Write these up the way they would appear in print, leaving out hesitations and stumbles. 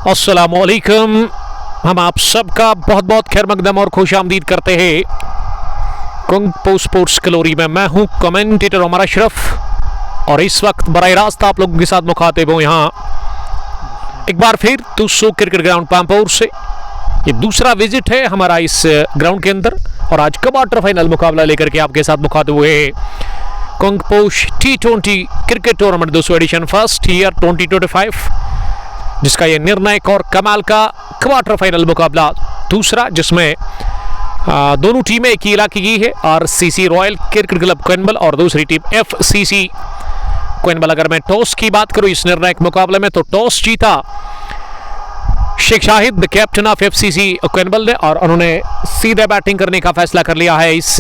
अस्सलामुअलैकुम। हम आप सबका बहुत बहुत खैर मकदम और खुश आमदीद करते हैं कुंग पो स्पोर्ट्स ग्लोरी में। मैं हूं कमेंटेटर उमर अशरफ और इस वक्त बराह रास्त आप लोगों के साथ मुखातिब हूं यहाँ एक बार फिर तुसो क्रिकेट ग्राउंड पामपुर से। ये दूसरा विजिट है हमारा इस ग्राउंड के अंदर और आज क्वार्टर फाइनल मुकाबला लेकर के आपके साथ मुखातिब हुए Kung Posh T20 cricket tournament 200 edition first year 2025, जिसका ये निर्णायक और कमाल का क्वार्टर फाइनल मुकाबला दूसरा, जिसमें दोनों टीमें एक ही इलाके की है, RCC रॉयल क्रिकेट क्लब कोइनबल और दूसरी टीम FCC कोइनबल। अगर मैं टॉस की बात करूं इस निर्णायक मुकाबले में तो टॉस जीता Sheikh Shahid captain of FCC कोइनबल ने और उन्होंने सीधे बैटिंग करने का फैसला कर लिया है इस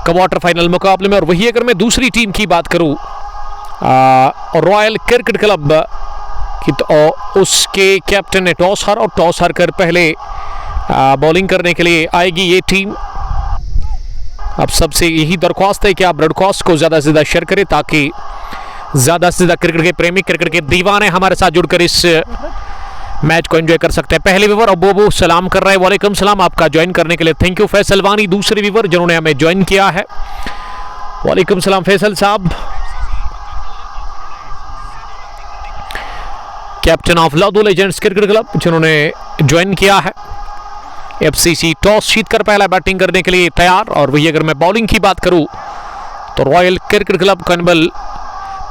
क्वार्टर फाइनल मुकाबले में। और वही अगर मैं दूसरी टीम की बात करूं रॉयल क्रिकेट क्लब की तो उसके कैप्टन ने टॉस हारा और टॉस हार कर पहले बॉलिंग करने के लिए आएगी ये टीम। अब सबसे यही दरख्वास्त है कि आप ब्रॉडकास्ट को ज़्यादा से ज़्यादा शेयर करें ताकि ज़्यादा से ज़्यादा क्रिकेट के प्रेमी, क्रिकेट के दीवाने हमारे साथ जुड़कर इस मैच को एंजॉय कर सकते हैं। पहले व्यूवर अबू सलाम कर रहे हैं, वालेकुम सलाम आपका ज्वाइन करने के लिए थैंक यू। फैसल वानी दूसरे व्यूवर जिन्होंने हमें ज्वाइन किया है, वालेकुम सलाम फैसल साहब। Captain of love legends cricket club जिन्होंने ज्वाइन किया है। FCC टॉस जीतकर पहला बैटिंग करने के लिए तैयार। और वही अगर मैं बॉलिंग की बात करूं तो रॉयल क्रिकेट क्लब कोइनबल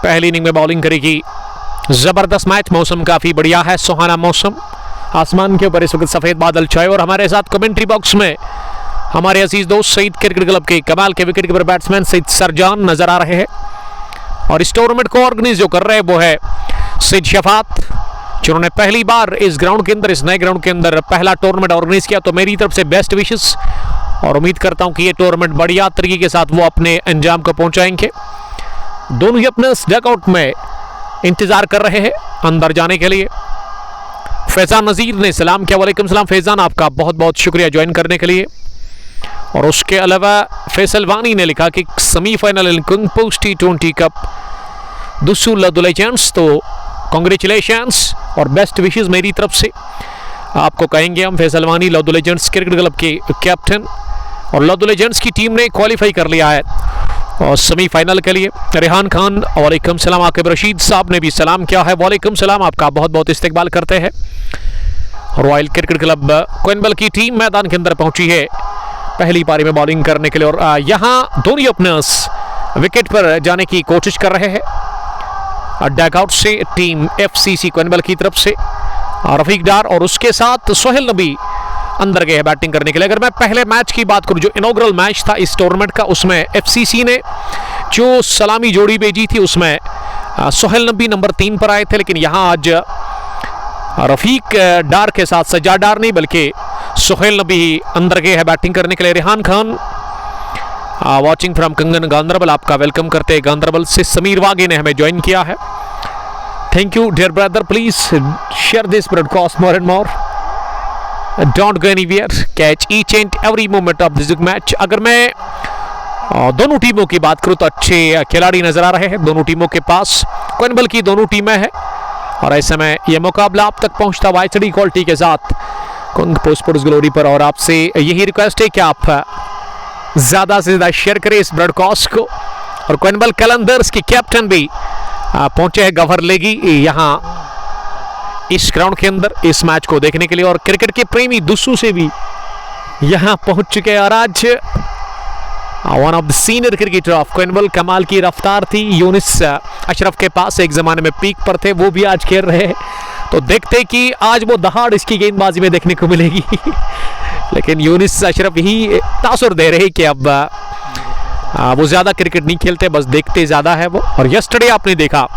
पहली इनिंग में बॉलिंग करेगी। जबरदस्त मैच, मौसम काफी बढ़िया है, सुहाना मौसम, आसमान के ऊपर इस वक्त सफेद बादल छाए और हमारे साथ कमेंट्री बॉक्स में हमारे अजीज दोस्त सईद क्रिकेट क्लब के कमाल के wicket keeper batsman Saeed Sir John नजर आ रहे हैं। और इस टूर्नामेंट को ऑर्गेनाइज जो कर रहे हैं वो है सईद शफात, जिन्होंने पहली बार इस ग्राउंड के अंदर, इस नए ग्राउंड के अंदर पहला टूर्नामेंट ऑर्गेनाइज किया। तो मेरी तरफ से बेस्ट विशेस और उम्मीद करता हूं कि ये टूर्नामेंट बढ़िया तरीके के साथ वो अपने अंजाम को पहुंचाएंगे। दोनों ही अपने डगआउट में इंतजार कर रहे हैं अंदर जाने के लिए। फैजान नजीर ने सलाम किया, वालेकुम सलाम फैजान, आपका बहुत बहुत शुक्रिया ज्वाइन करने के लिए। और उसके अलावा फैसल वानी ने लिखा कि सेमीफाइनल इन kung Posh T20 cup Dusu love legends, तो कांग्रेचुलेशंस और बेस्ट विशेस मेरी तरफ से आपको कहेंगे हम। फैसल वानी लव लेजेंड्स क्रिकेट क्लब के कैप्टन और लव लेजेंड्स की टीम ने क्वालिफाई कर लिया है और सेमीफाइनल के लिए। रेहान खान वालेकुम सलाम, आकिब रशीद साहब ने भी सलाम किया है, वालेकुम सलाम, आपका बहुत बहुत इस्तकबाल करते हैं। रॉयल क्रिकेट क्लब कोइनबल की टीम मैदान के अंदर पहुंची है पहली पारी में बॉलिंग करने के लिए और यहाँ दोनों ओपनर्स विकेट पर जाने की कोशिश कर रहे हैं। डगआउट से टीम FCC कोइनबल की तरफ से रफीक डार और उसके साथ सोहेल नबी अंदर गए हैं बैटिंग करने के लिए। अगर मैं पहले मैच की बात करूं जो इनॉग्रल मैच था इस टूर्नामेंट का, उसमें FCC ने जो सलामी जोड़ी भेजी थी उसमें सोहेल नबी नंबर 3 पर आए थे, लेकिन यहाँ आज रफीक डार के साथ सज्जाद डार नहीं बल्कि सोहेल नबी अंदर गए हैं बैटिंग करने के लिए। रेहान खान वॉचिंग फ्रॉम कंगन गांधरबल, आपका वेलकम करते हैं गांधरबल से। समीर वागे ने हमें ज्वाइन किया है, thank you dear brother, please share this broadcast more and more, don't go anywhere, catch each and every moment of this match. अगर मैं दोनों टीमों की बात करूं तो अच्छे खिलाड़ी नजर आ रहे हैं दोनों टीमों के पास। कोइनबल की दोनों टीमें हैं और ऐसे में यह मुकाबला आप तक पहुंचता हुआ HD क्वालिटी के साथ कुंग पो स्पोर्ट्स ग्लोरी पर। और आपसे यही रिक्वेस्ट है कि आप ज़्यादा से ज़्यादा शेयर करें इस ब्रॉडकास्ट को। और कोइनबल कलंदर्स की कैप्टन भी पहुंचे हैं गवर लेगी यहाँ इस ग्राउंड के अंदर इस मैच को देखने के लिए। और क्रिकेट के प्रेमी दुसू से भी यहाँ पहुंच चुके हैं। और आज one of the senior cricketer of Konibal, कमाल की रफ्तार थी यूनिस अशरफ के पास, एक ज़माने में पीक पर थे, वो भी आज खेल रहे हैं। तो देखते कि आज वो दहाड़ इसकी गेंदबाजी में देखने को मिलेगी लेकिन यूनिस अशरफ ही तासुर दे रहे कि अब वो ज़्यादा क्रिकेट नहीं खेलते, बस देखते ज़्यादा है वो। और यस्टरडे आपने देखा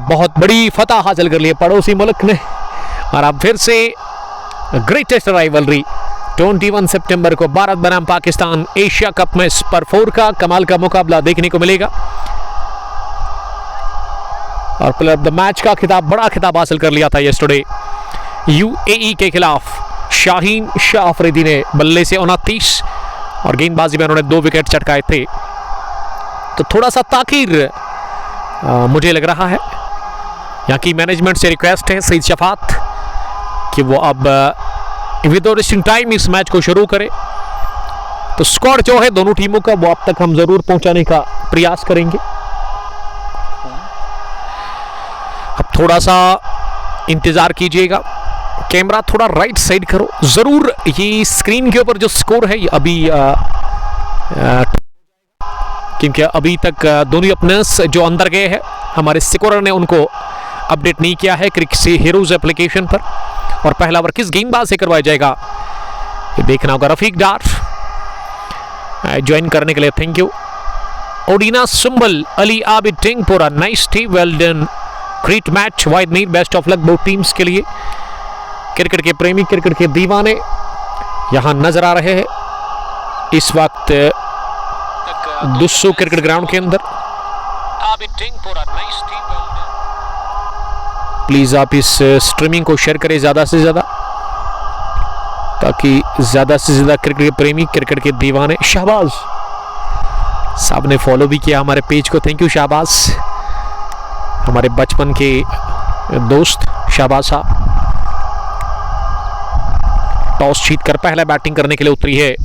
बहुत बड़ी फतह हासिल कर ली पड़ोसी मुल्क ने और अब फिर से ग्रेटेस्ट राइवलरी 21 सितंबर को भारत बनाम पाकिस्तान एशिया कप में सुपर 4 का कमाल का मुकाबला देखने को मिलेगा। और प्लेयर ऑफ द मैच का खिताब, बड़ा खिताब हासिल कर लिया था यस्टरडे UAE के खिलाफ शाहीन शाह अफरीदी ने बल्ले से 29 और गेंदबाजी में उन्होंने 2 विकेट चटकाए थे। तो थोड़ा सा ताखीर मुझे लग रहा है यहाँ की मैनेजमेंट से रिक्वेस्ट है सईद शफात कि वो अब विदाउट वेस्टिंग टाइम इस मैच को शुरू करे। तो स्कोर जो है दोनों टीमों का वो अब तक हम जरूर पहुंचाने का प्रयास करेंगे। अब थोड़ा सा इंतजार कीजिएगा, कैमरा थोड़ा राइट साइड करो जरूर। ये स्क्रीन के ऊपर जो स्कोर है अभी क्योंकि अभी तक दोनों ओपनर्स जो अंदर गए हैं हमारे स्कोरर ने उनको अपडेट नहीं किया है क्रिकेट हीरोज एप्लीकेशन पर। और पहला ओवर किस गेंदबाज से करवाया जाएगा ये देखना होगा। रफीक डार ज्वाइन करने के लिए थैंक यू। ओडिना Sumbal Ali Abid Tingpura nice tea well done great match Wahid Mir best of luck both teams के लिए। क्रिकेट के प्रेमी क्रिकेट के दीवाने यहां नजर आ रहे हैं इस वक्त दुस्सू क्रिकेट ग्राउंड के अंदर। प्लीज आप इस स्ट्रीमिंग को शेयर करें ज्यादा से ज्यादा ताकि ज्यादा से ज्यादा क्रिकेट के प्रेमी क्रिकेट के दीवाने। शहबाज साहब ने फॉलो भी किया हमारे पेज को, थैंक यू शहबाज, हमारे बचपन के दोस्त शहबाज साहब। टॉस जीतकर पहला बैटिंग करने के लिए उतरी है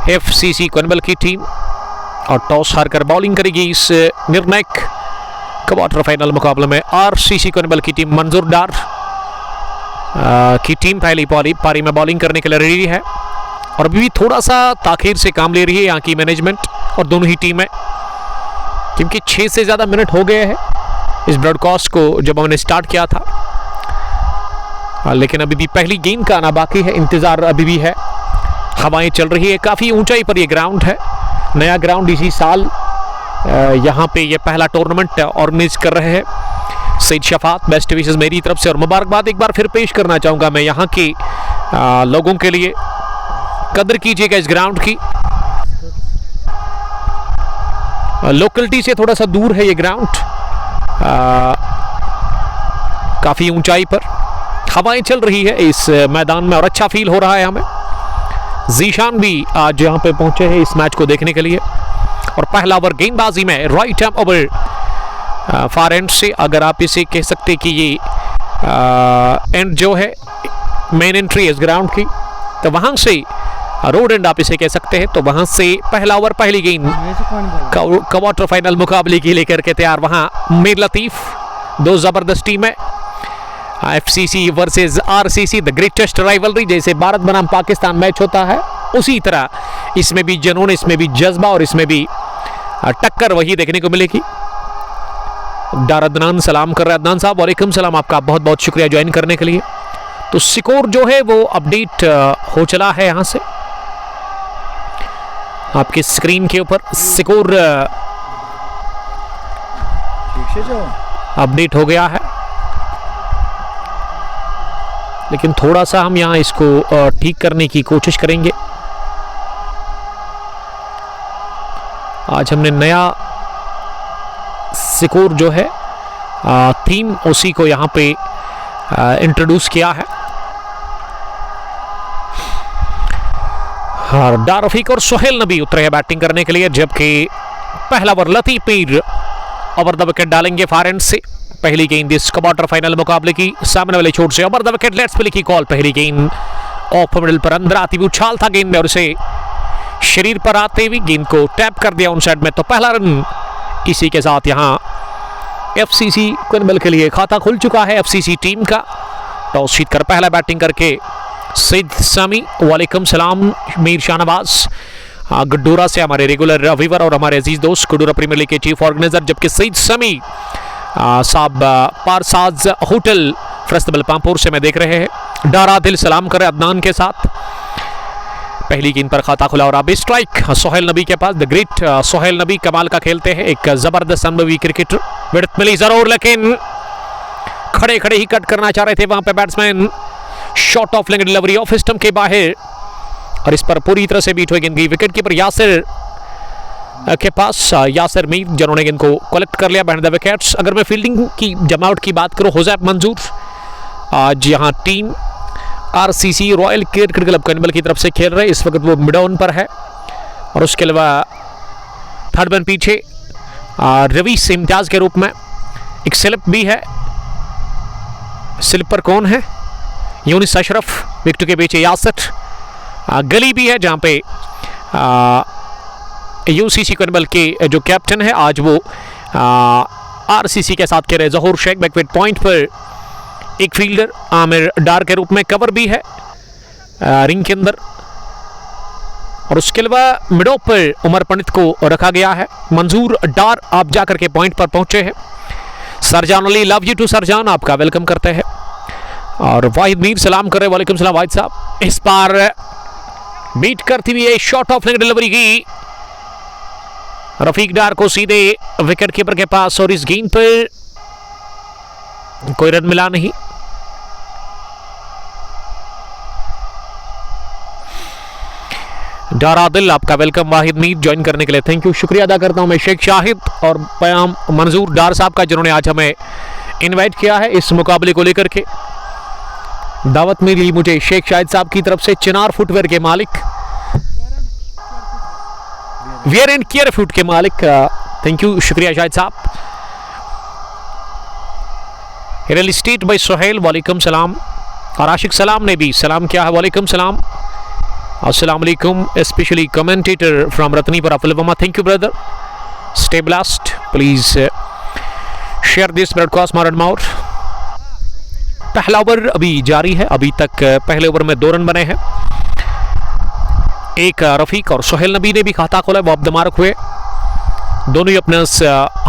एफसीसी कोनबल की टीम और टॉस हारकर बॉलिंग करेगी इस निर्णायक क्वार्टर फाइनल मुकाबले में। आरसीसी कोनबल की टीम मंजूर डार की टीम पहली पारी में बॉलिंग करने के लिए रेडी है और अभी भी थोड़ा सा ताखीर से काम ले रही है यहाँ की मैनेजमेंट और दोनों ही टीमें, क्योंकि 6 से ज़्यादा मिनट हो गए हैं इस ब्रॉडकास्ट को जब हमने स्टार्ट किया था। लेकिन अभी भी पहली गेंद का आना बाकी है, इंतज़ार अभी भी है। हवाएं चल रही है, काफ़ी ऊंचाई पर यह ग्राउंड है, नया ग्राउंड इसी साल यहाँ पे ये पहला टूर्नामेंट ऑर्गेनाइज कर रहे हैं सईद शफात। बेस्ट विशेस मेरी तरफ से और मुबारकबाद एक बार फिर पेश करना चाहूँगा मैं यहाँ के लोगों के लिए। कदर कीजिएगा इस ग्राउंड की, लोकलिटी से थोड़ा सा दूर है ये ग्राउंड, काफ़ी ऊंचाई पर हवाएं चल रही है इस मैदान में और अच्छा फील हो रहा है हमें। जीशान भी आज यहाँ पे पहुंचे हैं इस मैच को देखने के लिए और पहला ओवर गेंदबाजी में right hand over far and से, अगर आप इसे कह सकते कि ये एंड जो है मेन एंट्री इस ग्राउंड की, तो वहां से रोड एंड आप इसे कह सकते हैं, तो वहां से पहला ओवर पहली गेंद क्वार्टर फाइनल मुकाबले की लेकर के तैयार। वहां मीर लतीफ, दो जबरदस्त टीमें FCC versus RCC, the greatest rivalry, जैसे भारत बनाम पाकिस्तान मैच होता है उसी तरह इसमें भी जुनून, इसमें भी जज्बा और इसमें भी टक्कर वही देखने को मिलेगी। डार अदनान सलाम कर रहे हैं। अदनान साहब वालेकुम सलाम, आपका बहुत बहुत शुक्रिया ज्वाइन करने के लिए। तो स्कोर जो है वो अपडेट हो चला है यहाँ से आपकी स्क्रीन के ऊपर, स्कोर अपडेट हो गया है, लेकिन थोड़ा सा हम यहाँ इसको ठीक करने की कोशिश करेंगे। आज हमने नया स्कोर जो है थीम उसी को यहाँ पे इंट्रोड्यूस किया है। डार रफीक और सोहेल नबी उतरे हैं बैटिंग करने के लिए, जबकि पहला over Latif Mir over the wicket डालेंगे फार एंड से। पहली गेंद इस क्वार्टर फाइनल मुकाबले की सामने वाले छोर से over the wicket, let's play की कॉल। पहली गेंद ऑफ मिडल पर अंदर आती हुई उछाल था गेंद में और उसे शरीर पर आते हुए गेंद को टैप कर दिया उन साइड में। तो पहला रन इसी के साथ यहाँ एफसीसी कोनबल के लिए खाता खुल चुका है एफसीसी टीम का। टॉस जीतकर पहला बैटिंग करके सईद सामी, वालेकुम सलाम मीर शाहनवाज गड्डूरा से हमारे रेगुलर व्यूअर और हमारे अजीज दोस्त गड्डूरा प्रीमियर लीग के चीफ ऑर्गेनाइजर, जबकि सईद सामी साहब पारसाज होटल फरस्तबल पामपुर से मैं देख रहे हैं। डारा दिल सलाम कर अदनान के साथ। पहली गेंद पर खाता खुला और अब स्ट्राइक सोहेल नबी के पास। द ग्रेट सोहेल नबी कमाल का खेलते हैं, एक जबरदस्त अनुभवी क्रिकेटर। विडत मिली जरूर, लेकिन खड़े खड़े ही कट करना चाह रहे थे वहां पे batsman. Shot off leg delivery off stump के बाहर और इस पर पूरी तरह से बीट हुई गेंद गई विकेट कीपर यासिर के पास। यासिर मीर जिन्होंने गेंद को कलेक्ट कर लिया बिहाइंड द विकेट्स। अगर मैं फील्डिंग की जमावट की बात करूं, हुजैफ मंजूर आज यहाँ team RCC royal cricket club Konibal की तरफ से खेल रहे, इस वक्त वो मिड ऑन पर है। और उसके अलावा थर्ड मैन पीछे रवि इम्तियाज के रूप में एक स्लिप भी है, स्लिप पर कौन है? यूनिस अशरफ, विकेट के पीछे यासिर। गली भी है जहां पे यूसीसी कनबल के जो कैप्टन है आज वो आरसीसी के साथ खेल रहे जहूर शेख। बैकवेट पॉइंट पर एक फील्डर आमिर डार के रूप में कवर भी है रिंग के अंदर, और उसके अलावा मिडो पर उमर पंडित को रखा गया है। मंजूर डार आप जाकर के पॉइंट पर पहुंचे हैं। Sir John Ali, love you to Sir John, आपका वेलकम करते हैं। और वाहिद मीर सलाम कर रहे, वालेकुम सलाम वाहिद साहब। इस बार बीट करती हुई शॉट ऑफ लेग डिलीवरी की रफीक डार को सीधे विकेट कीपर के पास, और इस गेंद पर कोई रन मिला नहीं। डारा दिल, आपका वेलकम वाहिद मीर ज्वाइन करने के लिए, थैंक यू, शुक्रिया अदा करता हूं मैं शेख शाहिद और पयाम मंजूर डार साहब का, जिन्होंने आज हमें इनवाइट किया है इस मुकाबले को लेकर के। दावत मिली मुझे शेख शाहिद साहब की तरफ से, चिनार फुटवेयर के मालिक, वियर एंड केयर फुट के मालिक, थैंक यू, शुक्रिया शाहिद साहब। रियल एस्टेट बाय सोहेल, वालेकुम सलाम। और आशिक सलाम ने भी सलाम किया है, वालेकुम सलाम, अस्सलाम वालेकुम। स्पेशली कमेंटेटर फ्रॉम रत्नीपुरा फिल्मा, thank you brother, stay blast, please share this broadcast more and मोर। पहला ओवर अभी जारी है, अभी तक पहले ओवर में 2 रन बने हैं। एक रफीक और सोहेल नबी ने भी खाता खोला, वो अब दमारक हुए, दोनों ही अपने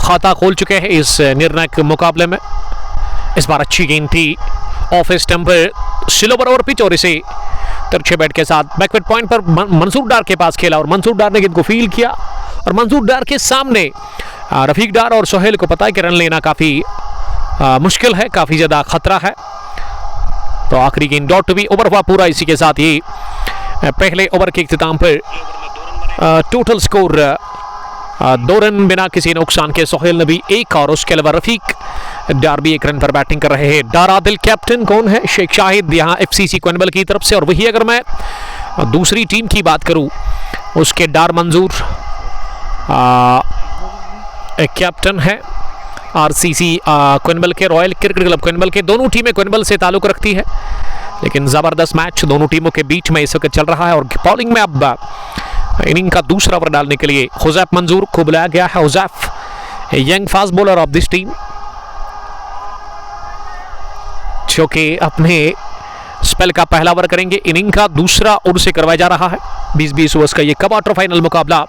खाता खोल चुके हैं इस निर्णायक मुकाबले में। इस बार अच्छी गेंद थी ऑफ स्टंप पर, स्लोवर ओवर पिच, और इसे तिरछे बैट के साथ बैकवेट पॉइंट पर मंसूर डार के पास खेला, और मंसूर डार ने गेंद को फील किया, और मंसूर डार के सामने रफीक डार और सोहेल को पता है कि रन लेना काफ़ी मुश्किल है, काफ़ी ज़्यादा खतरा है। तो आखिरी गेंद डॉट भी ओवर हुआ पूरा। इसी के साथ ही पहले ओवर के इख्तिताम पर टोटल स्कोर 2 रन बिना किसी नुकसान के, सोहेल नबी 1 और उसके अलावा रफीक डार भी 1 रन पर बैटिंग कर रहे हैं। डारा दिल कैप्टन कौन है? शेख शाहिद, यहाँ एफसीसी कनबल की तरफ से। और वही अगर मैं दूसरी टीम की बात करूँ, उसके डार मंजूर कैप्टन है आरसीसी कनबल के, रॉयल क्रिकेट क्लब कनबल के। दोनों टीमें कनबल से ताल्लुक रखती है, लेकिन ज़बरदस्त मैच दोनों टीमों के बीच में इस वक्त चल रहा है। और बॉलिंग में अब इनिंग का दूसरा ओवर डालने के लिए हुज़ैफ मंजूर को बुलाया गया है। Huzaif, young fast bowler of this team, जो कि अपने स्पेल का पहला ओवर करेंगे। इनिंग का दूसरा ओवर से करवाया जा रहा है 20-20 ओवर्स का ये क्वार्टर फाइनल मुकाबला।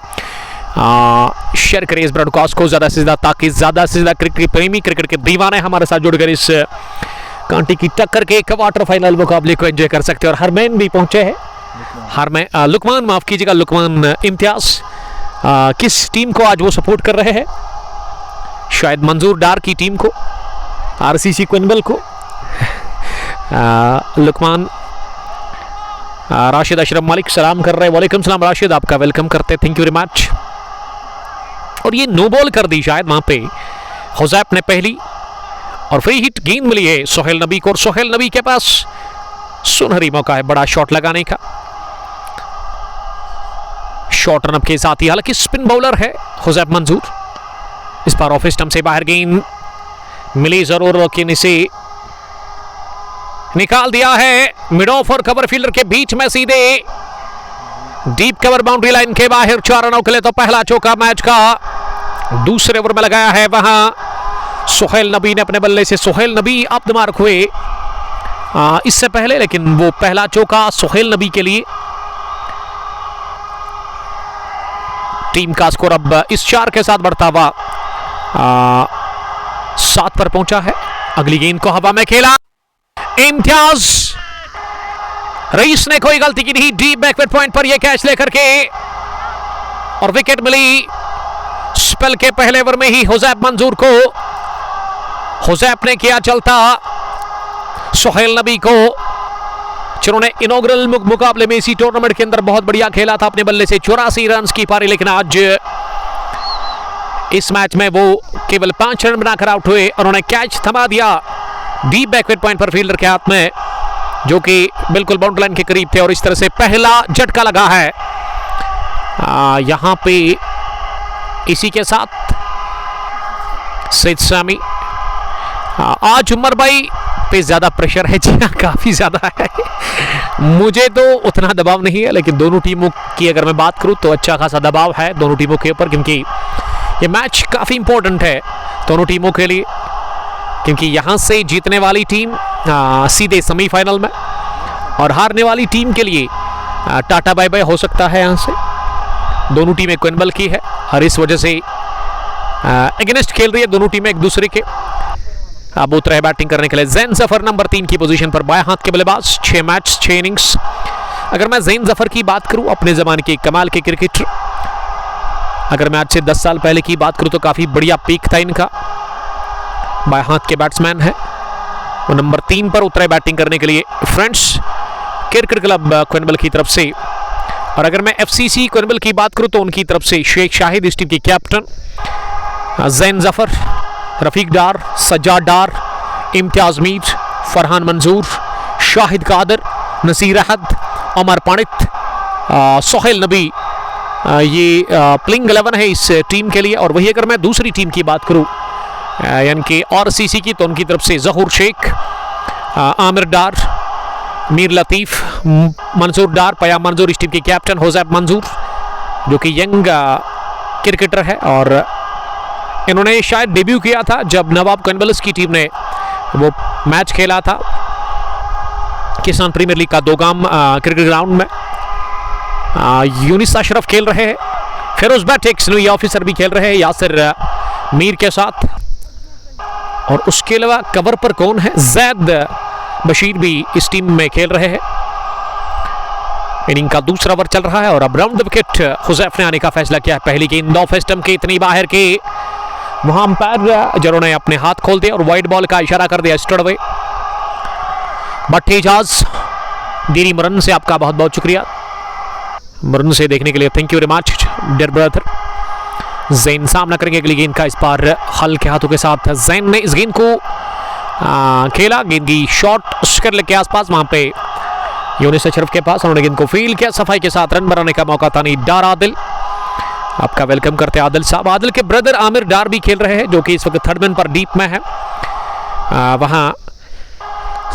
शेयर करें इस ब्रॉडकास्ट को ज़्यादा से ज़्यादा, ताकि ज़्यादा से ज़्यादा क्रिकेट प्रेमी, क्रिकेट के दीवाने हमारे साथ जुड़कर इस कांटी की टक्कर के क्वार्टर फाइनल मुकाबले को एंजॉय कर सकते हैं। और हरमैन भी पहुंचे हैं, हरमैन लुकमान, माफ़ कीजिएगा, लुकमान इम्तियाज़। किस टीम को आज वो सपोर्ट कर रहे हैं? शायद मंजूर डार की टीम को, आरसीसी कनबल को। लुकमान, राशिद अशरफ मलिक सलाम कर रहे हैं, वालेकुम सलाम राशिद, आपका वेलकम करते, थैंक यू वेरी मच। और ये नो बॉल कर दी शायद वहां पे हुज़ैफ ने पहली, और फ्री हिट गेंद मिली है सोहेल नबी को, और सोहेल नबी के पास सुनहरी मौका है बड़ा शॉट लगाने का। शॉर्ट रन अप के साथ ही, हालांकि स्पिन बॉलर है हुज़ैफ मंजूर। इस बार ऑफ स्टंप से बाहर गेंद मिली जरूर, लेकिन इसे निकाल दिया है मिड ऑफ और कवर फील्डर के बीच में, सीधे डीप कवर बाउंड्री लाइन के बाहर। 4 रनों के लिए तो पहला चौका मैच का दूसरे ओवर में लगाया है वहां सोहेल नबी ने अपने बल्ले से। सोहेल नबी अब मार्क हुए इससे पहले, लेकिन वो पहला चौका सोहेल नबी के लिए। टीम का स्कोर अब इस 4 के साथ बढ़ता हुआ 7 पर पहुंचा है। अगली गेंद को हवा में खेला इम्तियाज, रईस ने कोई गलती की नहीं, डीप बैकवर्ड पॉइंट पर यह कैच लेकर के, और विकेट मिली स्पेल के पहले ओवर में ही हुज़ैफ मंजूर को। हुज़ैफ ने किया चलता सोहेल नबी को, जिन्होंने इनॉग्रल मुकाबले में इसी टूर्नामेंट के अंदर बहुत बढ़िया खेला था, अपने बल्ले से 84 रन की पारी, लेकिन आज इस मैच में वो केवल 5 रन बनाकर आउट हुए। उन्होंने कैच थमा दिया डीप बैकवर्ड पॉइंट पर फील्डर के हाथ में, जो कि बिल्कुल बाउंड्री लाइन के करीब थे, और इस तरह से पहला झटका लगा है यहां पे। इसी के साथ सईद सामी आज उमर भाई पे ज़्यादा प्रेशर है जी हाँ, काफ़ी ज़्यादा है। मुझे तो उतना दबाव नहीं है, लेकिन दोनों टीमों की अगर मैं बात करूं तो अच्छा खासा दबाव है दोनों टीमों के ऊपर, क्योंकि ये मैच काफ़ी इंपॉर्टेंट है दोनों टीमों के लिए, क्योंकि यहाँ से जीतने वाली टीम सीधे सेमीफाइनल में और हारने वाली टीम के लिए टाटा बाय बाय हो सकता है। यहाँ से दोनों टीमें क्वेनबल की है और इस वजह से अगेंस्ट खेल रही है दोनों टीमें एक दूसरे के। अब उतरे बैटिंग करने के लिए ज़ैन ज़फर नंबर 3 की पोजीशन पर, बाएं हाथ के बल्लेबाज, 6 मैच 6 इनिंग्स। अगर मैं ज़ैन ज़फर की बात करूं, अपने ज़माने के कमाल के क्रिकेटर, अगर मैं आज से 10 साल पहले की बात करूं तो काफ़ी बढ़िया पीक था इनका। बाएं हाथ के बैट्समैन है, वो नंबर 3 पर उतरे बैटिंग करने के लिए फ्रेंड्स क्रिकेट क्लब क्वेनबल की तरफ से। और अगर मैं FCC क्वेनबल की बात करूं तो उनकी तरफ से शेख शाहिद इस टीम के कैप्टन, ज़ैन ज़फर, रफीक डार, सज्जाद डार, इम्तियाज मीर, फरहान मंजूर, शाहिद कादर, नसीर अहद, उमर पानित, सोहेल नबी, ये प्लेइंग 11 है इस टीम के लिए। और वही अगर मैं दूसरी टीम की बात करूं यानी कि RCC की, तो उनकी तरफ से जहूर शेख, आमिर डार, मीर लतीफ़, मंसूर डार, पया मंजूर इस टीम के कैप्टन, होज़ैब मंजूर जो कि यंग क्रिकेटर है और इन्होंने शायद डेब्यू किया था जब नवाब क्वेनबल्स की टीम ने वो मैच खेला था किसान प्रीमियर लीग का दोगाम क्रिकेट ग्राउंड में। यूनिस अशरफ खेल रहे हैं, फिरोज बैटिक्स नई ऑफिसर भी खेल रहे हैं यासिर मीर के साथ, और उसके अलावा कवर पर कौन है, जैद बशीर भी इस टीम में खेल रहे हैं। इनिंग का दूसरा ओवर चल रहा है और अब राउंड द विकेट हुज़ैफ ने आने का फैसला किया है। पहली गेंद ऑफ स्टंप के इतनी बाहर के वहां अंपायर जिन्होंने अपने हाथ खोल दिए और वाइड बॉल का इशारा कर दिया स्ट्रेट अवे। भट्टी एजाज दीरी मुरन से आपका बहुत बहुत शुक्रिया, मुरन से देखने के लिए thank you very much dear brother. Zain सामना करेंगे अगली गेंद का, इस बार हल्के हाथों के साथ ज़ैन ने इस गेंद को खेला। गेंद की शॉर्ट स्क्वायर के आसपास, वहां पे यूनिस अशरफ के पास, उन्होंने गेंद को फील्ड किया, सफाई के साथ रन बनाने का मौका था नहीं। डार आदिल, आपका वेलकम करते हैं आदिल साहब। आदिल के ब्रदर आमिर डार भी खेल रहे हैं जो कि इस वक्त थर्ड मैन पर डीप में है। वहां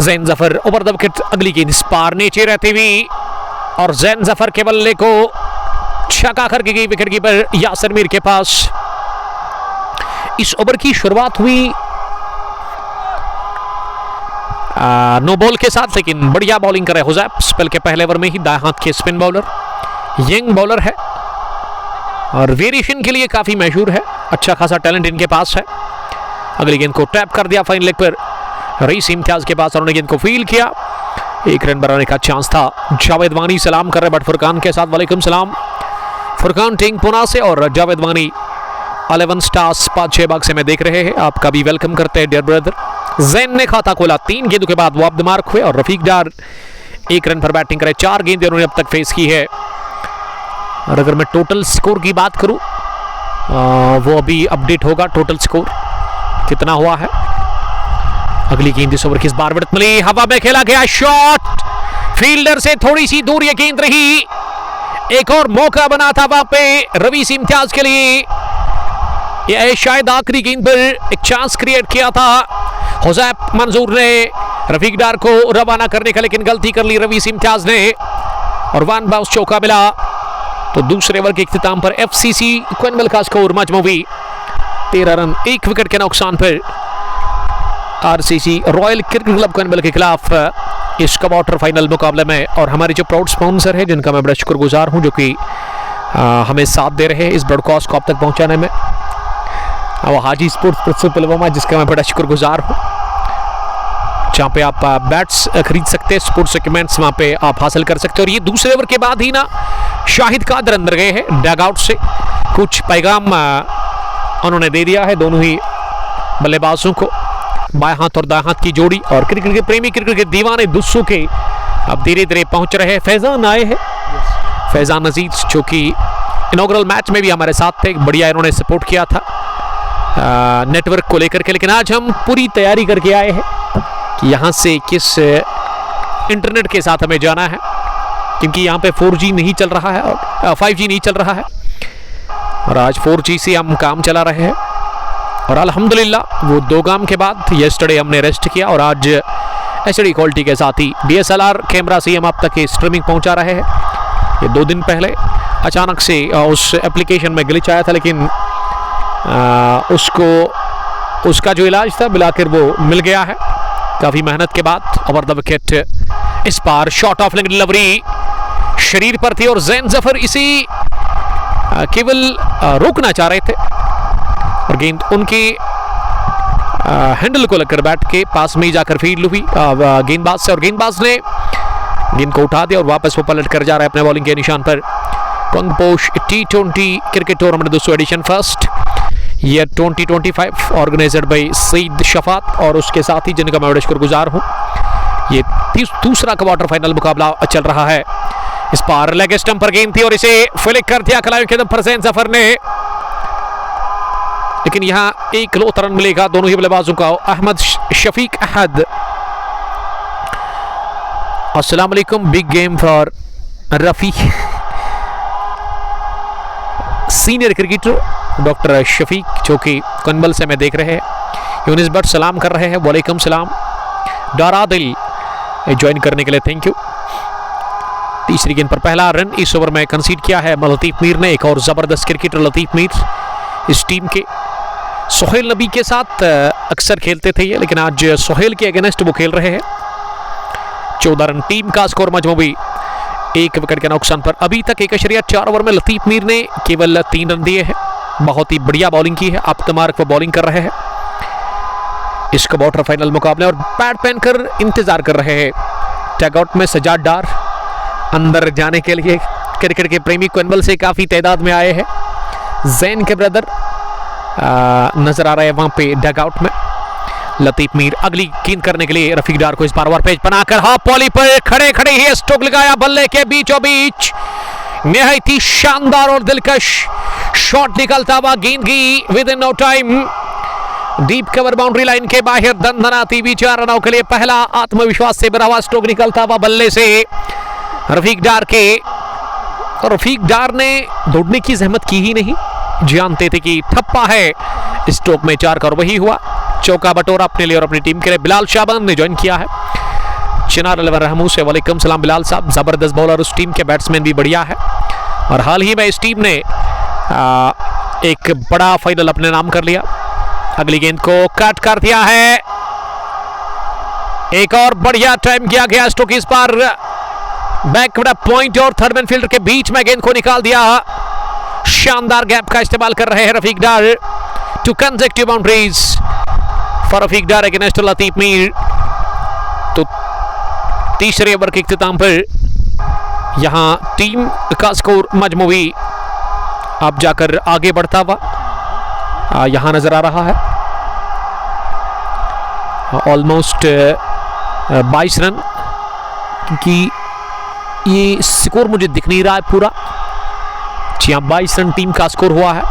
ज़ैन ज़फर ओवर द विकेट, अगली गेंद इस पार नीचे रहती हुई और ज़ैन ज़फर के बल्ले को छक्का करके गई विकेट कीपर यासिर मीर के पास। इस ओवर की शुरुआत हुई नो बॉल के साथ, लेकिन बढ़िया बॉलिंग करे हुज़ैफ स्पेल के पहले ओवर में ही। दाएं हाथ के स्पिन बॉलर, यंग बॉलर है और वेरिएशन के लिए काफी मशहूर है, अच्छा खासा टैलेंट इनके पास है। अगली गेंद को टैप कर दिया फाइन लेग पर रईस इम्तियाज के पास, उन्होंने गेंद को फील्ड किया, एक रन बनाने का चांस था। जावेद वानी सलाम कर रहे बट फुरकान के साथ, वालेकुम सलाम फुरकान टिंग पुना से, और जावेद वानी 11 स्टार्स 5-6 बाग से मैं देख रहे हैं, आपका भी वेलकम करते हैं डियर ब्रदर। ज़ैन ने खाता खोला, 3 गेंदों के बाद वो ऑफ द मार्क हुए और रफीक डार 1 रन पर बैटिंग करे। 4 गेंदें उन्होंने अब तक फेस की है। और अगर मैं टोटल स्कोर की बात करूं वो अभी अपडेट होगा, टोटल स्कोर कितना हुआ है। अगली गेंद इस ओवर की इस बार बढ़त मिली, हवा में खेला गया शॉट, फील्डर से थोड़ी सी दूर ये गेंद रही, एक और मौका बना था वहां पे रईस इम्तियाज के लिए। यह शायद आखिरी गेंद पर एक चांस क्रिएट किया था हुज़ैफ मंजूर ने रफीक डार को रवाना करने का, लेकिन गलती कर ली रईस इम्तियाज ने और 1 बाउंस चौका मिला। तो दूसरे ओवर के इख्तिताम पर FCC क्वेनबल का स्कोर मजमूवी 13 रन 1 विकेट के नुकसान पर RCC रॉयल क्रिकेट क्लब क्वेनबल के खिलाफ इस क्वार्टर फाइनल मुकाबले में। और हमारे जो प्राउड स्पॉन्सर है जिनका मैं बड़ा शुक्रगुजार हूं, जो कि हमें साथ दे रहे हैं इस ब्रॉडकास्ट को आप तक पहुंचाने में, वो हाजी स्पोर्ट्स प्रस्तुत पुलवामा, जिसका मैं बड़ा शुक्रगुजार हूँ, जहाँ पे आप बैट्स खरीद सकते हैं, स्पोर्ट्स इक्विपमेंट्स वहाँ पे आप हासिल कर सकते हैं। और ये दूसरे ओवर के बाद ही ना शाहिद कादर अंदर गए हैं डग आउट से, कुछ पैगाम उन्होंने दे दिया है दोनों ही बल्लेबाजों को, बाएं हाथ और दाएं हाथ की जोड़ी। और क्रिकेट के प्रेमी, क्रिकेट के दीवाने दुस्सू के अब धीरे धीरे पहुंच रहे हैं। फैजान आए हैं, फैजान अजीज जो कि इनॉग्रल मैच में भी हमारे साथ थे, बढ़िया इन्होंने सपोर्ट किया था नेटवर्क को लेकर के। लेकिन आज हम पूरी तैयारी करके आए हैं कि यहाँ से किस इंटरनेट के साथ हमें जाना है, क्योंकि यहाँ पे 4G नहीं चल रहा है और 5G नहीं चल रहा है, और आज 4G से हम काम चला रहे हैं। और अल्हम्दुलिल्लाह वो 2 गाम के बाद यस्टरडे हमने रेस्ट किया और आज एचडी क्वालिटी के साथ ही DSLR कैमरा से हम आप तक स्ट्रीमिंग पहुंचा रहे हैं। ये 2 दिन पहले अचानक से उस एप्लीकेशन में ग्लिच आया था, लेकिन उसका जो इलाज था मिलाकर वो मिल गया है काफ़ी मेहनत के बाद। ओवर द विकेट इस बार शॉट ऑफ लेग डिलीवरी शरीर पर थी और जैन जफर इसी केवल रोकना चाह रहे थे और गेंद उनके हैंडल को लगकर बैट के पास में ही जाकर फील्ड हुई गेंदबाज से और गेंदबाज ने गेंद को उठा दिया और वापस वो पलट कर जा रहा है अपने बॉलिंग के निशान पर। Kongposh T20 cricket tournament 200 edition first year 2025 organised by Syed Shafat और उसके साथ ही जिनका मैं बड़ा शुक्रगुजार हूँ। ये दूसरा क्वार्टर फाइनल मुकाबला चल रहा है। इस बार लेग स्टंप पर गेंद थी और इसे फ्लिक कर दिया खिलाड़ी के दम पर जैन जफर ने, लेकिन यहां एक लो रन मिलेगा दोनों ही बल्लेबाजों का। अहमद शफीक अहद, अस्सलाम वालेकुम, big game for Rafi. Senior cricketer doctor Shafiq जो कि कनबल से मैं देख रहे हैं, यूनिस बट सलाम कर रहे हैं, वालेकुम सलाम। डारा दिल ज्वाइन करने के लिए थैंक यू। तीसरी गेंद पर पहला रन इस ओवर में कंसीड किया है लतीफ मीर ने। एक और जबरदस्त क्रिकेटर लतीफ मीर, इस टीम के सोहेल नबी के साथ अक्सर खेलते थे ये, लेकिन आज सोहेल के अगेंस्ट वो खेल रहे हैं। 14 रन टीम का स्कोर मजमूई 1 विकेट के नुकसान पर। अभी तक 1.4 ओवर में लतीफ मीर ने केवल 3 रन दिए हैं। बहुत ही बढ़िया बॉलिंग की है, आप तमार्क वो बॉलिंग कर रहे हैं इस क्वार्टर फाइनल मुकाबले और पैड पहनकर इंतजार कर रहे हैं टैगआउट में सजाद डार। अंदर जाने के लिए क्रिकेट के प्रेमी कनबल से काफी तादाद में आए हैं। जैन के ब्रदर नजर आ रहे हैं वहां पे डगआउट में। लतीफ मीर अगली गेंद करने के लिए रफीक डार को इस बार ओवर पेज बनाकर हाफ पॉली पर खड़े खड़े ही स्ट्रोक लगाया बल्ले के बीचों बीच। निहायत ही शानदार और दिलकश शॉट निकलता हुआ गेंद की within no time deep cover boundary line के बाहर दंदनाती भी 4 रनों के लिए पहला आत्मविश्वास से भरा हुआ स्ट्रोक निकलता हुआ बल्ले से रफीक डार के। और रफीक डार ने दौड़ने की जहमत की ही नहीं, जानते थे कि ठप्पा है स्ट्रोक में 4 का और वही हुआ। चौका बटोरा अपने लिए और अपनी टीम के लिए। बिलाल शाबान ने ज्वाइन किया है चिनार 11 रहमू से, वालेकुम सलाम बिलाल साहब। जबरदस्त बॉलर, उस टीम के बैट्समैन भी बढ़िया है और हाल ही में इस टीम ने एक बड़ा फाइनल अपने नाम कर लिया। अगली गेंद को कट कर दिया है, एक और बढ़िया टाइम किया गया स्ट्रोक इस बार बैक पॉइंट और थर्ड मैन फील्डर के बीच में गेंद को निकाल दिया। शानदार गैप का इस्तेमाल कर रहे हैं रफीक डार। 2 consecutive boundaries for Rafiq Dar against Latif Mir. तो तीसरे ओवर के इख्तिताम पर यहां टीम का स्कोर मजमूई अब जाकर आगे बढ़ता हुआ यहां नजर आ रहा है। ऑलमोस्ट 22 रन, क्योंकि ये स्कोर मुझे दिख नहीं रहा है पूरा। 22 रन टीम का स्कोर हुआ है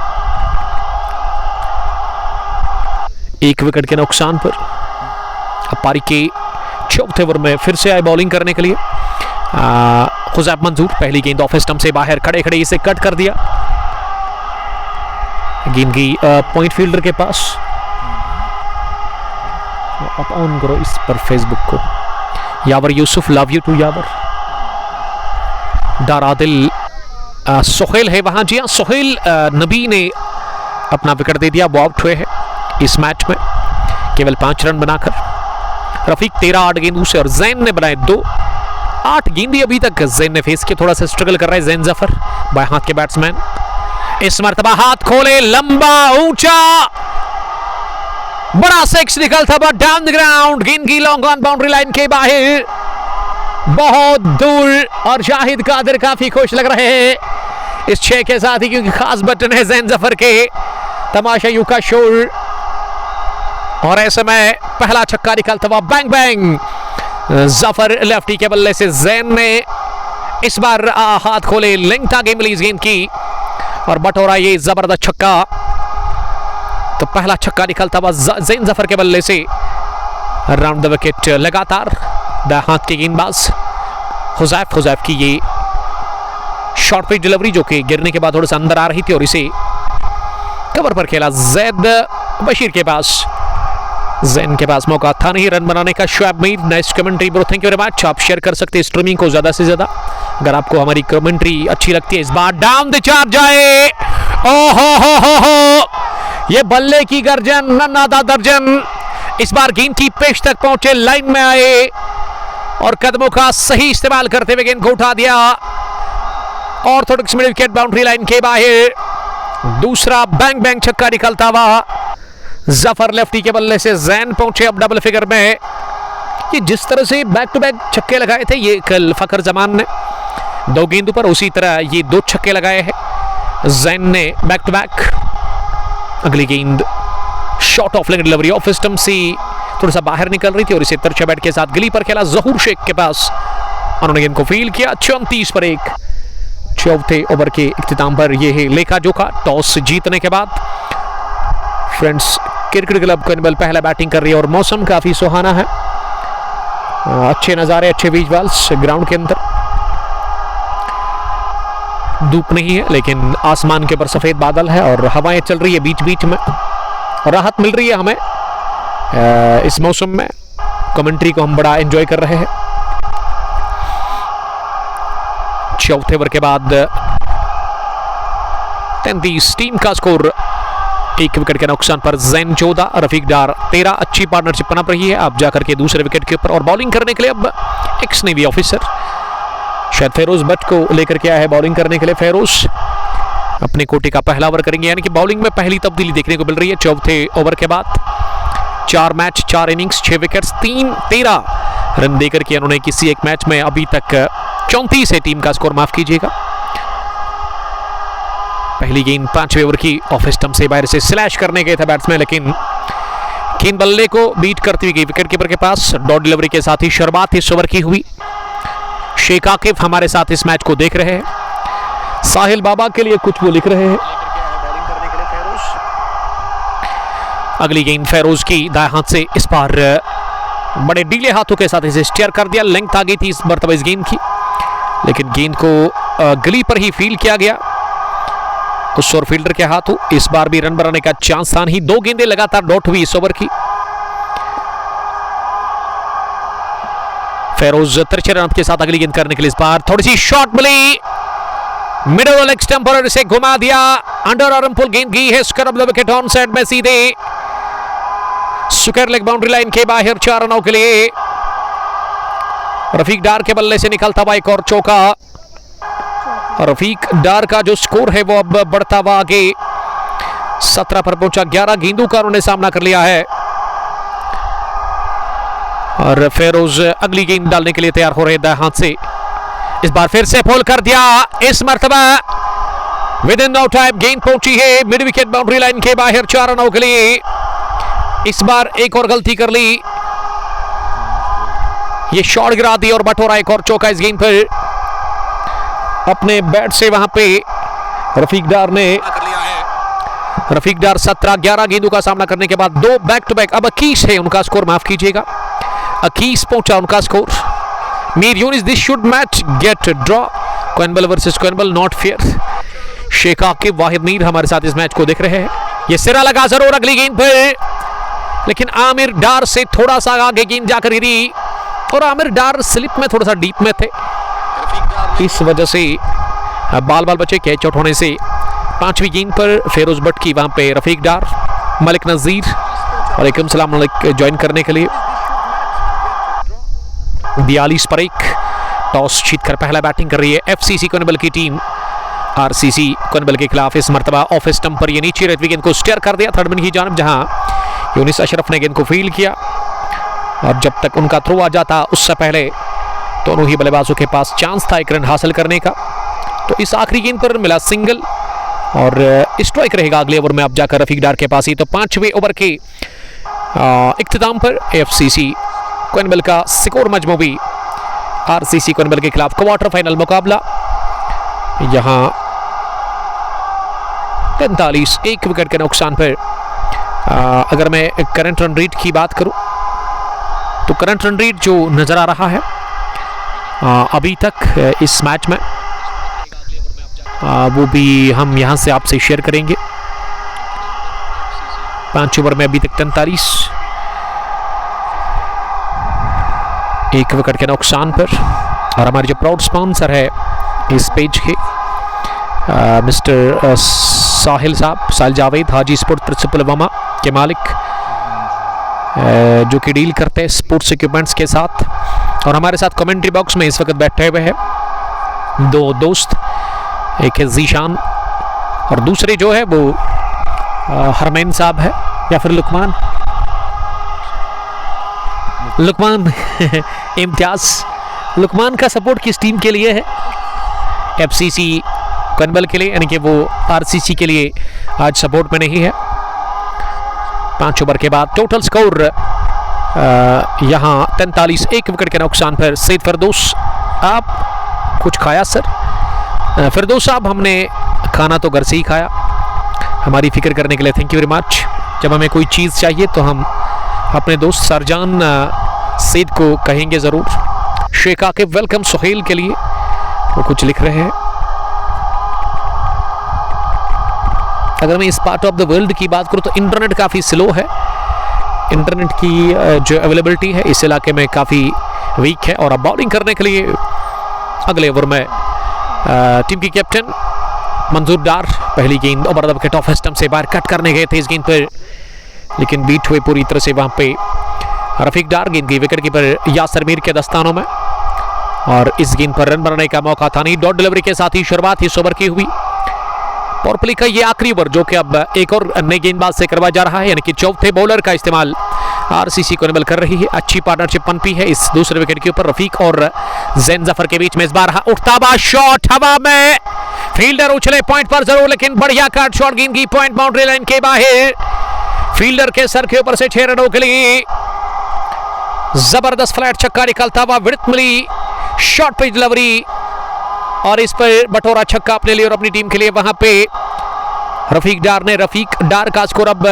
1 विकेट के नुकसान पर। अब पारी के चौथे ओवर में फिर से आए बॉलिंग करने के लिए खुजैब मंजूर। पहली गेंद ऑफ स्टंप से बाहर खड़े खड़े इसे कट कर दिया। गेंद की पॉइंट फील्डर के पास। आप ऑन करो इस पर फेसबुक को। यावर यूसुफ, लव यू टू यावर। दारादिल सोहेल है वहां। जी हाँ, सोहेल नबी ने अपना विकेट दे दिया, वो आउट हुए हैं इस मैच में केवल 5 रन बनाकर। रफीक 13 गेंदों से और जैन ने बनाए 2। 8 गेंदें अभी तक जैन ने फेस किया। थोड़ा सा स्ट्रगल कर रहा है जैन जफर, बाएं हाथ के बैट्समैन। इस मर्तबा हाथ खोले, लंबा ऊंचा बड़ा सिक्स निकलता था डाउन द ग्राउंड। गेंद की लॉन्ग ऑन बाउंड्री लाइन के बाहर बहुत दूर और शाहिद कादिर काफी खुश लग रहे हैं इस 6 के साथ ही, क्योंकि खास बटन है जैन जफर के तमाशाइयों का शोर। और ऐसे में पहला छक्का निकलता हुआ बैंग बैंग जफर लेफ्टी के बल्ले से। जैन ने इस बार हाथ खोले, लेंथ आगे मिली इस गेंद की और बटोरा ये जबरदस्त छक्का। तो पहला छक्का निकलता हुआ जैन जफर के बल्ले से राउंड द विकेट। लगातार दाएं हाथ के गेंदबाज हुजैफ की ये शॉर्ट पिच डिलीवरी जो कि गिरने के बाद थोड़ा सा अंदर आ रही थी और इसे कवर पर खेला। जैद बशीर के पास, जैन के पास मौका था नहीं रन बनाने का। Shoaib Mir, nice commentary bro, thank you very much. आप शेयर कर सकते हैं स्ट्रीमिंग को ज्यादा से ज्यादा अगर आपको हमारी कमेंट्री अच्छी लगती है। इस बार डाउन द चार्ज जाए, हो ये बल्ले की गर्जन, नन्नादा दर्जन। इस बार गेंद की पेश तक पहुंचे, लाइन में आए और कदमों का सही इस्तेमाल करते हुए गेंद को उठा दिया। Orthodox mid wicket boundary line के बाहर दूसरा बैंग बैंग छक्का निकलता हुआ जफर लेफ्टी के बल्ले से जैन पहुंचे अब डबल फिगर में। ये जिस तरह से बैक टू बैक छक्के लगाए थे ये कल फखर जमान ने 2 गेंदों पर, उसी तरह ये 2 छक्के लगाए हैं जैन ने बैक टू बैक। अगली गेंद shot off leg delivery off stump से थोड़ा सा बाहर निकल रही थी और इसे तिरछा बैट के साथ गिली पर खेला जहूर शेख के पास, उन्होंने गेंद को फील्ड किया। 34 पर 1 चौथे ओवर के इख्तिताम पर यह है लेखा जोखा। टॉस जीतने के बाद फ्रेंड्स क्रिकेट क्लब कनबल पहला बैटिंग कर रही है और मौसम काफी सुहाना है, अच्छे नजारे, अच्छे विजुअल्स ग्राउंड के अंदर। धूप नहीं है लेकिन आसमान के ऊपर सफेद बादल है और हवाएं चल रही है बीच बीच में, राहत मिल रही है हमें इस मौसम में। कमेंट्री को हम बड़ा एंजॉय कर रहे हैं। चौथे ओवर के बाद 33 टीम का स्कोर, 1 विकेट के नुकसान पर जैन 14, रफीक डार 13। अच्छी पार्टनरशिप बना रही है अब जाकर के दूसरे विकेट के ऊपर और बॉलिंग करने के लिए अब एक्स नेवी ऑफिसर शायद फेरोज भट्ट को लेकर के आया है बॉलिंग करने के लिए। फेरोज अपने कोटे का पहला ओवर करेंगे, यानी कि बॉलिंग में पहली तब्दीली देखने को मिल रही है चौथे ओवर के बाद। 4 मैच 4 इनिंग्स 6 विकेट्स 13 रन देकर के उन्होंने किसी एक मैच में अभी तक 34 है टीम का स्कोर, माफ कीजिएगा। पहली गेंद 5वें ओवर की ऑफ स्टंप से बाहर से स्लैश करने गए थे बैट्समैन, लेकिन गेंद बल्ले को बीट करती हुई गई विकेट कीपर के पास। डॉट डिलीवरी के साथ ही शुरुआत इस ओवर की हुई। शेख आकिफ हमारे साथ इस मैच को देख रहे हैं, साहिल बाबा के लिए कुछ वो लिख रहे हैं। अगली गेंद फेरोज की दाएं हाथ से, इस बार बड़े डीले हाथों के साथ इसे स्टीयर कर दिया। लेंथ आ गई थी इस मरतबा इस गेंद की, लेकिन गेंद को गली पर ही फील्ड किया गया उस और फील्डर के हाथों। इस बार भी रन बनाने का चांस था नहीं। 2 गेंदें लगातार डॉट हुई इस ओवर की। फेरोज तिरछे रन के साथ अगली गेंद करने के लिए इस बार थोड़ी सी शॉट मिली, मिडल लेग स्टंप पर इसे घुमा दिया। अंडर आर्म पुल गेंद गई है scrub the wicket on side में सीधे स्क्वायर लेग बाउंड्री लाइन के बाहर 4 रनों के लिए। रफीक डार के बल्ले से निकलता हुआ एक और चौका। रफीक डार का जो स्कोर है वो अब बढ़ता हुआ आगे 17 पर पहुंचा। 11 गेंदों का उन्होंने सामना कर लिया है और फेरोज अगली गेंद डालने के लिए तैयार हो रहे दाएं हाथ से। इस बार फिर से फोल कर दिया, इस मर्तबा विद इन नो टाइम गेंद पहुंची है मिड विकेट बाउंड्री लाइन के बाहर 4 रनों के लिए। इस बार एक और गलती कर ली, ये शॉट गिरा दी और बटोरा एक और चौका इस गेंद पर अपने बैट से। वहां पे रफीक डार ने रफीक डार 17-11 गेंदों का सामना करने के बाद 2 बैक टू बैक। अब 21 है उनका स्कोर, माफ कीजिएगा 21 पहुंचा उनका स्कोर। Mir Younis this should match get draw, Konibal versus Konibal not fair. Sheikh Aqib Wahid Mir हमारे साथ इस मैच को देख रहे हैं। ये सिरा लगा जरूर अगली गेंद पर, लेकिन आमिर डार से थोड़ा सा आगे गेंद जाकर गिरी और आमिर डार स्लिप में थोड़ा सा डीप में थे, इस वजह से बाल बचे कैच आउट होने से। 5वीं गेंद पर फेरोज भट्ट की वहां पे रफीक डार, मलिक नजीर वालेकुम सलाम मलिक ज्वाइन करने के लिए। 42 पर 1 टॉस जीतकर पहला बैटिंग कर रही है एफसीसी कोइनबल की टीम। आरसीसी कोइनबल के खिलाफ इस मर्तबा ऑफ स्टंप पर ये नीचे रहती गेंद को स्टेयर कर दिया थर्ड मैन की जानिब, जहां यूनिस अशरफ ने गेंद को फील्ड किया और जब तक उनका थ्रो आ जाता उससे पहले दोनों ही बल्लेबाजों के पास चांस था 1 रन हासिल करने का। तो इस आखिरी गेंद पर मिला सिंगल और स्ट्राइक रहेगा अगले ओवर में अब जाकर रफीक डार के पास ही। तो 5वें ओवर के इख्तिताम पर एफसीसी कोइनबल का स्कोर मजमूई आरसीसी कोइनबल के खिलाफ क्वार्टर फाइनल मुकाबला। यहां 45 1 विकेट के नुकसान पर अगर मैं करंट रन रेट की बात करूं तो करंट रन रेट जो नजर आ रहा है अभी तक इस मैच में वो भी हम यहां से आपसे शेयर करेंगे। 5 ओवर में अभी तक 43, 1 विकेट के नुकसान पर। और हमारे जो प्राउड स्पॉन्सर है इस पेज के मिस्टर साहिल साहब, साहिल जावेद, हाजी स्पोर्ट पुलवामा के मालिक, जो कि डील करते हैं स्पोर्ट्स इक्विपमेंट्स के साथ। और हमारे साथ कमेंट्री बॉक्स में इस वक्त बैठे हुए हैं 2 दोस्त, एक है जीशान और दूसरे जो है वो हरमैन साहब है या फिर लुकमान इम्तियाज। लुकमान का सपोर्ट किस टीम के लिए है? एफसीसी कनबल के लिए, यानी कि वो आरसीसी के लिए आज सपोर्ट में नहीं है। 5 ओवर के बाद टोटल स्कोर यहाँ 43, 1 विकेट के नुकसान पर। सईद फिरदौस, आप कुछ खाया सर? फिरदौस साहब, हमने खाना तो घर से ही खाया। हमारी फिक्र करने के लिए थैंक यू वेरी मच। जब हमें कोई चीज़ चाहिए तो हम अपने दोस्त सरजान सईद को कहेंगे ज़रूर। शेख आकिब वेलकम सुहेल के लिए, वो कुछ लिख रहे हैं। अगर मैं इस पार्ट ऑफ द वर्ल्ड की बात करूं तो इंटरनेट काफ़ी स्लो है। इंटरनेट की जो अवेलेबिलिटी है इस इलाके में काफ़ी वीक है। और अब बॉलिंग करने के लिए अगले ओवर में टीम की कैप्टन मंजूर डार पहली गेंद over the wicket of stump से बाहर कट करने गए थे इस गेंद पर, लेकिन बीट हुए पूरी तरह से वहाँ पे रफीक डार। गेंद की विकेट कीपर यासर मीर के दस्तानों में, और इस गेंद पर रन बनाने का मौका था नहीं। डॉट डिलीवरी के साथ ही शुरुआत इस ओवर की हुई। पावर प्ले का ये आखिरी ओवर जो कि अब एक और नए गेंदबाज से करवाया जा रहा है, यानी कि चौथे बॉलर का इस्तेमाल आरसीसी को इनेबल कर रही है। अच्छी पार्टनरशिप पनपी है इस दूसरे विकेट के ऊपर। रफीक और जैन जफर के बीच में इस बार उठता हुआ शॉट हवा में, फील्डर उछले पॉइंट पर जरूर, लेकिन बढ़िया कट शॉट, गेंद की पॉइंट बाउंड्री लाइन के बाहर। फील्डर के सर के ऊपर से 6 रनों के लिए जबरदस्त फ्लैट छक्का निकलता हुआ, विड्थ मिली, शॉर्ट पिच डिलीवरी, और इस पर बटोरा छक्का अपने लिए और अपनी टीम के लिए। वहां पे रफीक डार का स्कोर अब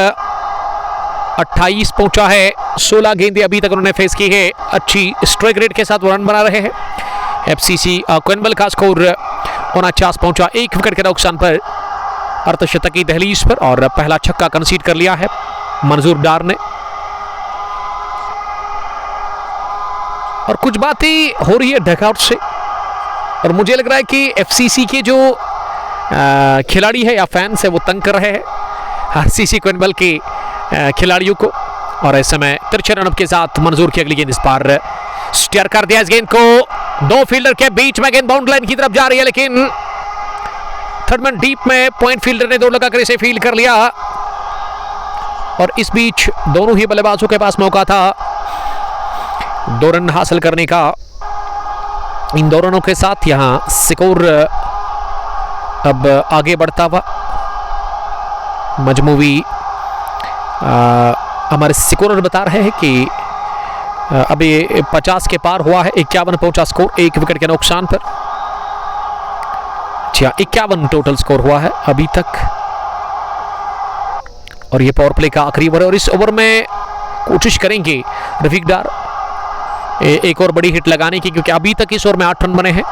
28 पहुंचा है। 16 गेंदें अभी तक उन्होंने फेस की है। अच्छी स्ट्राइक रेट के साथ वो रन बना रहे हैं। एफसीसी कनबल का स्कोर 49 पहुंचा, 1 विकेट के नुकसान पर, अर्धशतकी दहलीज पर, और पहला छक्का कंसीड कर लिया है मंजूर डार ने। और कुछ बातें हो रही है डगआउट से, और मुझे लग रहा है कि एफसीसी के जो खिलाड़ी है या फैंस है वो तंग कर रहे हैं आरसीसी कनबल के खिलाड़ियों को। और ऐसे में 13 रन के साथ मंजूर की अगली गेंद इस बार स्टेयर कर दिया। इस गेंद को 2 फील्डर के बीच में, गेंद बाउंड्री लाइन की तरफ जा रही है, लेकिन थर्ड मैन डीप में पॉइंट फील्डर ने दौड़ लगाकर इसे फील्ड कर लिया। और इस बीच दोनों ही बल्लेबाजों के पास मौका था 2 रन हासिल करने का। इन 2 रनों के साथ यहां स्कोर अब आगे बढ़ता हुआ। मजमूवी हमारे स्कोरर बता रहे हैं कि अभी 50 के पार हुआ है, 51 पहुंचा स्कोर, 1 विकेट के नुकसान पर। 51 टोटल स्कोर हुआ है अभी तक। और ये पावर प्ले का आखिरी ओवर है, और इस ओवर में कोशिश करेंगे रफीक डार एक और बड़ी हिट लगाने की, क्योंकि अभी तक इस ओवर में 8 रन बने हैं।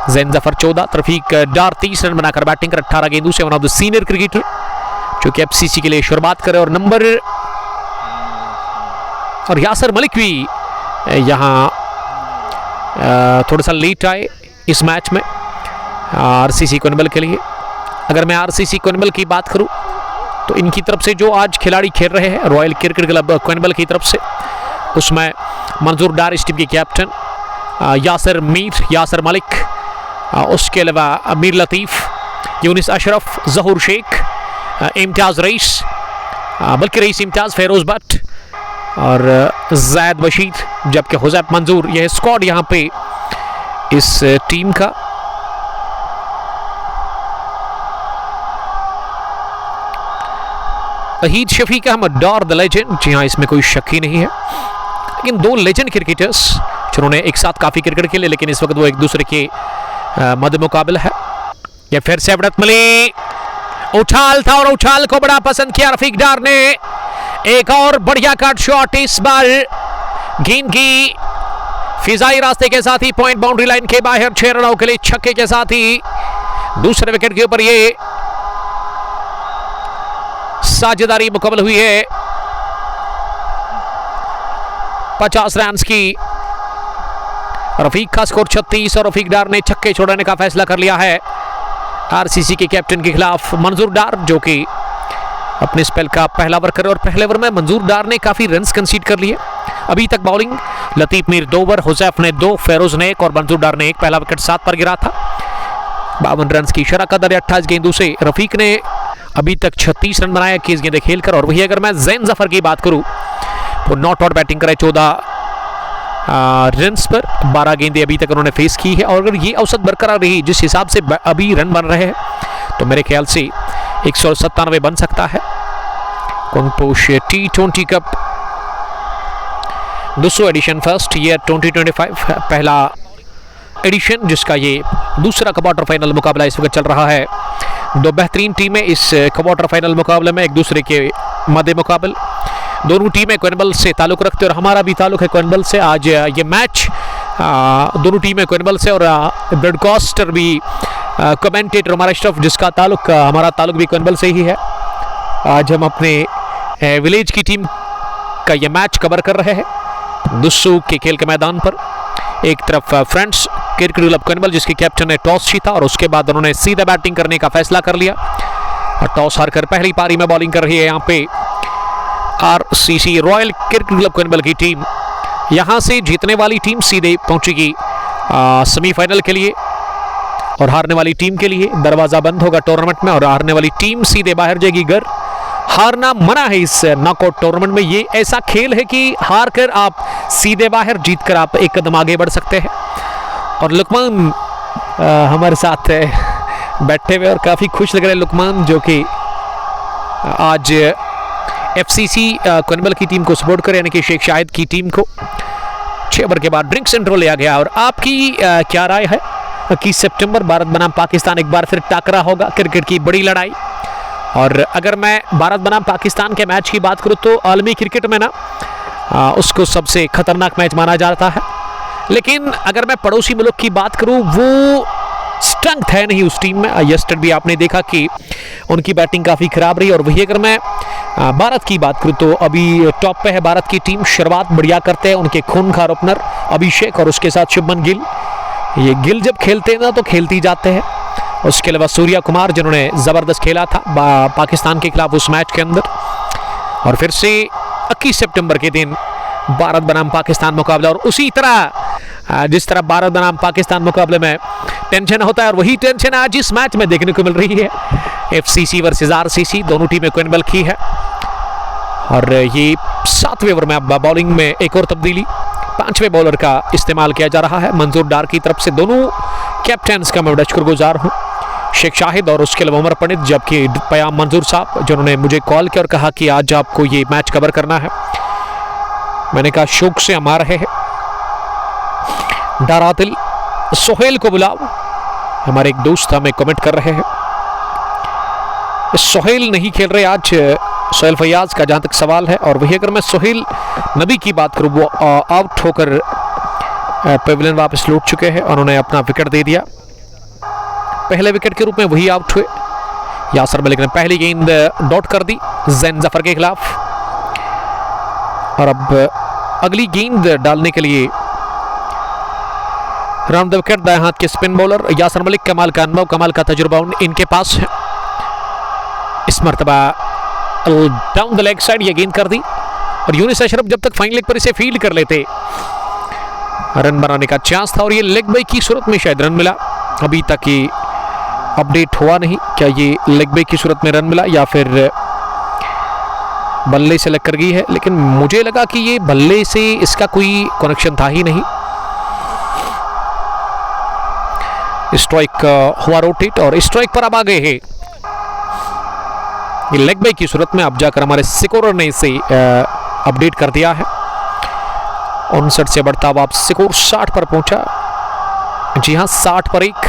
जैन जफर 14, रफीक डार 30 रन बनाकर बैटिंग कर 18 गेंदों से one of the senior cricketer जो कि एफसीसी के लिए शुरुआत करे। और यासर मलिक भी यहाँ थोड़ा सा लेट आए इस मैच में आरसीसी कनबल के लिए। अगर मैं आरसीसी कनबल की बात करूं तो इनकी तरफ से जो आज खिलाड़ी खेल रहे हैं रॉयल क्रिकेट क्लब कनबल की तरफ से, उसमें मंजूर डार इस टीम के कैप्टन, यासर मलिक, उसके अलावा अमीर लतीफ़, यूनिस अशरफ, जहूर शेख, इम्तियाज़ रईस, बल्कि रईस इम्तियाज़, फेरोज भट्ट और ज़ैद बशीर, जबकि हुज़ैफ मंजूर। यह स्क्वाड यहाँ पे इस टीम का। अहीद शफीक अहमद डार द लेजेंड, जी हाँ इसमें कोई शक ही नहीं है। लेकिन 2 लेजेंड क्रिकेटर्स जिन्होंने एक साथ काफ़ी क्रिकेट खेले, लेकिन इस वक्त वो एक दूसरे के मद्दे मुकाबिल है। यह फिर से विड्थ मिली, उछाल था और उछाल को बड़ा पसंद किया रफीक डार ने। एक और बढ़िया कट शॉट, इस बार गेंद की फिजाई रास्ते के साथ ही पॉइंट बाउंड्री लाइन के बाहर 6 रनों के लिए छक्के के साथ ही दूसरे विकेट के ऊपर ये साझेदारी मुकम्मल हुई है 50 रन की। रफीक का स्कोर 36 और रफीक डार ने छक्के छोड़ने का फैसला कर लिया है आरसीसी के कैप्टन के खिलाफ। मंजूर डार जो कि अपने स्पेल का पहला ओवर करे और पहले ओवर में मंजूर डार ने काफी रन्स कंसीड कर लिए। अभी तक बॉलिंग लतीफ मीर 2 ओवर, हुजैफ ने 2, फेरोज ने 1 और मंजूर डार ने 1। पहला विकेट 7 पर गिरा था। 52 रन की शराकत दर 28 गेंदों से रफीक ने अभी तक 36 रन बनाए 21 गेंदें खेलकर। और वही अगर मैं जैन जफर की बात करूं तो नॉट आउट बैटिंग करे 14 रन्स पर 12 गेंदें अभी तक उन्होंने फेस की है। और अगर ये औसत बरकरार रही जिस हिसाब से अभी रन बन रहे हैं तो मेरे ख्याल से 197 बन सकता है। कुंगपोश T20 cup 200 edition first year 2025 पहला एडिशन जिसका ये दूसरा क्वार्टर फाइनल मुकाबला इस वक्त चल रहा है। 2 बेहतरीन टीमें इस क्वार्टर फाइनल मुकाबले में एक दूसरे के मद्दे मुकाबल। दोनों टीमें कोइनबल से ताल्लुक़ रखते और हमारा भी ताल्लुक़ है कोइनबल से। आज ये मैच दोनों टीमें कोइनबल से और ब्रॉडकास्टर भी कमेंटेटर हमारा स्टफ जिसका ताल्लुक़ हमारा ताल्लुक़ भी कोइनबल से ही है। आज हम अपने विलेज की टीम का ये मैच कवर कर रहे हैं दुस्सू के खेल के मैदान पर। एक तरफ फ्रेंड्स क्रिकेट क्लब कोइनबल जिसके कैप्टन ने टॉस जीता और उसके बाद उन्होंने सीधा बैटिंग करने का फैसला कर लिया और टॉस हारकर पहली पारी में बॉलिंग कर रही है यहाँ पे आरसीसी रॉयल क्रिकेट क्लब कोइनबल की टीम। यहाँ से जीतने वाली टीम सीधे पहुंचेगी सेमीफाइनल के लिए और हारने वाली टीम के लिए दरवाजा बंद होगा टूर्नामेंट में और हारने वाली टीम सीधे बाहर जाएगी घर। हारना मना है इस नॉकआउट टूर्नामेंट में। ये ऐसा खेल है कि हार कर आप सीधे बाहर, जीत कर आप एक कदम आगे बढ़ सकते हैं। और लुकमान हमारे साथ बैठे हुए और काफ़ी खुश लग रहे हैं लुकमान जो कि आज एफसीसी कोइनबल की टीम को सपोर्ट करे यानी कि शेख शाहिद की टीम को 6 ओवर के बाद ड्रिंक्स इंट्रो लिया गया। और आपकी क्या राय है कि सितंबर भारत बनाम पाकिस्तान एक बार फिर टाकरा होगा क्रिकेट की बड़ी लड़ाई? और अगर मैं भारत बनाम पाकिस्तान के मैच की बात करूं तो आलमी क्रिकेट में ना उसको सबसे खतरनाक मैच माना जाता है। लेकिन अगर मैं पड़ोसी मुल्क की बात करूं वो स्ट्रेंथ है नहीं उस टीम में। यस्टरडे भी आपने देखा कि उनकी बैटिंग काफ़ी ख़राब रही। और वही अगर मैं भारत की बात करूं तो अभी टॉप पे है भारत की टीम। शुरुआत बढ़िया करते हैं उनके खूनखार ओपनर अभिषेक और उसके साथ शुभमन गिल। ये गिल जब खेलते हैं ना तो खेलती जाते हैं। उसके अलावा सूर्या कुमार जिन्होंने ज़बरदस्त खेला था पाकिस्तान के खिलाफ उस मैच के अंदर। और फिर से 21 सितंबर के दिन भारत बनाम पाकिस्तान मुकाबला। और उसी तरह जिस तरह भारत बनाम पाकिस्तान मुकाबले में टेंशन होता है और वही टेंशन आज इस मैच में देखने को मिल रही है। एफसीसी वर्सेस आरसीसी दोनों टीमें कोइनबल की है। और ये 7वें ओवर में अब बॉलिंग में एक और तब्दीली, 5वें बॉलर का इस्तेमाल किया जा रहा है मंजूर डार की तरफ से। दोनों कैप्टन्स का मैं बड़ा शुक्रगुजार हूँ, शेख शाहिद और उसके अलावा उमर पंडित, जबकि पयाम मंजूर साहब जिन्होंने मुझे कॉल किया और कहा कि आज आपको ये मैच कवर करना है। मैंने कहा शौक से हम आ रहे हैं। डारातिल सोहेल को बुलाओ, हमारे एक दोस्त हमें कमेंट कर रहे हैं। सोहेल नहीं खेल रहे आज, सोहेल फयाज का जहां तक सवाल है। और वही अगर मैं सोहेल नबी की बात करूं वो आउट होकर पेविलियन वापस लौट चुके हैं। उन्होंने अपना विकेट दे दिया, पहले विकेट के रूप में वही आउट हुए। यासर मलिक ने पहली गेंद डॉट कर दी जैन जफर के खिलाफ। और अब अगली गेंद डालने के लिए राउंड द विकेट दाएं हाथ के स्पिन बॉलर यासर मलिक। कमाल का अनुभव, कमाल का तजुर्बा इनके पास है। इस मरतबा डाउन द लेग साइड ये गेंद कर दी और यूनिस अशरफ जब तक फाइन लेग पर इसे फील्ड कर लेते रन बनाने का चांस था। और ये लेग बाई की सूरत में शायद रन मिला, अभी तक ये अपडेट हुआ नहीं क्या ये लेग बाई की सूरत में रन मिला या फिर बल्ले से लग कर गई है। लेकिन मुझे लगा कि ये बल्ले से इसका कोई कनेक्शन था ही नहीं। स्ट्राइक हुआ रोटेट और स्ट्राइक पर अब आ गए हैं। ये लेग बाई की सूरत में अब जाकर हमारे स्कोरर ने इसे अपडेट कर दिया है। 59 से बढ़ता हुआ स्कोर 60 पर पहुंचा। जी हां, 60 पर 1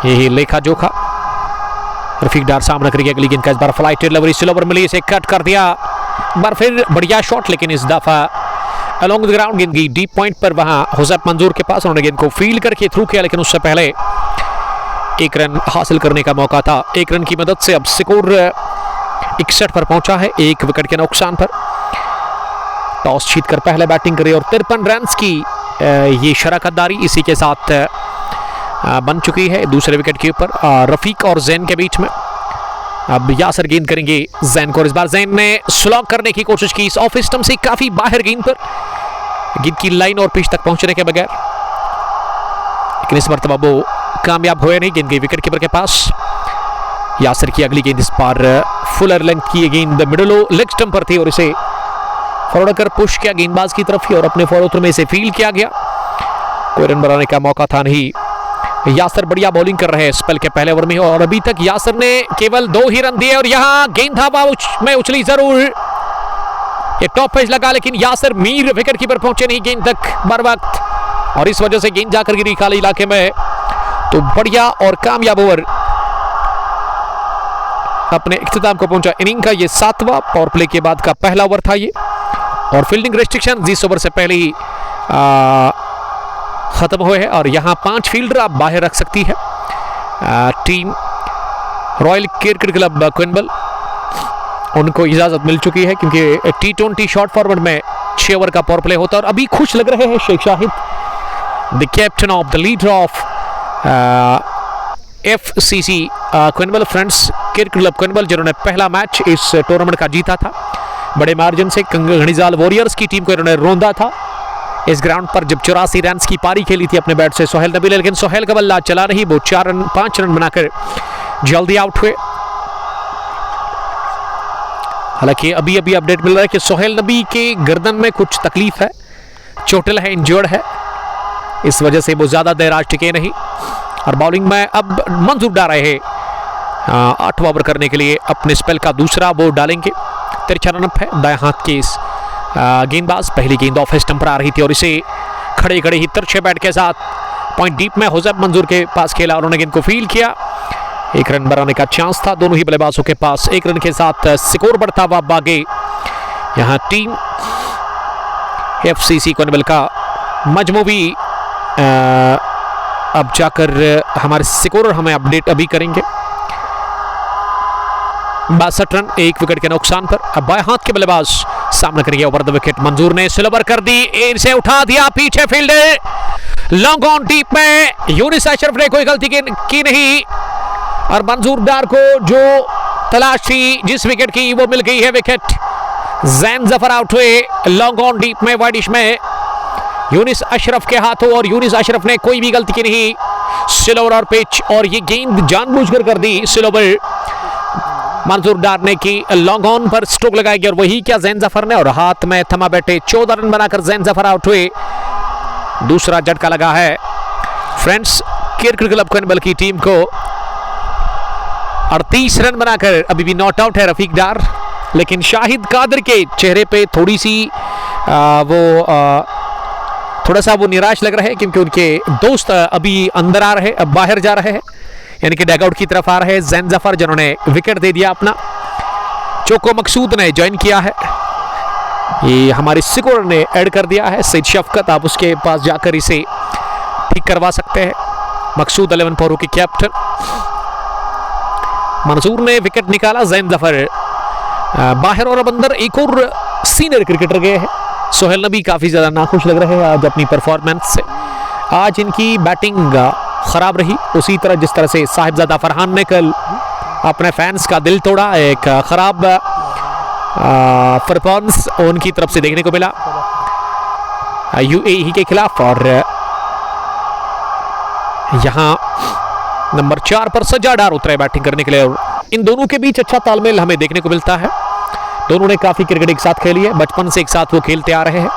यही लेखा जोखा। रफीक डार सामना करेगी अगली गेंद का। इस बार फ्लाइट डिलीवरी स्लोवर मिली, इसे कट कर दिया। एक बार फिर बढ़िया शॉट, लेकिन इस दफा अलोंग द ग्राउंड गेंद गई डीप पॉइंट पर। वहां हुजैफ मंजूर के पास उन्होंने गेंद को फील्ड करके थ्रू किया, लेकिन उससे पहले 1 रन हासिल करने का मौका था। 1 रन की मदद से अब स्कोर 61 पर पहुंचा है, 1 विकेट के नुकसान पर। टॉस जीतकर पहले बैटिंग करी और 53 रन की ये शराकतदारी इसी के साथ बन चुकी है दूसरे विकेट के ऊपर रफीक और जैन के बीच में। अब यासर गेंद करेंगे जैन को, इस बार जैन ने स्लॉग करने की कोशिश की इस ऑफ स्टंप से काफी बाहर गेंद पर, गेंद की लाइन और पिच तक पहुंचने के बगैर, लेकिन इस मरतबा वो कामयाब हुए नहीं, गेंद गई विकेट कीपर के पास। यासर की अगली गेंद इस बार फुलर लेंथ की गेंद मिडल लेग स्टंप पर थी और इसे फॉरवर्ड कर पुश किया गेंदबाज की तरफ ही और अपने फॉलो में इसे फील्ड किया गया। कोई रन बनाने का मौका था नहीं। यासर बढ़िया बॉलिंग कर रहे हैं स्पेल के पहले ओवर में और अभी तक यासर ने केवल 2 ही रन दिए और यहां गेंद हवा में उछली जरूर, ये टॉप पेज लगा लेकिन यासर मीर विकेट कीपर पहुंचे नहीं गेंद तक बर वक्त और इस वजह से गेंद जाकर गिरी खाली इलाके में। तो बढ़िया और कामयाब ओवर अपने इख्तिताम को पहुंचा। इनिंग का ये 7वां पावर प्ले के बाद का पहला ओवर था ये और फील्डिंग रेस्ट्रिक्शन इस ओवर से पहले ही खत्म हुए हैं और यहां 5 फील्डर आप बाहर रख सकती है टीम रॉयल क्रिकेट क्लब क्विंबल, उनको इजाजत मिल चुकी है क्योंकि T20 शॉर्ट फॉरवर्ड में 6 ओवर का पावर प्ले होता है। और अभी खुश लग रहे हैं Sheikh Shahid, the captain of the leader of FCC Konibal friends cricket club Konibal, जिन्होंने पहला मैच इस टूर्नामेंट का जीता था बड़े मार्जिन से। घड़ीजाल वॉरियर्स की टीम को इन्होंने रोंदा था इस ग्राउंड पर जब 84 रन की पारी खेली थी अपने बैट से सोहेल नबी, लेकिन सोहेल का बल्ला चला नहीं, वो 5 रन बनाकर जल्दी आउट हुए। हालांकि अभी अभी अपडेट मिल रहा है कि सोहेल नबी के गर्दन में कुछ तकलीफ है, चोटिल है, इंजर्ड है, इस वजह से वो ज्यादा देर आज टिके नहीं। और बॉलिंग में अब मंजूर डाल रहे हैं 8वां ओवर करने के लिए अपने स्पेल का दूसरा वो डालेंगे। तिरछा रनअप है दाएं हाथ के इस गेंदबाज, पहली गेंद ऑफ स्टंप पर आ रही थी और इसे खड़े खड़े ही तिरछे बैट के साथ पॉइंट डीप में होजैब मंजूर के पास खेला, उन्होंने गेंद को फील्ड किया। 1 रन बनाने का चांस था दोनों ही बल्लेबाजों के पास, 1 रन के साथ स्कोर बढ़ता हुआ आगे। यहां टीम FCC क्विंबल का मजमूवी अब जाकर हमारे स्कोर हमें अपडेट अभी करेंगे। 62 रन 1 विकेट के नुकसान पर। अब बाएं हाथ के बल्लेबाज सामना करेंगे ओवर द विकेट, मंजूर ने स्लोवर कर दी, इसे उठा दिया पीछे फील्डर लॉन्ग ऑन डीप में, यूनिस अशरफ ने कोई गलती की नहीं और मंजूर डार को जो तलाश थी जिस विकेट की वो मिल गई है विकेट। जैन जफर आउट हुए लॉन्ग ऑन डीप में वाइडिश में यूनिस अशरफ के हाथों और यूनिस अशरफ ने कोई भी गलती की नहीं, स्लोवर और पिच और ये गेंद जानबूझकर कर दी स्लोवर मंजूर डार ने की, लॉन्ग ऑन पर स्ट्रोक लगाएगी और वही क्या जैन जफर ने और हाथ में थमा बैठे 14 रन बनाकर जैन जफर आउट हुए। दूसरा झटका लगा है फ्रेंड्स क्रिकेट क्लब क्विंबल की टीम को, 38 रन बनाकर अभी भी नॉट आउट है रफीक डार, लेकिन शाहिद कादर के चेहरे पे थोड़ी सी थोड़ा सा वो निराश लग रहे हैं क्योंकि उनके दोस्त अभी अंदर आ रहे, अब बाहर जा रहे हैं, यानी कि डगआउट की तरफ आ रहे हैं। जैन जफर जिन्होंने विकेट दे दिया अपना, चोको मकसूद ने ज्वाइन किया है, ये हमारे स्कोर ने ऐड कर दिया है सईद शफकत, आप उसके पास जाकर इसे ठीक करवा सकते हैं। मकसूद 11 फॉरू के कैप्टन, मंजूर ने विकेट निकाला, जैन जफर बाहर और अब अंदर एक और सीनियर क्रिकेटर गए हैं। सोहेल नबी काफी ज्यादा नाखुश लग रहे हैं आज अपनी परफॉर्मेंस से, आज इनकी बैटिंग खराब रही उसी तरह जिस तरह से साहिबजादा फरहान ने कल अपने फैंस का दिल तोड़ा, एक खराब परफॉर्मेंस उनकी तरफ से देखने को मिला UAE के खिलाफ। और यहां नंबर 4 पर सज्जाद डार उतरे बैटिंग करने के लिए और इन दोनों के बीच अच्छा तालमेल हमें देखने को मिलता है, दोनों ने काफी क्रिकेट एक साथ खेली है, बचपन से एक साथ वो खेलते आ रहे हैं।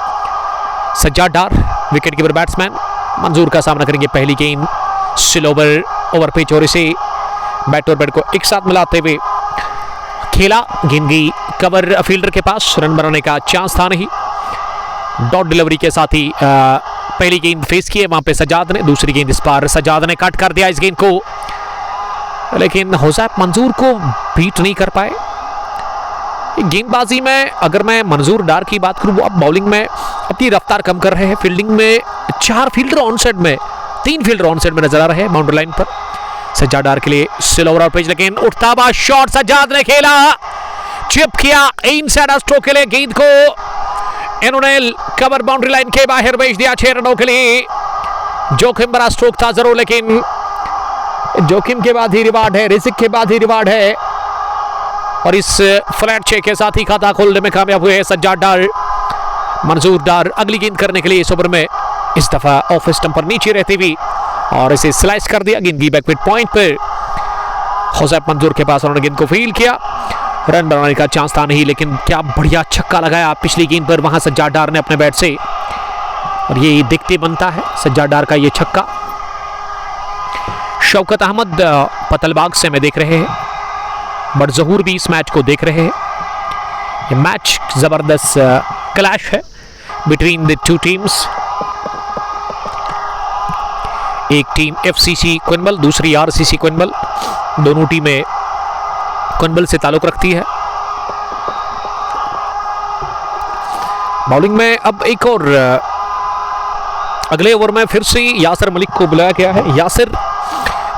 सज्जाद डार विकेट कीपर बैट्समैन, मंजूर का सामना करेंगे, पहली गेंद स्लोवर ओवर पिच और इसे बैट और बैट को एक साथ मिलाते हुए खेला, गेंद गई कवर फील्डर के पास, रन बनाने का चांस था नहीं, डॉट डिलीवरी के साथ ही पहली गेंद फेस की है वहां पे सज्जाद ने, दूसरी गेंद इस बार सज्जाद ने कट कर दिया इस गेंद को, लेकिन होजैब मंजूर को बीट नहीं कर पाए। गेंदबाजी में अगर मैं मंजूर डार की बात करूं, वो अब बॉलिंग में अपनी रफ्तार कम कर रहे हैं, फील्डिंग में 4 फील्डर ऑन साइड में, 3 फील्डर ऑन साइड में नजर आ रहे हैं बाउंड्री लाइन पर। सज्जाद डार के लिए स्लोवर और पिच, लेकिन उठता हुआ शॉट सज्जाद ने खेला, चिप किया इनसाइड स्ट्रोक के लिए, गेंद को इन्होंने कवर बाउंड्री लाइन के बाहर भेज दिया 6 रनों के लिए। जोखिम भरा स्ट्रोक था जरूर, लेकिन जोखिम के बाद ही रिवार्ड है, रिस्क के बाद ही रिवार्ड है। और इस फ्लैट 6 के साथ ही खाता खोलने में कामयाब हुए सज्जाद डार। मंजूर डार अगली गेंद करने के लिए इस ओवर में, इस दफा ऑफ स्टंप पर नीचे रहते हुए और इसे स्लाइस कर दिया। गेंद की बैकविट पॉइंट पर हुसैब मंजूर के पास, उन्होंने गेंद को फील्ड किया। रन बनाने का चांस था नहीं, लेकिन क्या बढ़िया छक्का लगाया पिछली गेंद पर वहां सज्जाद डार ने अपने बैट से, और ये देखते बनता है सज्जाद डार का ये छक्का। शौकत अहमद पतलबाग से मैं देख रहे हैं, बट जहूर भी इस मैच को देख रहे हैं। ये मैच जबरदस्त क्लैश है बिटवीन द टू टीम्स। एक टीम एफसीसी कुनबल, दूसरी आरसीसी कुनबल। दोनों टीमें कुनबल से ताल्लुक रखती है। बॉलिंग में अब एक और अगले ओवर में फिर से यासिर मलिक को बुलाया गया है। यासिर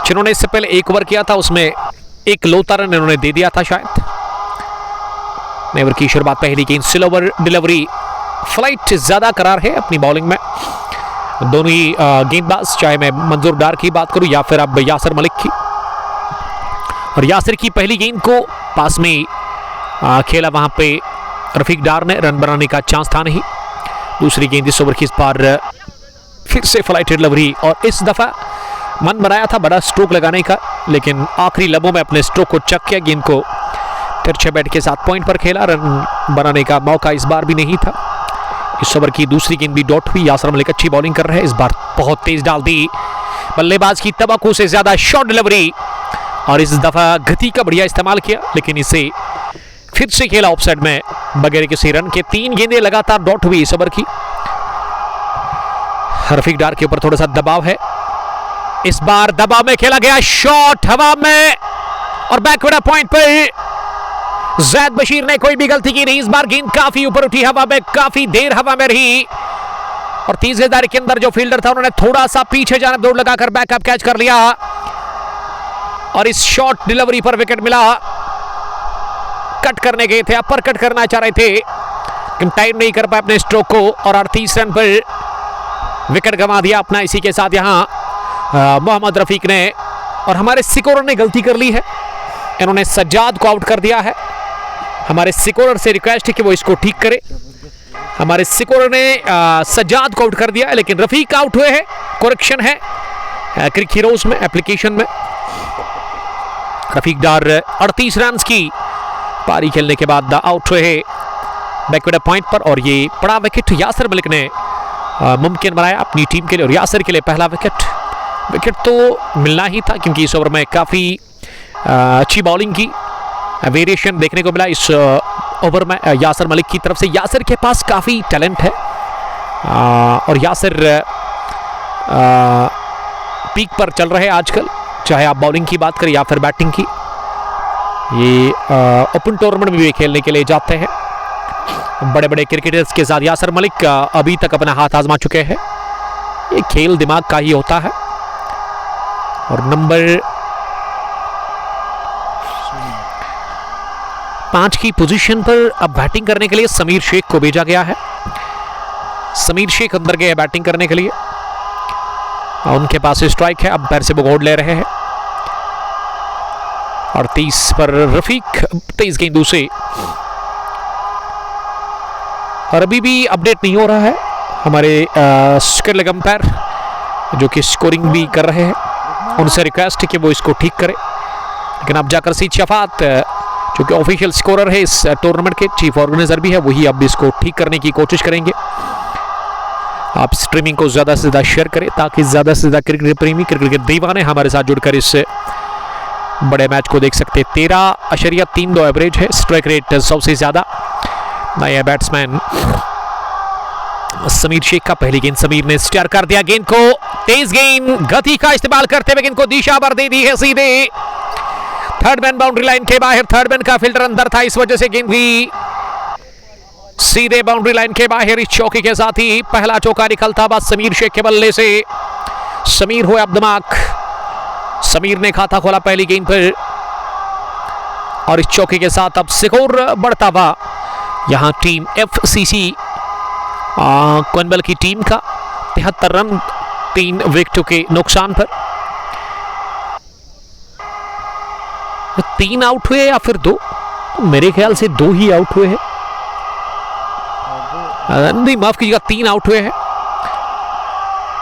जिन्होंने इससे पहले एक ओवर किया था, उसमें एक लौता रन इन्होंने दे दिया था शायद। ओवर की शुरुआत पहली गेंद स्लोवर डिलीवरी, फ्लाइट ज्यादा करार है अपनी बॉलिंग में दोनों ही गेंदबाज, चाहे मैं मंजूर डार की बात करूं या फिर अब यासिर मलिक की। और यासिर की पहली गेंद को पास में खेला वहां पे रफीक डार ने, रन बनाने का चांस था नहीं। दूसरी गेंद इस ओवर की, इस बार फिर से फ्लाइट डिलीवरी, और इस दफा मन बनाया था बड़ा स्ट्रोक लगाने का, लेकिन आखिरी लम्हों में अपने स्ट्रोक को चक किया। गेंद को तिरछे बैट के साथ पॉइंट पर खेला, रन बनाने का मौका इस बार भी नहीं था। इस ओवर की दूसरी गेंद भी डॉट हुई। यासिर मलिक अच्छी बॉलिंग कर रहे हैं, इस बार बहुत तेज डाल दी, बल्लेबाज की तवक्कुओं से ज्यादा शॉर्ट डिलीवरी, और इस दफा गति का बढ़िया इस्तेमाल किया, लेकिन इसे फिर से खेला ऑफसाइड में बगैर किसी रन के। 3 गेंदें लगातार डॉट हुई इस ओवर की। रफीक डार के ऊपर थोड़ा सा दबाव है, इस बार दबाव में खेला गया शॉट हवा में, और बैकवर्ड पॉइंट पर जैद बशीर ने कोई भी गलती की नहीं। इस बार गेंद काफी ऊपर उठी हवा में, काफी देर हवा में रही, और 30 गज दायरे के अंदर जो फील्डर था उन्होंने थोड़ा सा पीछे जाने दौड़ लगाकर बैकअप कैच कर लिया, और इस शॉर्ट डिलीवरी पर विकेट मिला। कट करने गए थे, अपर कट करना चाह रहे थे, लेकिन टाइम नहीं कर पाए अपने स्ट्रोक को, और 38 रन पर विकेट गंवा दिया अपना। इसी के साथ यहां मोहम्मद रफीक ने और हमारे स्कोरर ने गलती कर ली है, इन्होंने सज्जाद को आउट कर दिया है। हमारे स्कोरर से रिक्वेस्ट है कि वो इसको ठीक करे। हमारे स्कोरर ने सज्जाद को आउट कर दिया, लेकिन रफीक आउट हुए हैं। करेक्शन है क्रिक हीरोज में, एप्लीकेशन में। रफीक डार 38 रन की पारी खेलने के बाद आउट हुए हैं बैकवर्ड पॉइंट पर, और ये बड़ा विकेट यासिर मलिक ने मुमकिन बनाया अपनी टीम के लिए, और यासिर के लिए पहला विकेट तो मिलना ही था, क्योंकि इस ओवर में काफ़ी अच्छी बॉलिंग की वेरिएशन देखने को मिला इस ओवर में यासिर मलिक की तरफ से। यासिर के पास काफ़ी टैलेंट है, और यासिर पीक पर चल रहे हैं आजकल, चाहे आप बॉलिंग की बात करें या फिर बैटिंग की। ये ओपन टूर्नामेंट में भी खेलने के लिए जाते हैं बड़े बड़े क्रिकेटर्स के साथ। यासिर मलिक अभी तक अपना हाथ आजमा चुके हैं। ये खेल दिमाग का ही होता है। और नंबर 5 की पोजीशन पर अब बैटिंग करने के लिए समीर शेख को भेजा गया है। समीर शेख अंदर गए बैटिंग करने के लिए, उनके पास स्ट्राइक है, अब पैर से बुगोड़ ले रहे हैं। और 30 पर रफीक 23 गेंदों से, और अभी भी अपडेट नहीं हो रहा है हमारे स्किल अंपायर जो कि स्कोरिंग भी कर रहे हैं, उनसे रिक्वेस्ट है कि वो इसको ठीक करें। लेकिन अब जाकर सीद शफात जो कि ऑफिशियल स्कोरर है इस टूर्नामेंट के, चीफ ऑर्गेनाइजर भी है, वही अब इसको ठीक करने की कोशिश करेंगे। आप स्ट्रीमिंग को ज़्यादा से ज़्यादा शेयर करें ताकि ज़्यादा से ज़्यादा क्रिकेट प्रेमी, क्रिकेट के दीवाने हमारे साथ जुड़कर इस बड़े मैच को देख सकते हैं। 13.32 एवरेज है, स्ट्राइक रेट सबसे ज़्यादा। नया बैट्समैन समीर शेख का पहली गेंद समीर ने स्टार कर दिया, गेंद को तेज गेंद गति का इस्तेमाल करते हुए गेंद को दिशा भर दे दी है सीधे थर्ड मैन बाउंड्री लाइन के बाहर। थर्ड मैन का फील्डर अंदर था, इस वजह से गेंद भी सीधे बाउंड्री लाइन के बाहर। इस चौके के साथ ही पहला चौका निकलता बस समीर शेख के बल्ले से। समीर हुए अब दिमाग, समीर ने खाता खोला पहली गेंद पर और इस चौके के साथ अब स्कोर बढ़ता हुआ यहां टीम एफसीसी क्वेनबल की टीम का 73 रन 3 विकेटों के नुकसान पर। 3 आउट हुए या फिर 2? मेरे ख्याल से 2 ही आउट हुए हैं। नहीं, माफ कीजिएगा, 3 आउट हुए हैं।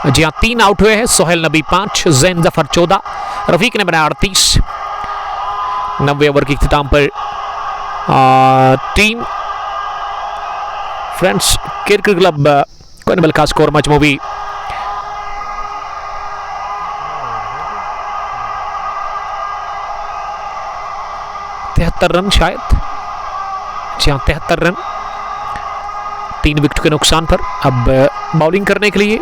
जी हाँ, 3 आउट हुए हैं। सोहेल नबी 5, जैन जफर 14, रफीक ने बनाया 38। 90 ओवर के इख्तिताम पर टीम फ्रेंड्स क्रिकेट क्लब क्वेनबल का स्कोर मजमूई 73 रन शायद। जी हाँ, 73 रन 3 विकेट के नुकसान पर। अब बॉलिंग करने के लिए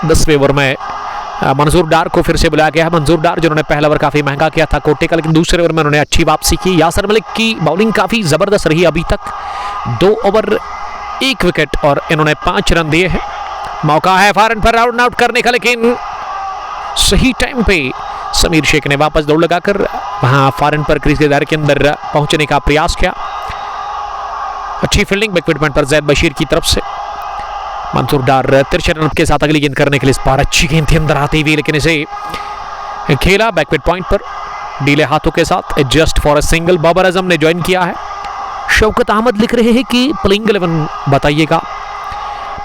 10वें ओवर में मंजूर डार को फिर से बुलाया गया है। मंजूर डार जिन्होंने पहला ओवर काफी महंगा किया था कोटे का, लेकिन दूसरे ओवर में उन्होंने अच्छी वापसी की। यासर मलिक की बॉलिंग काफी जबरदस्त रही अभी तक। 2 ओवर 1 विकेट और इन्होंने 5 रन दिए हैं। मौका है फॉरन पर राउंड आउट करने का, लेकिन सही टाइम पे समीर शेख ने वापस दौड़ लगाकर वहां फॉरन पर क्रीज के दायरे के अंदर पहुंचने का प्रयास किया। अच्छी फील्डिंग बैकविकेट पॉइंट पर जैद बशीर की तरफ से। मंसूर डार 63 रन के साथ अगली गेंद करने के लिए इस बार अच्छी गेंद थी अंदर आती हुई, लेकिन इसे खेला बैकविकेट पॉइंट पर डीले हाथों के साथ। Just for a single. Babar Azam ने ज्वाइन किया है। शौकत अहमद लिख रहे हैं कि प्लेइंग 11 बताइएगा।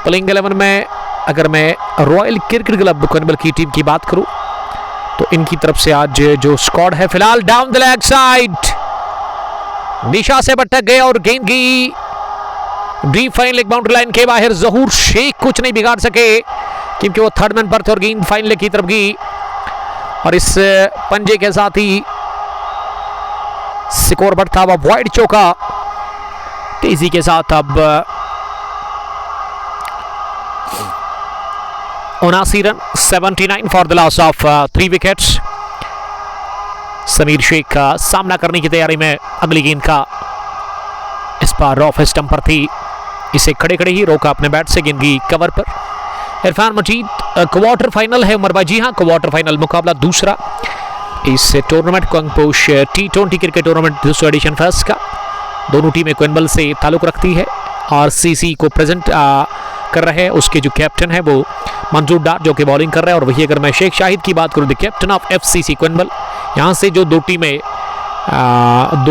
प्लेइंग 11 में अगर मैं रॉयल क्रिकेट क्लब क्वेनबल की टीम की बात करूं तो इनकी तरफ से आज जो स्क्वाड है फिलहाल डाउन द लेग साइड दिशा से भटक गए और गेंद की deep fine leg boundary line के बाहर। जहूर शेख कुछ नहीं बिगाड़ सके क्योंकि वो थर्ड मैन पर थे और गेंद फाइन लेग की तरफ गई और इस पंजे के साथ ही स्कोर बढ़ता हुआ वाइड चौका तेजी के साथ। अब 79 run 79 for the loss of 3 wickets. Sameer Sheikh का सामना करने की तैयारी में अगली गेंद का इस बार ऑफ स्टंप पर थी, इसे खड़े खड़े ही रोका अपने बैट से, गेंद की कवर पर। इरफान मजीद क्वार्टर फाइनल है उमर भाई। जी हाँ, क्वार्टर फाइनल मुकाबला दूसरा इस टूर्नामेंट कंगपोश T20 क्रिकेट टूर्नामेंट दूसरा एडिशन फर्स्ट का। दोनों टीमें क्वेनबल से ताल्लुक रखती है। RCC को प्रेजेंट कर रहे हैं, उसके जो कैप्टन है वो मंजूर डार जो कि बॉलिंग कर रहे हैं। और वही अगर मैं शेख शाहिद की बात करूं, द कैप्टन ऑफ FCC क्वेनबल। यहाँ से जो दो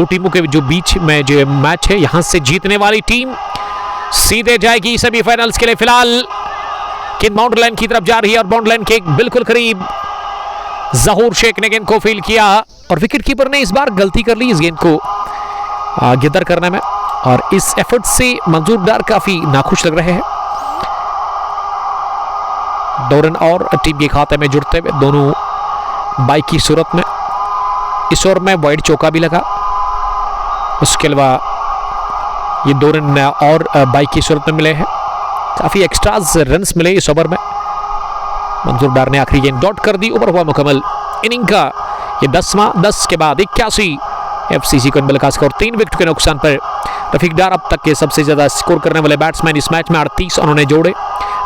टीमों के जो बीच में जो मैच है, यहाँ से जीतने वाली टीम सीधे जाएगी सेमीफाइनल्स के लिए। फिलहाल गेंद बाउंड्री लाइन की तरफ जा रही है और बाउंड्री लाइन के बिल्कुल करीब जहूर शेख ने गेंद को फील्ड किया और विकेट कीपर ने इस बार गलती कर ली इस गेंद को गिदर करने में, और इस एफर्ट से मंजूर डार काफी नाखुश लग रहे हैं। 2 रन और टीम के खाते में जुड़ते हुए दोनों बाइक की सूरत में। इस ओवर में वाइड चौका भी लगा, उसके अलावा ये 2 रन और बाइक की सूरत में मिले हैं। काफी एक्स्ट्राज रन्स मिले इस ओवर में। मंजूर डार ने आखिरी गेंद डॉट कर दी। ओवर हुआ मुकम्मल। इनिंग का ये 10 के बाद 81 FCC क्वेनबल का स्कोर 3 विकेट के नुकसान पर। रफीक डार अब तक के सबसे ज्यादा स्कोर करने वाले बैट्समैन इस मैच में 38 उन्होंने जोड़े।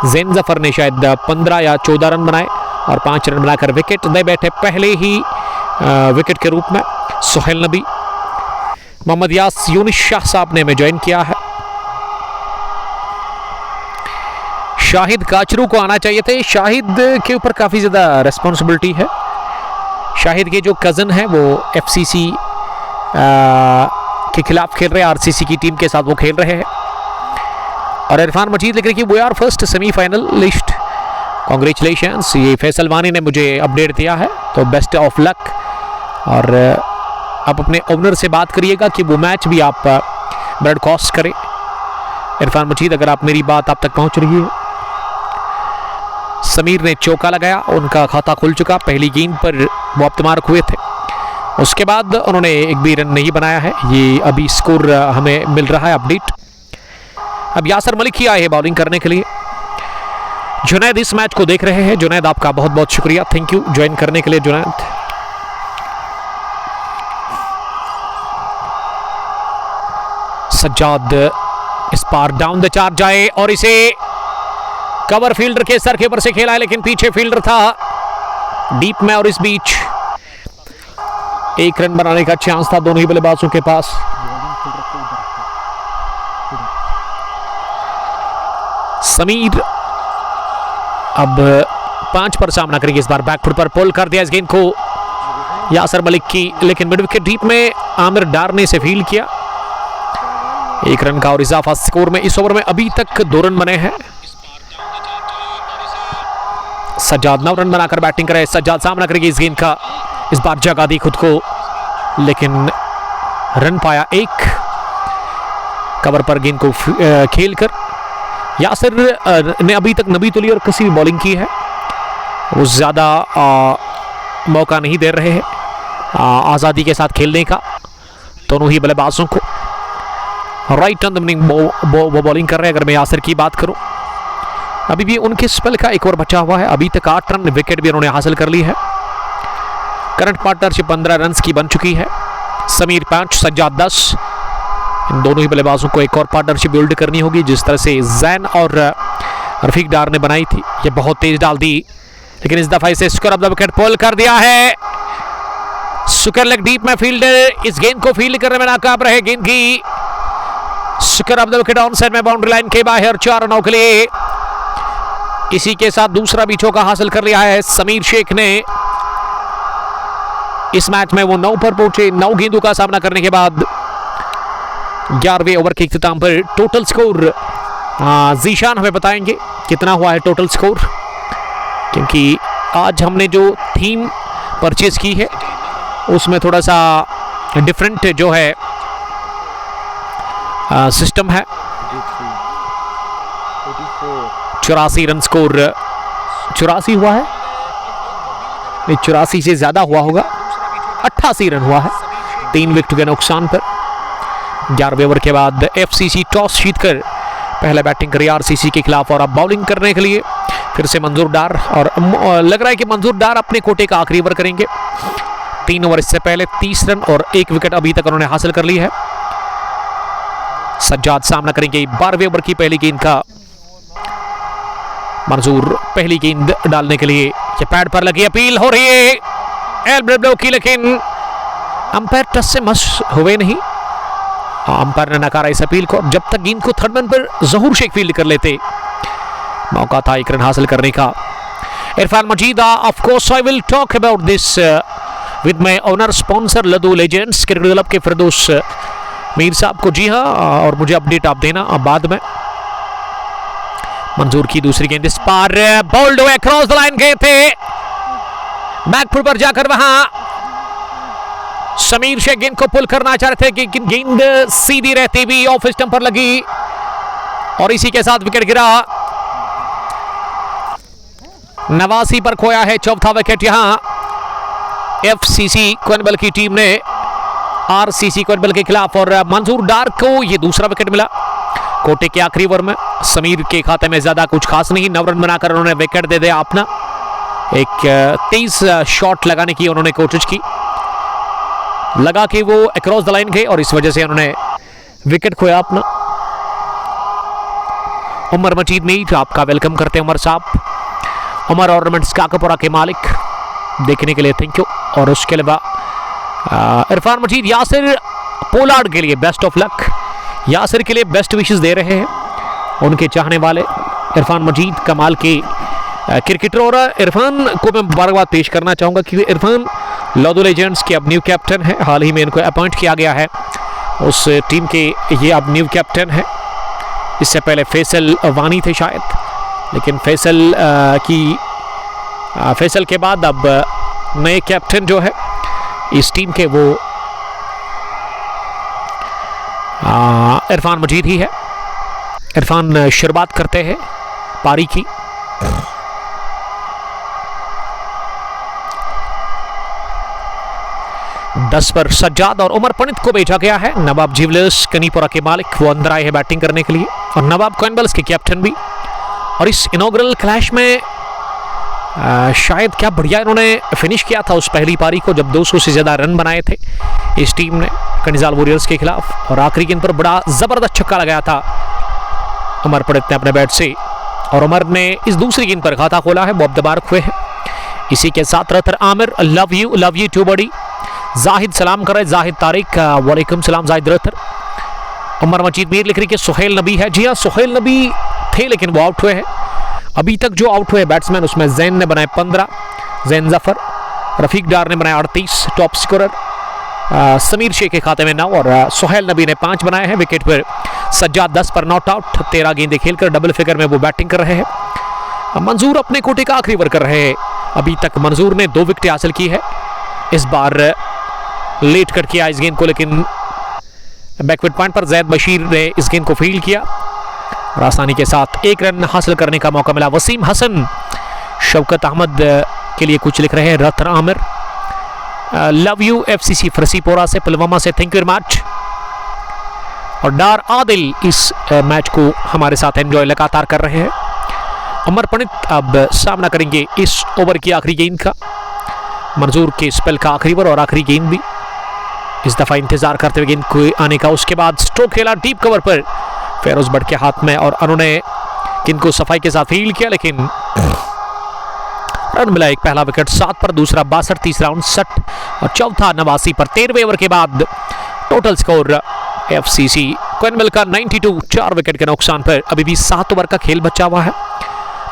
जैन जफर ने शायद 15 या 14 रन बनाए और 5 रन बनाकर विकेट दे बैठे पहले ही विकेट के रूप में। सोहेल नबी, मोहम्मद यास, यूनिस शाह साहब ने हमें ज्वाइन किया है। शाहिद काचरू को आना चाहिए थे। शाहिद के ऊपर काफी ज्यादा रिस्पॉन्सिबिलिटी है। शाहिद के जो कजन है वो FCC के खिलाफ खेल रहे हैं, RCC की टीम के साथ वो खेल रहे हैं। और इरफान मजीद लिख रहे कि we are first semifinal list, congratulations. ये फैसल वानी ने मुझे अपडेट दिया है, तो बेस्ट ऑफ लक। और आप अपने ओनर से बात करिएगा कि वो मैच भी आप ब्रॉडकास्ट करें। इरफान मजीद, अगर आप मेरी बात आप तक पहुंच रही है। समीर ने चौका लगाया, उनका खाता खुल चुका। पहली गेंद पर वो अपतमार्क हुए थे, उसके बाद उन्होंने एक भी रन नहीं बनाया है। ये अभी स्कोर हमें मिल रहा है अपडेट। अब यासर मलिक ही आए हैं बॉलिंग करने के लिए। जुनैद इस मैच को देख रहे हैं। जुनैद, आपका बहुत बहुत शुक्रिया, थैंक यू ज्वाइन करने के लिए जुनैद। सज्जाद इस पार डाउन द चार्ज जाए और इसे कवर फील्डर के सर के ऊपर से खेला है, लेकिन पीछे फील्डर था डीप में। और इस बीच एक रन बनाने का चांस था दोनों ही बल्लेबाजों के पास। समीर अब 5 पर सामना करेंगे। इस बार बैकफुट पर पुल कर दिया इस गेंद को यासर मलिक की, लेकिन मिड विकेट डीप में आमिर डार ने इसे फील्ड किया। 1 रन का और इजाफा स्कोर में। इस ओवर में अभी तक 2 रन बने हैं। सज्जाद 9 रन बनाकर बैटिंग करे। सज्जाद सामना करेगी इस गेंद का, इस बार जगह दी खुद को, लेकिन रन पाया 1 कवर पर गेंद को खेलकर। यासिर ने अभी तक नबी तुली और किसी भी बॉलिंग की है, वो ज़्यादा मौका नहीं दे रहे हैं आज़ादी के साथ खेलने का दोनों ही बल्लेबाजों को। राइट ऑन द विनिंग वो बॉलिंग कर रहे हैं। अगर मैं यासिर की बात करूं, अभी भी उनके स्पेल का एक ओवर बचा हुआ है। अभी तक 8 रन, विकेट भी उन्होंने हासिल कर ली है। करंट पार्टनरशिप 15 रन की बन चुकी है। समीर 5, सज्जाद 10। इन दोनों ही बल्लेबाजों को एक और पार्टनरशिप बिल्ड करनी होगी, जिस तरह से जैन और रफीक डार ने बनाई थी। ये बहुत तेज डाल दी, लेकिन इस दफा इसे स्क्वायर ऑफ द विकेट पुल कर दिया है। स्क्वायर लेग डीप में फील्डर इस गेंद को फील्ड करने में नाकाम रहे। गेंद की square of the wicket on side में बाउंड्री लाइन के बाहर 4 रनों के लिए। इसी के साथ दूसरा भी चौका हासिल कर लिया है समीर शेख ने। इस मैच में वो 9 पर पहुंचे। 9 गेंदों का सामना करने के बाद 11वें ओवर के इख्तिताम पर टोटल स्कोर जीशान हमें बताएंगे कितना हुआ है टोटल स्कोर, क्योंकि आज हमने जो थीम परचेज की है उसमें थोड़ा सा डिफरेंट जो है सिस्टम है। 84 रन स्कोर, 84 हुआ है, नहीं 84 से ज्यादा हुआ होगा, 88 रन हुआ है 3 विकेट के नुकसान पर। 11वें ओवर के बाद एफसीसी टॉस जीतकर पहले बैटिंग करी आरसीसी के खिलाफ और अब बॉलिंग करने के लिए फिर से मंजूर डार, और लग रहा है कि मंजूर डार अपने कोटे का आखिरी ओवर करेंगे। 3 ओवर इससे पहले 30 रन और 1 विकेट अभी तक उन्होंने हासिल कर ली है। सज्जाद सामना करेंगे 12वें ओवर की पहली गेंद का। मंजूर पहली गेंद डालने के लिए, ये पैड पर लगी अपील हो रही है एल्ब्रेडो की, लेकिन अंपायर टच से मस हुए नहीं। अंपायर ने नकारा इस अपील को। जब तक गेंद को थर्ड मैन पर जहूर शेख फील्ड कर लेते, मौका था 1 रन हासिल करने का। Irfan Majeed, of course I will talk about this with my owner sponsor Lodhu legends cricket club के फिरदौस मीर साहब को। जी हाँ, और मुझे अपडेट आप देना अब बाद में। मंजूर की दूसरी गेंद इस पार बोल्ड हुए, क्रॉस द लाइन गए थे, बैकफुट पर जाकर वहां समीर शेख गेंद को पुल करना चाह रहे थे, लेकिन गेंद सीधी रहती हुई ऑफ स्टंप पर लगी और इसी के साथ विकेट गिरा। 89 पर खोया है चौथा विकेट। यहां एफसीसी क्वेनबल की टीम ने आरसीसी क्वेनबल के खिलाफ, और मंजूर डार को यह दूसरा विकेट मिला कोटे के आखिरी ओवर में। समीर के खाते में ज्यादा कुछ खास नहीं, 9 रन बनाकर उन्होंने विकेट दे दिया अपना। एक तेज शॉट लगाने की उन्होंने कोशिश की, लगा कि वो अक्रॉस द लाइन गए और इस वजह से उन्होंने विकेट खोया अपना। उमर मजीद मीर, आपका वेलकम करते हैं उमर साहब। उमर ऑर्नामेंट्स काकापुरा के मालिक, देखने के लिए थैंक यू। और उसके अलावा इरफान मजीद, यासिर पोलार्ड के लिए बेस्ट ऑफ लक, यासिर के लिए बेस्ट विशेस दे रहे हैं उनके चाहने वाले। इरफान मजीद कमाल के क्रिकेटर, और इरफान को मैं मुबारकबाद पेश करना चाहूँगा क्योंकि इरफान लदू लेजेंड्स के अब न्यू कैप्टन है। हाल ही में इनको अपॉइंट किया गया है उस टीम के, ये अब न्यू कैप्टन है। इससे पहले फैसल वानी थे शायद, लेकिन फैसल के बाद अब नए कैप्टन जो है इस टीम के, वो इरफान मजीद ही है। इरफान शुरुआत करते हैं पारी की। दस पर सज्जाद और उमर पंडित को भेजा गया है। नवाब ज्वेलर्स कनीपुरा के मालिक, वो अंदर आए हैं बैटिंग करने के लिए, और नवाब क्वेनबल्स के कैप्टन भी। और इस इनॉग्रल क्लैश में शायद क्या बढ़िया इन्होंने फिनिश किया था उस पहली पारी को, जब 200 से ज़्यादा रन बनाए थे इस टीम ने कनिजाल वॉरियर्स के खिलाफ। और आखिरी गेंद पर बड़ा ज़बरदस्त छक्का लगाया था उमर पंडित ने अपने बैट से, और उमर ने इस दूसरी गेंद पर खाता खोला है। बहुत मुबारक हुए हैं। इसी के साथ रतर आमिर, लव यू टू बड़ी। जाहिद सलाम कर रहे, जाहिद तारिक वालेकुम सलाम जाहिद रहतर। उमर मजीद मीर लिख रही कि सुहेल नबी है। जी हाँ, सुहेल नबी थे लेकिन वो आउट हुए हैं। अभी तक जो आउट हुए बैट्समैन उसमें जैन ने बनाए 15, जैन जफर, रफीक डार ने बनाए 38, टॉप स्कोरर समीर शेख के खाते में 9 और सुहेल नबी ने 5 बनाए हैं। विकेट पर सज्जाद 10 पर नॉट आउट, 13 गेंदें खेलकर डबल फिगर में वो बैटिंग कर रहे हैं। मंजूर अपने कोटे का आखिरी ओवर कर रहे हैं। अभी तक मंजूर ने 2 विकेट हासिल की है। इस बार लेट कर किया इस गेंद को, लेकिन बैकवर्ड पॉइंट पर जैद बशीर ने इस गेंद को फील्ड किया और आसानी के साथ 1 रन हासिल करने का मौका मिला। वसीम हसन शौकत अहमद के लिए कुछ लिख रहे हैं। रतर आमिर लव यू FCC फरसीपोरा से, पुलवामा से, थैंक यू वेरी मच। और डार आदिल इस मैच को हमारे साथ एंजॉय लगातार कर रहे हैं। उमर पंडित अब सामना करेंगे इस ओवर की आखिरी गेंद का, मंजूर के स्पेल का आखिरी ओवर और आखिरी गेंद भी। इस दफा इंतजार करते हुए गेंद को आने का, उसके बाद स्ट्रोक खेला डीप कवर पर फेरोज भट्ट के हाथ में और उन्होंने गेंद को सफाई के साथ फील्ड किया, लेकिन रन मिला। एक पहला विकेट 7 पर, दूसरा 62, तीसरा 59 और चौथा 89 पर। 13वें ओवर के बाद टोटल स्कोर FCC क्वेनवेल का 92, 4 विकेट के नुकसान पर। अभी भी 7 ओवर का खेल बचा हुआ है,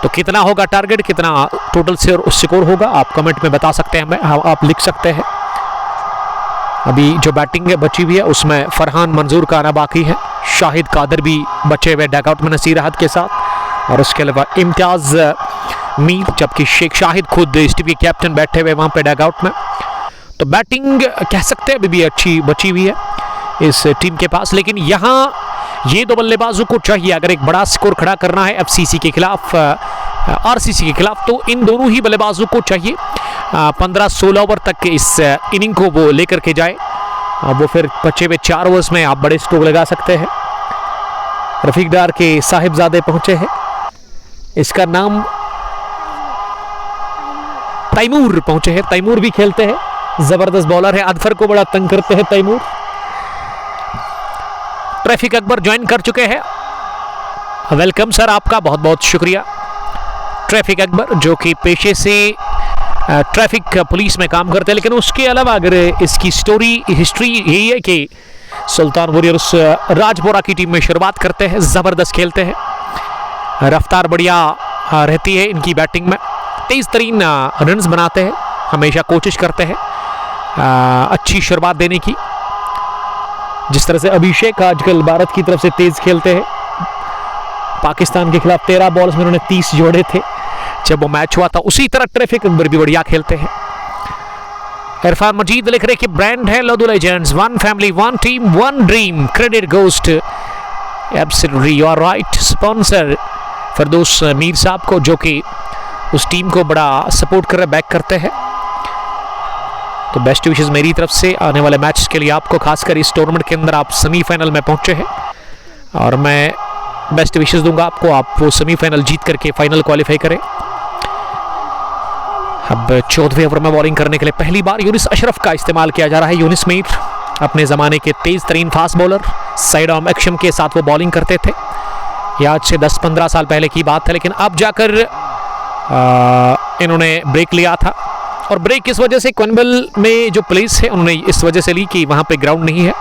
तो कितना होगा टारगेट, कितना टोटल स्कोर होगा आप कमेंट में बता सकते हैं, आप लिख सकते हैं। अभी जो बैटिंग बची हुई है उसमें फरहान मंजूर का आना बाकी है, शाहिद कादर भी बचे हुए डगआउट में नसीर अहद के साथ, और उसके अलावा इम्तियाज मीर, जबकि शेख शाहिद खुद इस टीम के कैप्टन बैठे हुए वहां पे डगआउट में। तो बैटिंग कह सकते हैं अभी भी अच्छी बची हुई है इस टीम के पास, लेकिन यहाँ ये 2 बल्लेबाजों को चाहिए अगर एक बड़ा स्कोर खड़ा करना है FCC के खिलाफ, RCC के खिलाफ, तो इन दोनों ही बल्लेबाजों को चाहिए 15-16 ओवर तक इस इनिंग को वो लेकर के जाए। वो फिर बचे हुए 4 ओवर्स में आप बड़े स्ट्रोक लगा सकते हैं। रफीक डार के साहिबजादे पहुंचे हैं, इसका नाम तैमूर पहुंचे हैं। तैमूर भी खेलते हैं, जबरदस्त बॉलर है, अदफर को बड़ा तंग करते हैं तैमूर। ट्रैफिक अकबर ज्वाइन कर चुके हैं, वेलकम सर, आपका बहुत बहुत शुक्रिया। ट्रैफिक अकबर जो कि पेशे से ट्रैफिक पुलिस में काम करते हैं, लेकिन उसके अलावा अगर इसकी हिस्ट्री यही है कि सुल्तान वॉरियर्स राजपुरा की टीम में शुरुआत करते हैं, ज़बरदस्त खेलते हैं, रफ्तार बढ़िया रहती है इनकी बैटिंग में, तेज़ तरीन रन्स बनाते हैं, हमेशा कोशिश करते हैं अच्छी शुरुआत देने की। जिस तरह से अभिषेक आजकल भारत की तरफ से तेज़ खेलते हैं, पाकिस्तान के खिलाफ 13 बॉल्स में उन्होंने 30 जोड़े थे जब वो मैच हुआ था, उसी तरह ट्रैफिक अकबर भी बढ़िया खेलते हैं। इरफान मजीद लिख रहे कि ब्रांड है Lodhu legends, 1 family 1 team 1 dream, credit goes to absolutely you are right sponsor Firdous Mir sahab को, जो कि उस टीम को बड़ा सपोर्ट कर रहे, बैक करते हैं। तो बेस्ट विशेस मेरी तरफ से आने वाले मैच के लिए आपको, खासकर इस टूर्नामेंट के अंदर आप सेमीफाइनल में पहुंचे हैं और मैं बेस्ट विशेस दूंगा आपको, आप वो सेमीफाइनल जीत करके फाइनल क्वालिफाई करें। अब 14वें ओवर में बॉलिंग करने के लिए पहली बार यूनिस अशरफ का इस्तेमाल किया जा रहा है। यूनिस मीर अपने ज़माने के तेज़ तरीन fast bowler, side arm action के साथ वो बॉलिंग करते थे, यह आज से 10-15 साल पहले की बात है, लेकिन अब जाकर इन्होंने ब्रेक लिया था। और ब्रेक इस वजह से क्वेनवेल में जो प्लेस है उन्होंने इस वजह से ली कि वहाँ पे ग्राउंड नहीं है।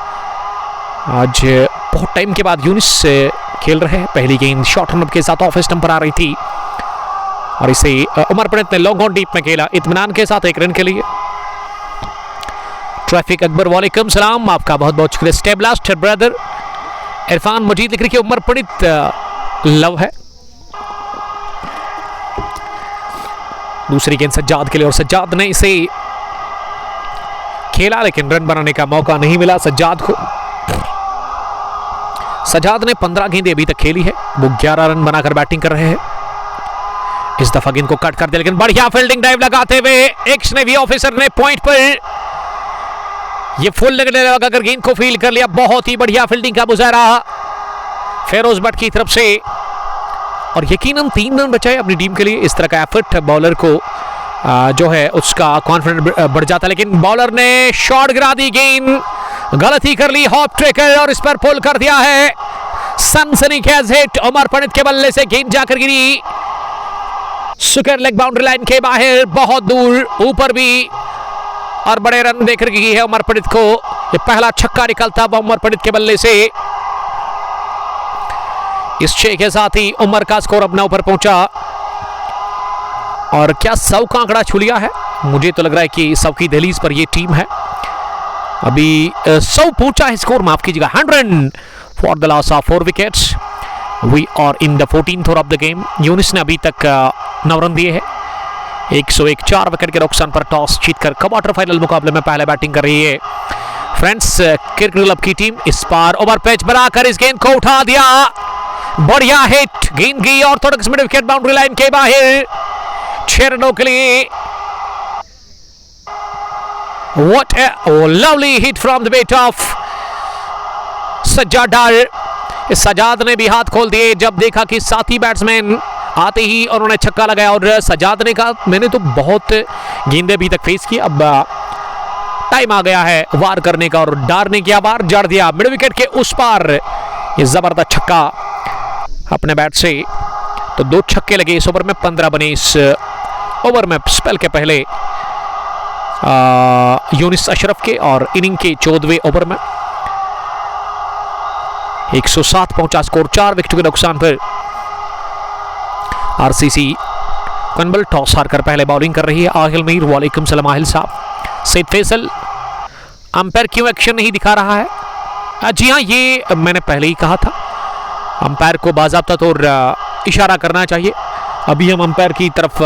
आज बहुत टाइम के बाद यूनिस खेल रहे हैं। पहली गेंद शॉर्ट रन के साथ ऑफ स्टंप पर आ रही थी और इसे उमर पंडित ने लॉन्ग ऑन डीप में खेला इत्मीनान के साथ 1 रन के लिए। ट्रैफिक अकबर वालेकुम सलाम, आपका बहुत बहुत शुक्रिया। स्टेबलास्ट ब्रदर इरफान मजीद लिख रही कि उमर पंडित लव है। दूसरी गेंद सज्जाद के लिए और सज्जाद ने इसे खेला, लेकिन रन बनाने का मौका नहीं मिला सज्जाद को। सज्जाद ने 15 गेंदें अभी तक खेली है, वो 11 रन बनाकर बैटिंग कर रहे हैं। इस दफा गेंद को कट कर दिया, लेकिन बढ़िया फील्डिंग ड्राइव लगाते हुए एक्स नेवी ऑफिसर ने पॉइंट पर ये फुल लगने लगाकर गेंद को फील्ड कर लिया। बहुत ही बढ़िया फील्डिंग का मुजाहरा फेरोज भट्ट की तरफ से और यकीनन 3 रन बचाए अपनी टीम के लिए। इस तरह का एफर्ट बॉलर को जो है उसका कॉन्फिडेंस बढ़ जाता है, लेकिन बॉलर ने शॉट गिरा दी, गेंद गलती कर ली, हॉप ट्रेकर और इस पर पुल कर दिया है। सनसनीखेज हिट उमर पंडित के बल्ले से गेंद जाकर गिरी सुकर लेग बाउंड्री लाइन के बाहर, बहुत दूर ऊपर भी और बड़े रन देकर की है उमरपड़ित को। ये पहला छक्का निकलता हुआ उमरपड़ित के बल्ले से। इस 6 के साथ ही उमर का स्कोर अपना ऊपर पहुंचा। और क्या 100 का आंकड़ा छू लिया है? मुझे तो लग रहा है कि 100 की दहलीज पर ये टीम है। अभी 100 पहुंचा है स्कोर, माफ कीजिएगा 100 for the loss of 4 wickets. We are in the 14th over of the game. Younis ने अभी तक 9 रन दिए हैं। 101 4 विकेट के नुकसान पर टॉस जीतकर क्वार्टर फाइनल मुकाबले में पहले बैटिंग कर रही है फ्रेंड्स क्रिकेट क्लब की टीम। इस बार ओवर पिच बनाकर इस गेंद को उठा दिया, बढ़िया हिट, गेंद की और थोड़ा मिड विकेट बाउंड्री लाइन के बाहर 6 रनों के लिए। What a lovely hit from the bat of Sajjad डार। इस सज्जाद ने भी हाथ खोल दिए जब देखा कि साथी बैट्समैन आते ही उन्होंने छक्का लगाया। और सज्जाद ने कहा मैंने तो बहुत गेंदें अभी तक फेस की, अब टाइम आ गया है वार करने का। और डार ने किया वार, जड़ दिया मिड विकेट के उस पार। ये जबरदस्त छक्का अपने बैट से। तो 2 छक्के लगे इस ओवर में, 15 बने इस ओवर में स्पेल के पहले यूनिस अशरफ के। और इनिंग के 14वें ओवर में 107 पहुंचा स्कोर, 4 विकेट के नुकसान पर। आरसीसी कनबल टॉस हारकर पहले बॉलिंग कर रही है। आहिल मीर, वालेकुम सलाम आहिल साहब। सईद फैसल, अंपायर क्यों एक्शन नहीं दिखा रहा है? जी हाँ, ये मैंने पहले ही कहा था, अंपायर को बाज़ाब्ता तौर इशारा करना चाहिए। अभी हम अंपायर की तरफ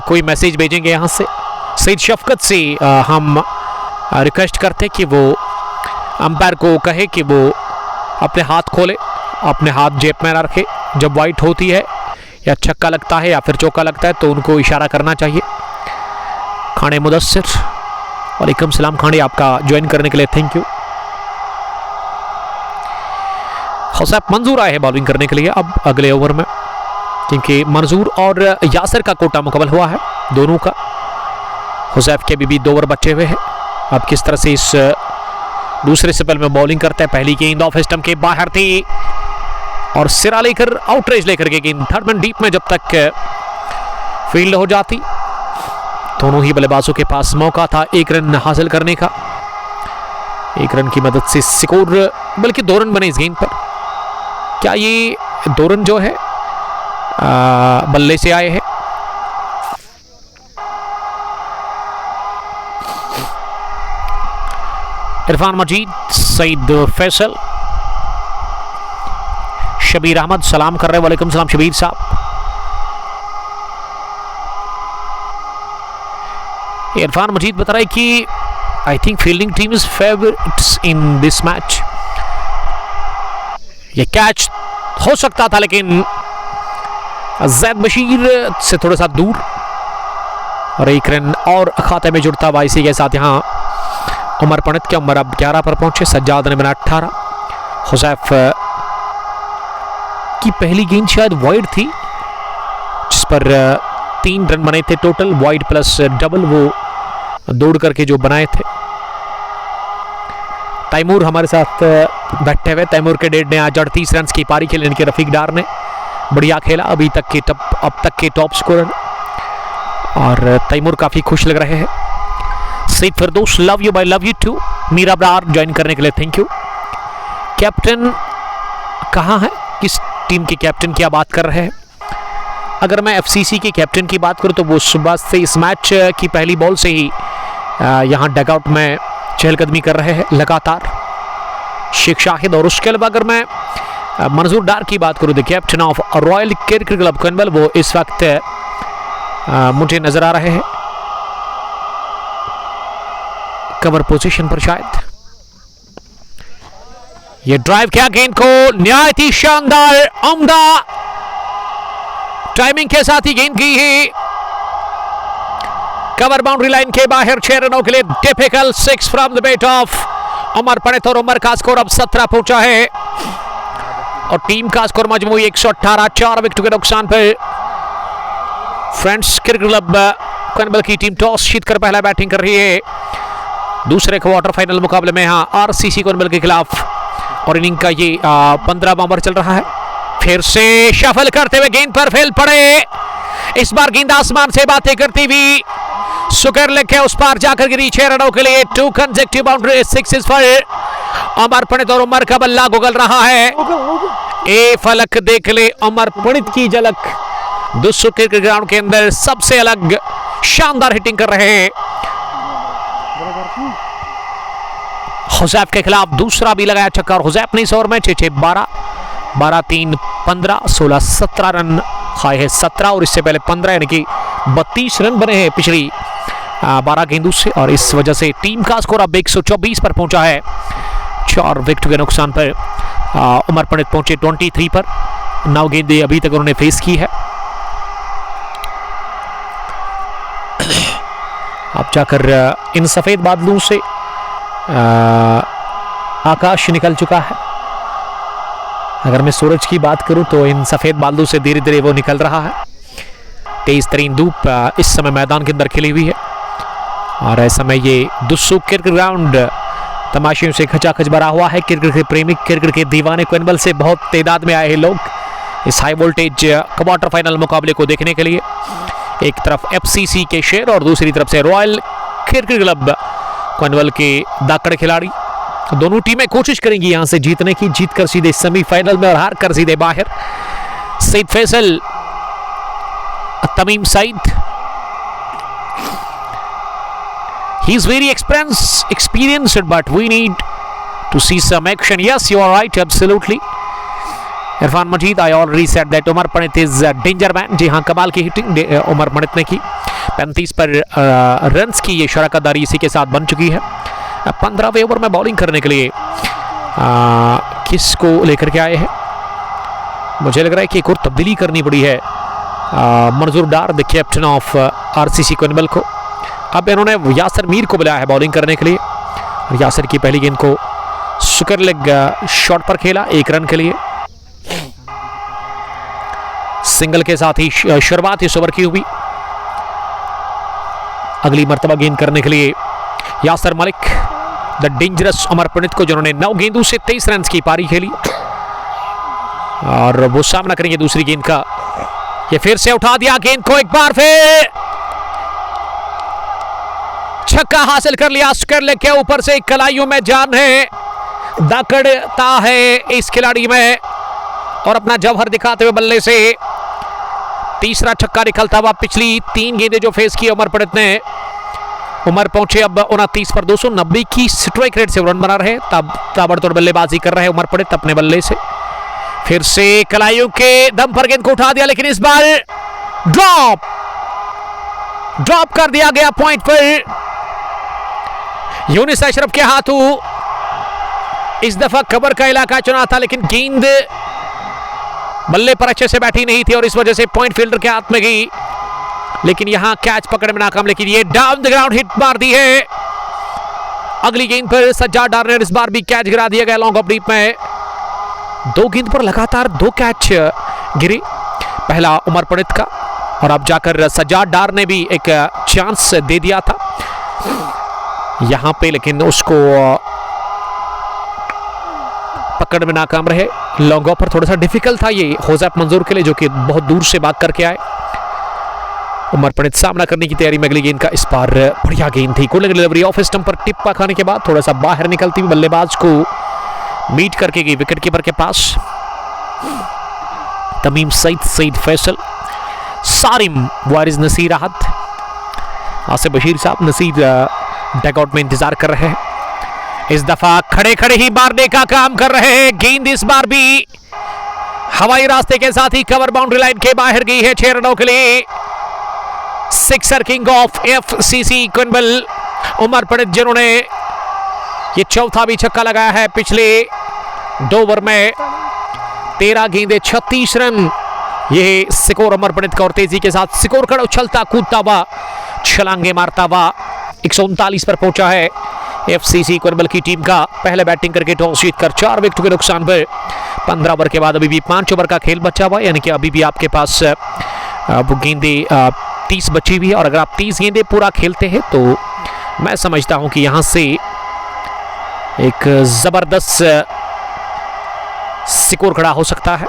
कोई मैसेज भेजेंगे यहाँ से। सईद शफकत से हम रिक्वेस्ट करते कि वो अंपायर को कहे कि वो अपने हाथ खोले, अपने हाथ जेब में ना रखे। जब वाइट होती है या छक्का लगता है या फिर चौका लगता है तो उनको इशारा करना चाहिए। खाने मुदस्सिर, वालेकुम सलाम खाने, आपका ज्वाइन करने के लिए थैंक यू। हुसैफ मंजूर आए हैं बॉलिंग करने के लिए अब अगले ओवर में, क्योंकि मंजूर और यासिर का कोटा मुकम्मल हुआ है दोनों का। हुसैफ के भी 2 ओवर बचे हुए हैं। अब किस तरह से इस दूसरे स्पेल में बॉलिंग करते हैं। पहली गेंद ऑफ स्टंप के बाहर थी और सिरा लेकर आउटरेज लेकर के गेंद थर्ड मैन डीप में जब तक फील्ड हो जाती। दोनों ही बल्लेबाजों के पास मौका था 1 रन हासिल करने का। 1 रन की मदद से स्कोर, बल्कि 2 रन बने इस गेंद पर। क्या ये 2 रन जो है बल्ले से आए हैं? इरफान मजीद, सईद फैसल, शबीर अहमद सलाम कर रहे हैं। वालेकुम सलाम शबीर साहब। इरफान मजीद बता रहे कि I think fielding team is favourites in this match. ये कैच हो सकता था लेकिन जैद बशीर से थोड़ा सा दूर, और 1 रन और खाते में जुड़ता हुआ। इसी के साथ यहाँ उमर पणित के उमर अब 11 पर पहुंचे। सज्जाद ने बना 18। हुसैफ की पहली गेंद शायद वाइड थी जिस पर 3 रन बने थे टोटल, वाइड प्लस डबल वो दौड़ करके जो बनाए थे। तैमूर हमारे साथ बैठे हुए। तैमूर के डेड ने आज 38 रन की पारी खेली, इनके रफीक डार ने बढ़िया खेला, अब तक के टॉप स्कोरर, और तैमूर काफी खुश लग रहे हैं। Syed Firdous, love you bye love you too. Mir Abrar ज्वाइन करने के लिए थैंक यू। कैप्टन कहाँ है? किस टीम के कैप्टन की आप बात कर रहे हैं? अगर मैं एफसीसी के कैप्टन की बात करूं तो वो सुबह से इस मैच की पहली बॉल से ही यहाँ डगआउट में चहलकदमी कर रहे हैं लगातार, शेख शाहिद। और उसके अलावा अगर मैं मंजूर डार की बात करूं, the captain of royal cricket club Konibal, वो इस वक्त मुझे नजर आ रहे हैं कवर पोजीशन पर शायद। ये ड्राइव किया गेंद को, निहायत ही शानदार उम्दा टाइमिंग के साथ ही गेंद की है कवर बाउंड्री लाइन के बाहर 6 रनों के लिए। Typical 6 from the bat of Umar Pandit, और उमर का स्कोर अब 17 पहुंचा है और टीम का स्कोर मजमूई 118, 4 विकेट के नुकसान पर। फ्रेंड्स क्रिकेट क्लब कनबल की टीम टॉस जीतकर पहला बैटिंग कर रही है दूसरे क्वार्टर फाइनल मुकाबले में यहाँ आरसीसी कनबल के खिलाफ, और इनिंग का ये 15वां ओवर चल रहा है। फिर से शफल करते हुए गेंद पर फेल पड़े, इस बार गेंद आसमान से बातें करती हुई सुकेरलिक है उस पार जाकर गिरी 6 रनों के लिए। 2 कंसेक्यूटिव बाउंड्री, 6 पर उमर पंडित और उमर का बल्ला गुगल रहा है। ए फलक देख ले उमर पंडित की झलक। दुस्सू क्रिकेट ग्राउंड के अंदर सबसे अलग शानदार हिटिंग कर रहे हैं। हुजैफ के खिलाफ दूसरा भी लगाया छक्का और हुजैफ ने इस ओवर में 6-6 12 12-3 15 16 17 रन खाए हैं। 17 और इससे पहले 15 यानी कि 32 रन बने हैं पिछली 12 गेंदों से और इस वजह से टीम का स्कोर अब 124 पर पहुंचा है। 4 विकेट के नुकसान पर उमर पंडित पहुंचे 23 पर। 9 गेंदें अभी तक उन्होंने फेस की है। अब जाकर इन सफेद बादलों से आकाश निकल चुका है। अगर मैं सूरज की बात करूं तो इन सफेद बादलों से धीरे धीरे वो निकल रहा है। तेज तरीन धूप इस समय मैदान के अंदर खिली हुई है और ऐसा में ये दुस्सू क्रिकेट ग्राउंड तमाशियों से खचाखच भरा हुआ है। क्रिकेट के प्रेमी, क्रिकेट के दीवाने क्वेनबल से बहुत तादाद में आए हैं लोग इस हाई वोल्टेज क्वार्टर फाइनल मुकाबले को देखने के लिए। एक तरफ एफसीसी के शेर और दूसरी तरफ से रॉयल क्रिकेट क्लब क्वेनबल के दाकड़ खिलाड़ी। दोनों टीमें कोशिश करेंगी यहां से जीतने की, जीत कर सीधे सेमीफाइनल में और हार कर सीधे बाहर। Saeed Faisal, Tamim Saeed, he is very experienced but we need to see some action. Yes, you are right, absolutely. Irfan Majeed, I already said that Umar Pandit is a danger man. जी हाँ, कमाल की हिटिंग उमर पंडित ने की। 35 पर रन्स की ये शराकतदारी इसी के साथ बन चुकी है। 15वें ओवर में बॉलिंग करने के लिए किसको लेकर के आए हैं? मुझे लग रहा है कि एक और तब्दीली करनी पड़ी है। मंजूर डार, द कैप्टन ऑफ आरसीसी क्वेनबल को, अब इन्होंने यासर मीर को बुलाया है बॉलिंग करने के लिए। यासर की पहली गेंद को सुकेरलिक शॉट पर खेला 1 रन के लिए। सिंगल के साथ ही शुरुआत इस ओवर की हुई। अगली मर्तबा गेंद करने के लिए यासर मलिक, द डेंजरस उमर पंडित को, जिन्होंने 9 गेंदों से 23 रन की पारी खेली और वो सामना करेंगे दूसरी गेंद का। ये फिर से उठा दिया गेंद को, एक बार फिर छक्का हासिल कर लिया। सुकेरलिक के ऊपर से कलाइयों में जान है, दकड़ता है इस खिलाड़ी में और अपना जौहर दिखाते हुए बल्ले से तीसरा छक्का निकलता हुआ। पिछली 3 गेंदें जो फेस की उमर पंडित ने, उमर पहुंचे अब 29 पर 290 की स्ट्राइक रेट से रन बना रहे। तब ताबड़तोड़ बल्लेबाजी कर रहे उमर पंडित अपने बल्ले से। फिर से कलाइयों के दम पर गेंद को उठा दिया, लेकिन इस बार ड्रॉप कर दिया गया पॉइंट पर। यूनिस अशरफ के हाथों इस दफा कवर का इलाका चुना था, लेकिन गेंद बल्ले पर अच्छे से बैठी नहीं थी और इस वजह से पॉइंट फील्डर के हाथ में गई। लेकिन यहां कैच पकड़ने में नाकाम, लेकिन ये डाउन द ग्राउंड हिट मार दी है। अगली गेंद पर सज्जाद डार ने इस बार भी कैच गिरा दिया गया लॉन्ग ऑफ डीप में। 2 गेंद पर लगातार 2 कैच गिरे, पहला उमर पंडित का और अब जाकर सज्जाद डार ने भी एक चांस दे दिया था यहां पे, लेकिन उसको पकड़ में नाकाम रहे। लॉन्ग ऑफ पर थोड़ा सा डिफिकल्ट था ये हुजैफ मंजूर के लिए, जो कि बहुत दूर से भाग करके आए। उमर पंडित सामना करने की तैयारी में अगली गेंद का। इस बार बढ़िया गेंद थी, कूलिंग डिलीवरी ऑफ स्टंप पर टिप्पा खाने के बाद थोड़ा सा बाहर निकलती हुई बल्लेबाज को मीट करके गई विकेट कीपर के पास। तमीम सईद, सईद फैसल, सारिम, वारिस नसीर अहद, आसिफ बशीर साहब, नसीर डगआउट में इंतजार कर रहे हैं। इस दफा खड़े खड़े ही मारने का काम कर रहे हैं। गेंद इस बार भी हवाई रास्ते के साथ ही कवर बाउंड्री लाइन के बाहर गई है 6 रनों के लिए। Sixer king of FCC Konibal Umar Pandit, जिन्होंने ये चौथा भी छक्का लगाया है पिछले 2 ओवर में। 13 गेंदें 36 रन, ये स्कोर उमर पंडित का और तेजी के साथ स्कोर खड़ा उछलता कूदता हुआ, छलांगे मारता हुआ 139 पर पहुंचा है एफसीसी क्वेनबल की टीम का। पहले बैटिंग करके टॉस जीतकर 4 विकेट के नुकसान पर 15 ओवर के बाद अभी भी 5 ओवर का खेल बचा हुआ है, यानी कि अभी भी आपके पास वो गेंदें 30 बची हुई है और अगर आप 30 गेंदें पूरा खेलते हैं तो मैं समझता हूं कि यहां से एक जबरदस्त स्कोर खड़ा हो सकता है।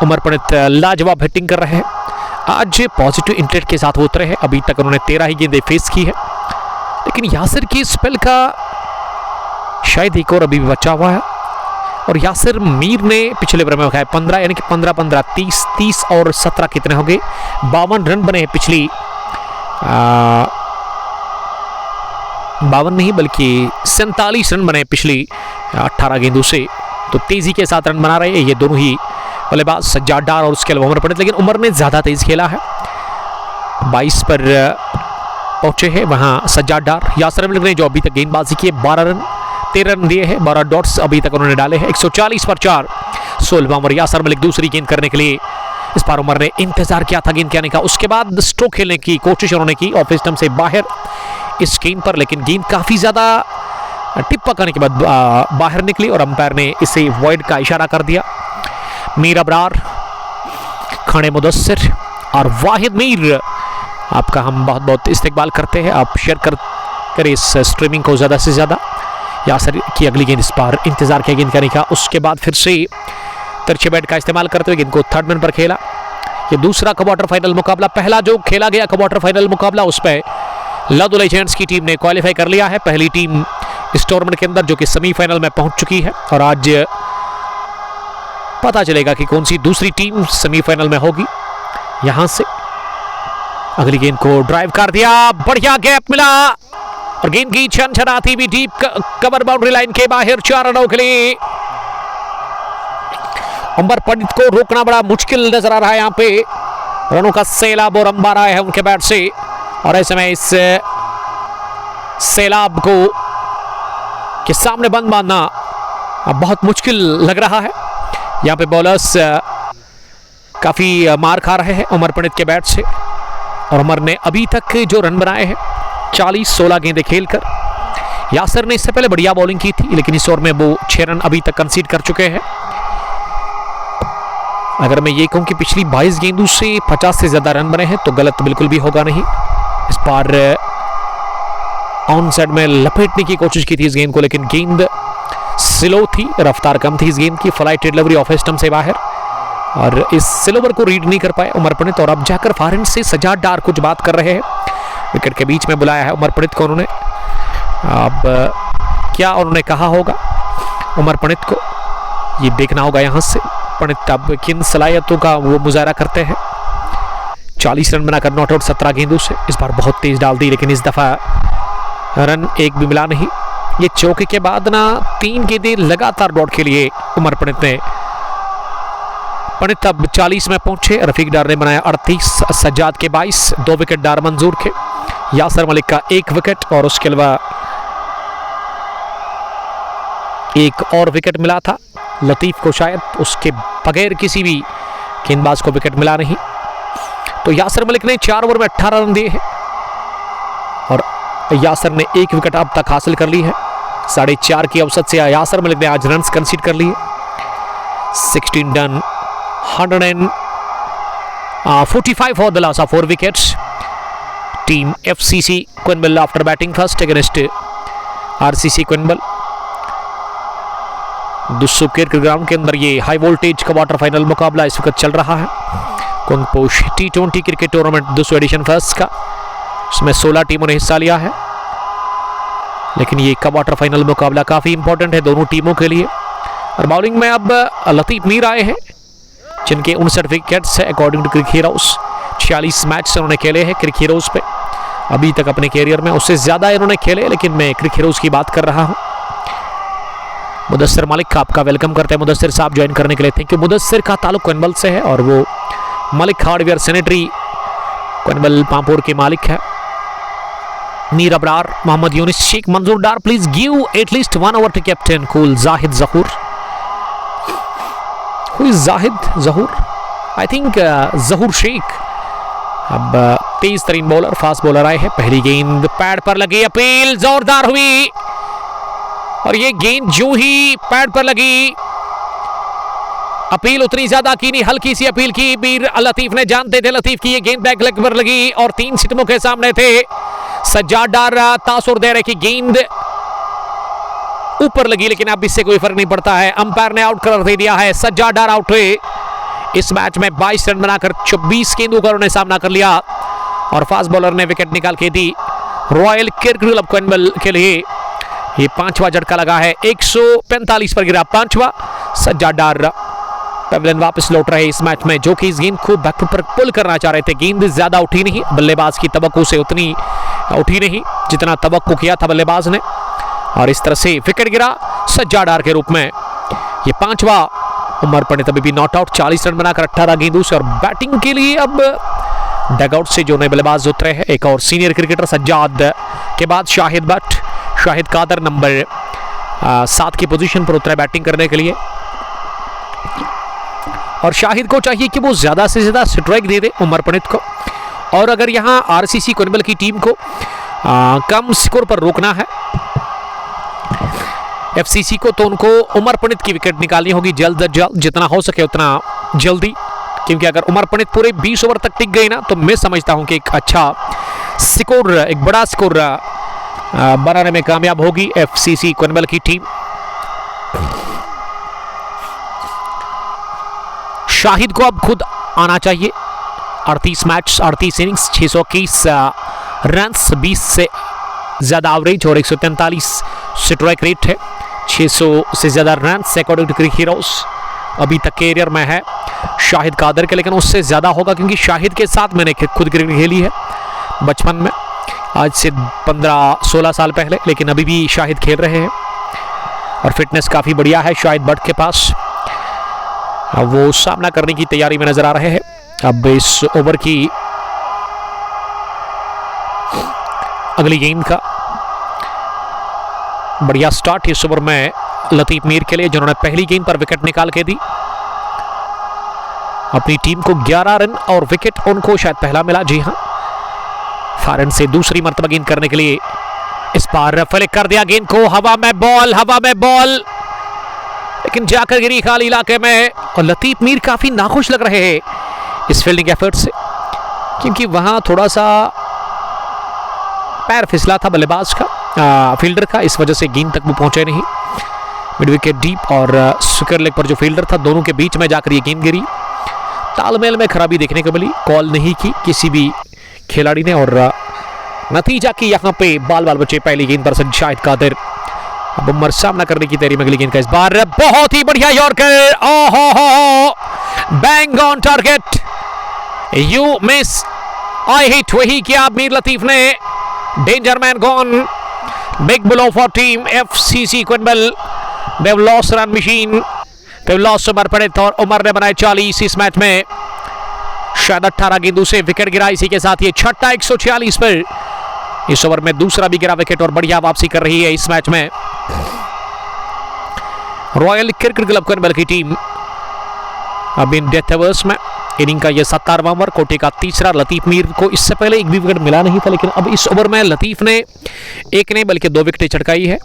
उमर पंडित लाजवाब हिटिंग कर रहे हैं। आज पॉजिटिव इंटेंट के साथ उतरे हैं। अभी तक उन्होंने 13 ही गेंदें फेस की है, लेकिन यासिर की स्पेल का शायद एक और अभी भी बचा हुआ है। और यासिर मीर ने पिछले ओवर में उठाए 15, यानी कि 15-15 30 और 17 कितने हो गए, 52 रन बने हैं पिछली 52 नहीं बल्कि 47 रन बने पिछली 18 गेंदों से। तो तेजी के साथ रन बना रहे हैं ये दोनों ही बल्लेबाज, सज्जाद डार और उसके अलावा उमर पंडित। लेकिन उमर ने ज्यादा तेज खेला है, 22 पर पहुंचे हैं वहां सज्जाद डार। यासिर मलिक ने जो अभी तक गेंदबाजी की 13 रन दिए हैं, 12 डॉट्स अभी तक उन्होंने डाले हैं। 140 पर 4, 16वां ओवर। यासिर मलिक दूसरी गेंद करने के लिए, इस बार उमर ने इंतजार किया था गेंद के आने का, उसके बाद स्ट्रोक खेलने की कोशिश उन्होंने की ऑफ स्टंप से बाहर इस गेंद पर, लेकिन गेंद काफी ज्यादा टिप पकाने के बाद बाहर निकली और अंपायर ने इसे वॉइड का इशारा कर दिया। मीर अबरार, खाने मुदस्सिर और वाहिद मीर, आपका हम बहुत बहुत इस्तेकबाल करते हैं। आप शेयर करें इस स्ट्रीमिंग को ज़्यादा से ज़्यादा। यासिर की अगली गेंद, इस बार इंतजार किया गेंद करने का, उसके बाद फिर से तिरछे बैट का इस्तेमाल करते हुए गेंद को थर्ड मैन पर खेला। ये दूसरा क्वार्टर फाइनल मुकाबला, पहला जो खेला गया क्वार्टर फाइनल मुकाबला उस पर लदो लेजेंड्स की टीम ने क्वालिफाई कर लिया है। पहली टीम इस टूर्नामेंट के अंदर जो कि सेमीफाइनल में पहुंच चुकी है, और आज पता चलेगा कि कौन सी दूसरी टीम सेमीफाइनल में होगी। यहां से अगली गेंद को ड्राइव कर दिया, बढ़िया गैप मिला और गेंद की छनछनाती भी डीप कवर बाउंड्री लाइन के बाहर 4 रनों के लिए। उमर पंडित को रोकना बड़ा मुश्किल नजर आ रहा है। यहाँ पे रनों का सैलाब और अंबार आया है उनके बैट से, और ऐसे में इस सैलाब को के सामने बंद बांधना अब बहुत मुश्किल लग रहा है। यहाँ पे बॉलर्स काफी मार खा रहे हैं उमर पंडित के बैट से, और उमर ने अभी तक जो रन बनाए हैं 40-16 गेंदें खेलकर। यासिर ने इससे पहले बढ़िया बॉलिंग की थी, लेकिन इस ओवर में वो 6 रन अभी तक कंसीड कर चुके हैं। अगर मैं ये कहूं कि पिछली 22 गेंदों से 50 से ज्यादा रन बने हैं तो गलत बिल्कुल भी होगा नहीं। इस बार ऑन साइड में लपेटने की कोशिश की थी इस गेंद को, लेकिन गेंद स्लो थी, रफ्तार कम थी इस गेंद की। फ्लाइट डिलीवरी ऑफ स्टंप से बाहर, और इस स्लोवर को रीड नहीं कर पाए उमर पंडित। और अब जाकर फारिन से सज्जाद डार कुछ बात कर रहे हैं, विकेट के बीच में बुलाया है उमर पंडित को उन्होंने। अब क्या उन्होंने कहा होगा उमर पंडित को, ये देखना होगा। यहाँ से पंडित अब किन सलाहियतों का वो मुजाहरा करते हैं। 40 रन बनाकर नॉट आउट 17 गेंदों से, इस बार बहुत तेज डाल दी, लेकिन इस दफा रन एक भी मिला नहीं। ये चौके के बाद ना 3 गेंदें लगातार डॉट के लिए उमर पंडित ने। पंडित अब 40 में पहुंचे। रफीक डार ने बनाया 38, सज्जाद के 22, 2 विकेट डार मंजूर के। यासिर मलिक का 1 विकेट, और उसके अलावा एक और विकेट मिला था लतीफ को, शायद उसके बगैर किसी भी गेंदबाज को विकेट मिला नहीं। तो यासिर मलिक ने 4 ओवर में 18 रन दिए हैं, और यासिर ने 1 विकेट अब तक हासिल कर ली है। 4.5 की औसत से यासिर मलिक ने आज रन कंसीड कर लिए। 16 done, 145 for the loss of 4 wickets. Team FCC Quinville after batting first against RCC Quinville. Dussu cricket ground के अंदर ये हाई वोल्टेज का क्वार्टर फाइनल मुकाबला इस वक्त चल रहा है। कुंगपोश T20 cricket tournament Dussu edition first का, इसमें 16 टीमों ने हिस्सा लिया है, लेकिन ये क्वार्टर फाइनल मुकाबला काफी इंपॉर्टेंट है दोनों टीमों के लिए। और बॉलिंग में अब लतीफ मीर आए हैं, जिनके 59 विकेट्स है according to CricHeroes. 46 match से उन्होंने खेले हैं क्रिक हीरोज पे अभी तक अपने कैरियर में, उससे ज्यादा इन्होंने खेले, लेकिन मैं क्रिक हीरोज की बात कर रहा हूं। मुदस्सिर मलिक आपका वेलकम करते हैं मुदस्सिर साहब ज्वाइन करने के लिए, थैंक यू। मुदस्सिर का ताल्लुक क्विंबल से है और वो मलिक हार्डवेयर सैनिटरी क्विंबल पामपुर के मालिक है। Mir Abrar, Mohammad Younis Sheikh, Manzoor Dar, please give at least 1 over to captain cool Zahid Zahoor. Who is Zahid Zahur? I think Zahoor Sheikh. अब तेज तरीन बॉलर, फास्ट बॉलर आए हैं। पहली गेंद पैड पर लगी, अपील जोरदार हुई, और ये गेंद जो ही पैड पर लगी, अपील उतनी ज्यादा की नहीं, हल्की सी अपील की। मीर लतीफ ने, जानते थे लतीफ की ये गेंद बैक लेग पर लगी और 3 सितमों के सामने थे। सज्जाद डार तासुर दे रहे कि गेंद ऊपर लगी, लेकिन अब इससे कोई फर्क नहीं पड़ता है। अंपायर ने आउट कर दे दिया है। सज्जाद डार आउट हुए। इस मैच में 22 रन बनाकर 24 गेंदों का उन्होंने सामना कर लिया और फास्ट बॉलर ने विकेट निकाल के दी रॉयल क्रिकेट क्लब क्वेनबल के लिए। ये 5वां झटका लगा है, 145 पर गिरा 5वां। सज्जाद डार पेविलियन वापस लौट रहे इस मैच में, जो कि इस गेंद को बैकफुट पर पुल करना चाह रहे थे। गेंद ज्यादा उठी नहीं, बल्लेबाज की तवक्को से उतनी उठी नहीं जितना तवक्को किया था बल्लेबाज ने, और इस तरह से विकेट गिरा सज्जाद डार के रूप में। ये 5वां। उमर पंडित अभी भी नॉट आउट, 40 रन बनाकर 18 गेंदों से। और बैटिंग के लिए अब डगआउट से जो नए बल्लेबाज उतरे हैं, एक और सीनियर क्रिकेटर सज्जाद के बाद शाहिद भट्ट, शाहिद कादर नंबर 7 की पोजीशन पर उतरे बैटिंग करने के लिए। और शाहिद को चाहिए कि वो ज्यादा से ज्यादा स्ट्राइक दे दे उमर पंडित को, और अगर यहाँ आरसीसी क्वेनबल की टीम को कम स्कोर पर रोकना है एफसीसी को, तो उनको उमर पंडित की विकेट निकालनी होगी जल्द से जल्द, जितना हो सके उतना जल्दी। क्योंकि अगर उमर पंडित पूरे 20 ओवर तक टिक गए ना, तो मैं समझता हूं कि एक अच्छा स्कोर, एक बड़ा स्कोर बनाने में कामयाब होगी एफसीसी क्वेनबल की टीम। शाहिद को अब खुद आना चाहिए। 38 मैच, 38 इनिंग्स, 621 रन, 20 से ज्यादा एवरेज और 143 स्ट्राइक रेट है। 600 से ज्यादा run according to cricket heroes अभी तक कैरियर में है शाहिद कादर के, लेकिन उससे ज्यादा होगा क्योंकि शाहिद के साथ मैंने खुद क्रिकेट खेली है बचपन में, आज से 15-16 साल पहले, लेकिन अभी भी शाहिद खेल रहे हैं और फिटनेस काफी बढ़िया है शाहिद भट्ट के पास। अब वो सामना करने की तैयारी में नजर आ रहे हैं। अब इस ओवर की अगली गेंद का बढ़िया स्टार्ट इस ओवर में लतीफ मीर के लिए, जिन्होंने पहली गेंद पर विकेट निकाल के दी। अपनी टीम को 11 रन और विकेट उनको शायद पहला मिला। जी हां, फारन से दूसरी मर्तबा गेंद करने के लिए इस बार फ्लिक कर दिया गेंद को, हवा में बॉल, लेकिन जाकर गिरी खाली इलाके में। और लतीफ मीर काफी नाखुश लग रहे हैं इस फील्डिंग एफर्ट से, क्योंकि वहां थोड़ा सा पैर फिसला था बल्लेबाज का, फील्डर का, इस वजह से गेंद तक वो पहुंचे नहीं। मिड विकेट डीप और स्क्वायर लेग पर जो फील्डर था, दोनों के बीच में जाकर ये गेंद गिरी। तालमेल में खराबी देखने को मिली, कॉल नहीं की किसी भी खिलाड़ी ने, और नतीजा की यहाँ पे बाल बचे पहली गेंद पर शाहिद कादर। अब उमर सामना करने की तैयारी में अगली गेंद का, इस बार बहुत ही बढ़िया यॉर्कर, ओहो, bang on target, you miss I hit, वही किया मीर लतीफ ने। Danger man gone, big blow for team FCC Konibal. They've lost run machine, they've lost Umar Pandit, और उमर ने बनाए 40 इस मैच में, शायद 18 गेंदों से विकेट गिरा। इसी के साथ ये छठा 146 पर इस ओवर में दूसरा भी गिरा विकेट, और बढ़िया वापसी कर रही है इस मैच में रॉयल क्रिकेट क्लब क्वेनबल की टीम। अब इन डेथ ओवर्स में इनिंग का ये 17वां ओवर, कोटे का तीसरा। लतीफ मीर को इससे पहले एक भी विकेट मिला नहीं था, लेकिन अब इस ओवर में लतीफ ने एक नहीं बल्कि 2 विकेटें चटकाई है।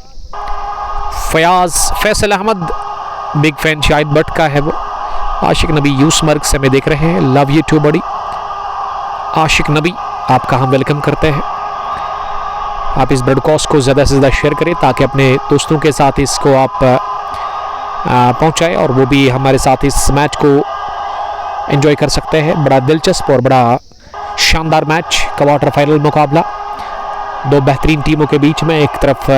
फैसल अहमद, बिग फैन शाहिद भट्ट का है वो। आशिक नबी यूसमर्ग से हमें देख रहे हैं, लव यू टू बड़ी। आशिक नबी, आपका हम वेलकम करते हैं। आप इस ब्रॉडकास्ट को ज़्यादा से ज़्यादा शेयर करें ताकि अपने दोस्तों के साथ इसको आप पहुंचाएं, और वो भी हमारे साथ इस मैच को एंजॉय कर सकते हैं। बड़ा दिलचस्प और बड़ा शानदार मैच, क्वार्टर फाइनल मुकाबला 2 बेहतरीन टीमों के बीच में। एक तरफ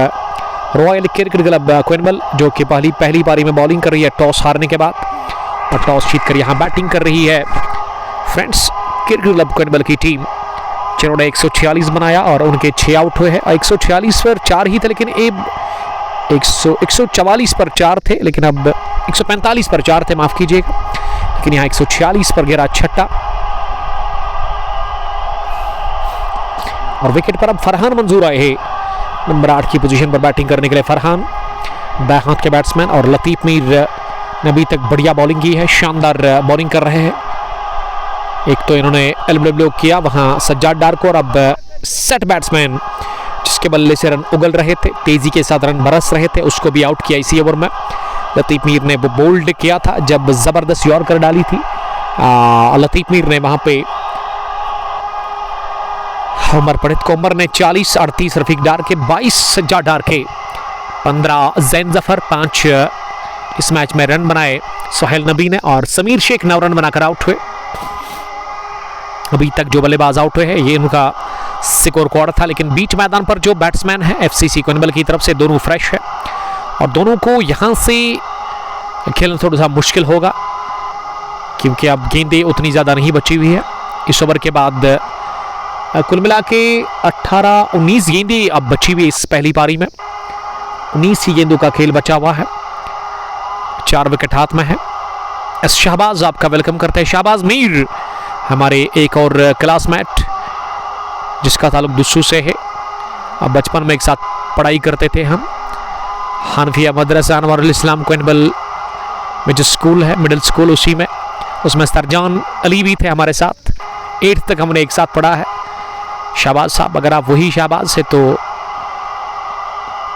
रॉयल क्रिकेट क्लब क्वेनबल, जो कि पहली पारी में बॉलिंग कर रही है टॉस हारने के बाद, और टॉस जीतकर यहाँ बैटिंग कर रही है फ्रेंड्स क्रिकेट क्लब क्वेनबल की टीम, जिन्होंने 146 बनाया और उनके 6 आउट हुए हैं। 146 पर 4 ही थे, लेकिन 144 पर 4 थे, लेकिन अब 145 पर 4 थे, माफ कीजिएगा, लेकिन यहाँ 146 पर गिरा छठा। और विकेट पर अब फरहान मंजूर आए हैं, नंबर 8 की पोजीशन पर बैटिंग करने के लिए फरहान, दाएं हाथ के बैट्समैन। और लतीफ मीर ने अभी तक बढ़िया बॉलिंग की है, शानदार बॉलिंग कर रहे हैं। एक तो इन्होंने एलबीडब्ल्यू किया वहां सज्जाद डार को, और अब सेट बैट्समैन जिसके बल्ले से रन उगल रहे थे, तेजी के साथ रन बरस रहे थे, उसको भी आउट किया इसी ओवर में। लतीफ मीर ने वो बोल्ड किया था जब जबरदस्त यॉर्कर डाली थी लतीफ मीर ने वहां पे उमर पंडित को। उमर ने 40, 38 रफीक डार के, 22 सज्जाद डार के, 15 जैन जफर, 5 इस मैच में रन बनाए सोहेल नबी ने और समीर शेख 9 रन बनाकर आउट हुए। अभी तक जो बल्लेबाज आउट हुए हैं ये उनका स्कोर कार्ड था, लेकिन बीच मैदान पर जो बैट्समैन है एफसीसी कोइनबल की तरफ से दोनों फ्रेश है और दोनों को यहां से खेलना थोड़ा सा मुश्किल होगा क्योंकि अब गेंदें उतनी ज़्यादा नहीं बची हुई है। इस ओवर के बाद कुल मिला के 18-19 गेंदें अब बची हुई इस पहली पारी में। 19 ही गेंदों का खेल बचा हुआ है, 4 विकेट हाथ में है। शहबाज आपका वेलकम करते हैं। शहबाज मीर हमारे एक और क्लासमेट जिसका ताल्लुक दुस्सू से है। अब बचपन में एक साथ पढ़ाई करते थे हम। हानफिया मदरसा अनवारुल इस्लाम कोइनबल में जो स्कूल है, मिडिल स्कूल, उसी में उसमें सरजान अली भी थे हमारे साथ। 8th तक हमने एक साथ पढ़ा है। शाबाज साहब, अगर आप वही शाबाज है तो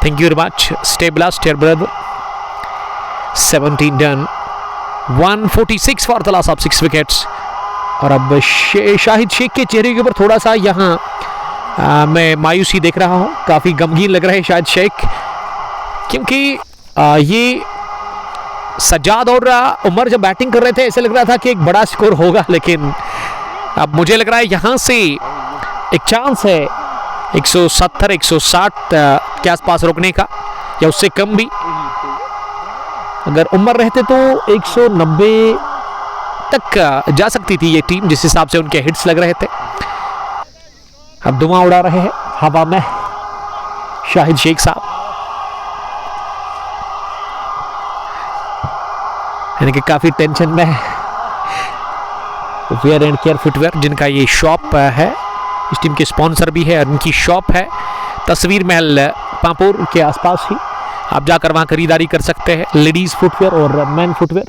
thank you very much. Stay blessed dear brother. 17 done, 146 for the loss of 6 wickets. और अब शाहिद शेख के चेहरे के ऊपर थोड़ा सा यहाँ मैं मायूसी देख रहा हूँ, काफ़ी गमगीन लग रहा है शाहिद शेख, क्योंकि ये सज्जाद और उमर जब बैटिंग कर रहे थे ऐसे लग रहा था कि एक बड़ा स्कोर होगा, लेकिन अब मुझे लग रहा है यहाँ से एक चांस है 170-160 के आसपास रुकने का या उससे कम भी। अगर उमर रहते तो 190 तक जा सकती थी ये टीम, जिस हिसाब से उनके हिट्स लग रहे थे। अब धुआं उड़ा रहे हैं हवा में शाहिद शेख साहब, यानी कि काफ़ी टेंशन में है। वेयर एंड केयर फुटवेयर जिनका ये शॉप है, इस टीम के स्पॉन्सर भी है और इनकी शॉप है तस्वीर महल पांपोर के आसपास ही। आप जाकर वहाँ खरीदारी कर सकते हैं, लेडीज़ फुटवेयर और man footwear,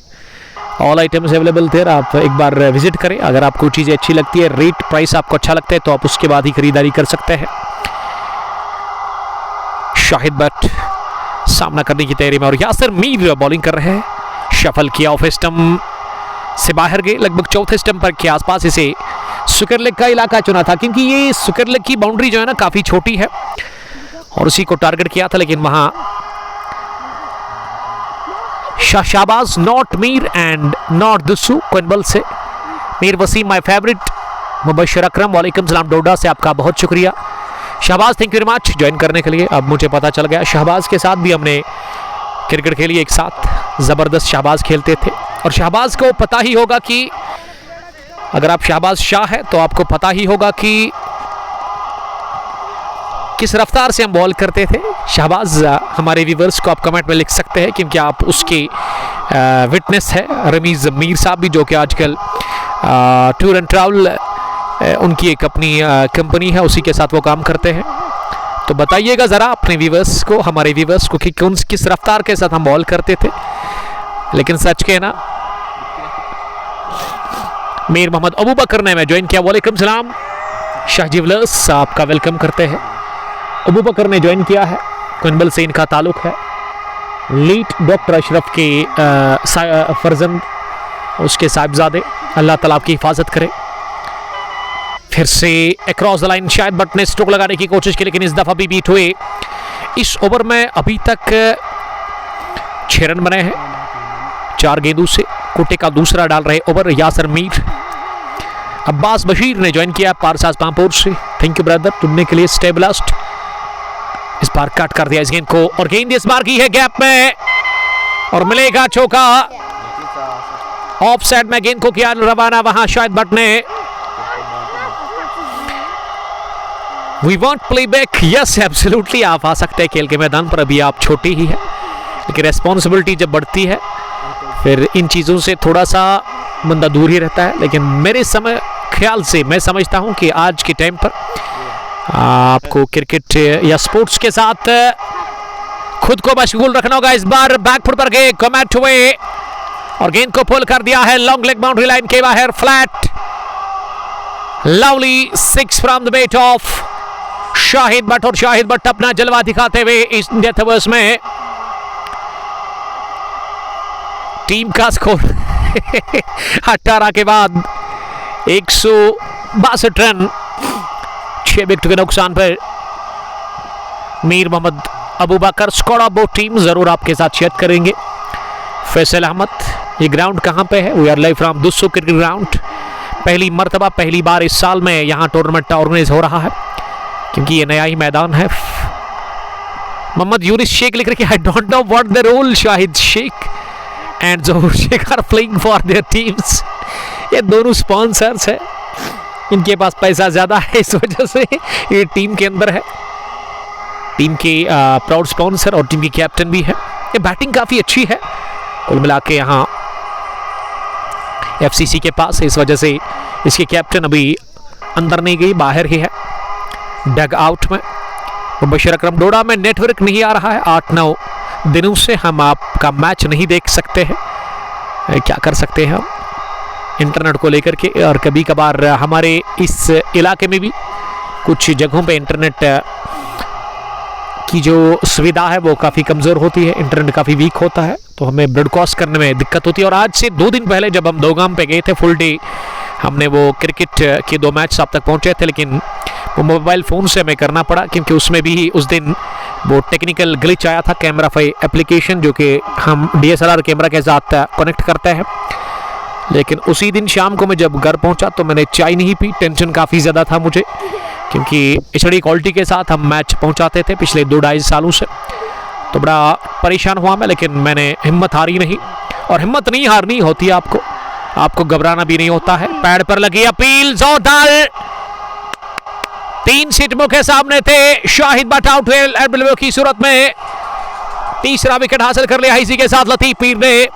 all items available थे। आप एक बार विजिट करें, अगर आपको चीज़ें अच्छी लगती है, रेट प्राइस आपको अच्छा लगता है तो आप उसके बाद ही खरीदारी कर सकते हैं। शाहिद भट्ट सामना करने की तैयारी में और यासिर मीर बॉलिंग कर रहे हैं। शफल किया, ऑफ स्टंप से बाहर गए, लगभग चौथे स्टंप पर के आसपास इसे सुकर लेग का इलाका चुना था, क्योंकि ये सुकर लेग की बाउंड्री जो है ना काफ़ी छोटी है और उसी को टारगेट किया था, लेकिन वहां Shahbaz not Mir and not Dussu Konibal से। मीर वसीम माय फेवरेट, मुबशर अकरम वालेकुम सलाम डोडा से आपका बहुत शुक्रिया। Shahbaz thank you very much ज्वाइन करने के लिए। अब मुझे पता चल गया शहबाज के साथ भी हमने क्रिकेट खेली एक साथ, ज़बरदस्त शहबाज खेलते थे। और शहबाज को पता ही होगा कि अगर आप शहबाज शाह है तो आपको पता ही होगा कि किस रफ्तार से हम बॉल करते थे। शहबाज हमारे व्यूअर्स को आप कमेंट में लिख सकते हैं, क्योंकि आप उसके विटनेस है। रमीज़ मीर साहब भी, जो कि आजकल टूर एंड ट्रैवल उनकी एक अपनी कंपनी है, उसी के साथ वो काम करते हैं। तो बताइएगा ज़रा अपने व्यूअर्स को, हमारे व्यूअर्स को, कि किस रफ्तार के साथ हम बॉल करते थे। लेकिन सच कहना, मीर मोहम्मद अबू बकर ने ज्वाइन किया। वालेकुम सलाम शाहजीवलस, आपका वेलकम करते हैं। अबू बकर ने ज्वाइन किया है, कोइनबल से इनका ताल्लुक है। लीट डॉक्टर अशरफ के फर्जंद, उसके साहिबजादे, अल्लाह ताला आपकी हिफाजत करे। फिर से across the line Shahid Bhat ने स्ट्रोक लगाने की कोशिश की, लेकिन इस दफा भी बीट हुए। इस ओवर में अभी तक 6 रन बने हैं 4 गेंदों से। कोटे का दूसरा डाल रहे ओवर यासिर मीर। अब्बास बशीर ने ज्वाइन किया पारसाज पांपोर से। थैंक यू ब्रदर जुड़ने के लिए। Stay blessed. इस बार कट कर दिया इस गेंद को और गेंद इस बार की है गैप में और मिलेगा चौका। ऑफ साइड में गेंद को किया रवाना वहां शाहिद भट्ट ने। We want play back. Yes absolutely, आप आ सकते हैं खेल के मैदान पर, अभी आप छोटी ही है, लेकिन रेस्पॉन्सिबिलिटी जब बढ़ती है फिर इन चीज़ों से थोड़ा सा बंदा दूर ही रहता है। लेकिन मेरे ख्याल से मैं समझता हूं कि आज के टाइम पर आपको क्रिकेट या स्पोर्ट्स के साथ खुद को मशगूल रखना होगा। इस बार बैकफुट पर गए, कमेंट हुए और गेंद को पुल कर दिया है लॉन्ग लेग बाउंड्री लाइन के बाहर। Flat, lovely 6 from the bat of Shahid Bhatt. और शाहिद भट्ट अपना जलवा दिखाते हुए इस डेथ ओवर्स में टीम का स्कोर 18 के बाद 162 रन 6 विकेट के नुकसान पर। मीर मोहम्मद अबू बकर स्क्वाड ऑफ बोथ टीम जरूर आपके साथ शेयर करेंगे। फैसल अहमद, ये ग्राउंड कहाँ पे है? We are live from Dussu cricket ground. पहली मर्तबा, पहली बार इस साल में यहाँ टूर्नामेंट ऑर्गेनाइज हो रहा है, क्योंकि ये नया ही मैदान है। मोहम्मद यूनिस शेख लिख रहे, I don't know what the role Shahid Sheikh and Zahoor Sheikh are playing for their teams. ये दोनों स्पॉन्सर्स है, इनके पास पैसा ज़्यादा है, इस वजह से ये टीम के अंदर है, टीम के प्राउड स्पॉन्सर और टीम की कैप्टन भी है। ये बैटिंग काफ़ी अच्छी है कुल मिला के यहाँ एफसीसी के पास, इस वजह से इसके कैप्टन अभी अंदर नहीं गई, बाहर ही है डग आउट में। मुबशर अकरम डोडा में नेटवर्क नहीं आ रहा है, 8-9 दिनों से हम आपका मैच नहीं देख सकते हैं, क्या कर सकते हैं हम इंटरनेट को लेकर के। और कभी कभार हमारे इस इलाके में भी कुछ जगहों पे इंटरनेट की जो सुविधा है वो काफ़ी कमज़ोर होती है, इंटरनेट काफ़ी वीक होता है, तो हमें ब्रॉडकास्ट करने में दिक्कत होती है। और आज से 2 दिन पहले जब हम दोगाम पे गए थे फुल डे, हमने वो क्रिकेट के 2 मैच आप तक पहुंचे थे, लेकिन वो मोबाइल फ़ोन से हमें करना पड़ा, क्योंकि उसमें भी उस दिन वो टेक्निकल ग्लिच आया था, कैमरा फाई एप्लीकेशन जो कि हम DSLR कैमरा के साथ कनेक्ट करते हैं। लेकिन उसी दिन शाम को मैं जब घर पहुंचा तो मैंने चाय नहीं पी, टेंशन काफ़ी ज़्यादा था मुझे, क्योंकि HD क्वालिटी के साथ हम मैच पहुंचाते थे पिछले 2-2.5 सालों से, तो बड़ा परेशान हुआ मैं। लेकिन मैंने हिम्मत हारी नहीं, और हिम्मत नहीं हारनी होती है आपको घबराना भी नहीं होता है। पैड पर लगी अपील, जोरदार 3 सिटमों के सामने थे, शाहिद बट आउट हुए एल्बो की सूरत में, तीसरा विकेट हासिल कर लिया इसी के साथ लतीफ पीर ने।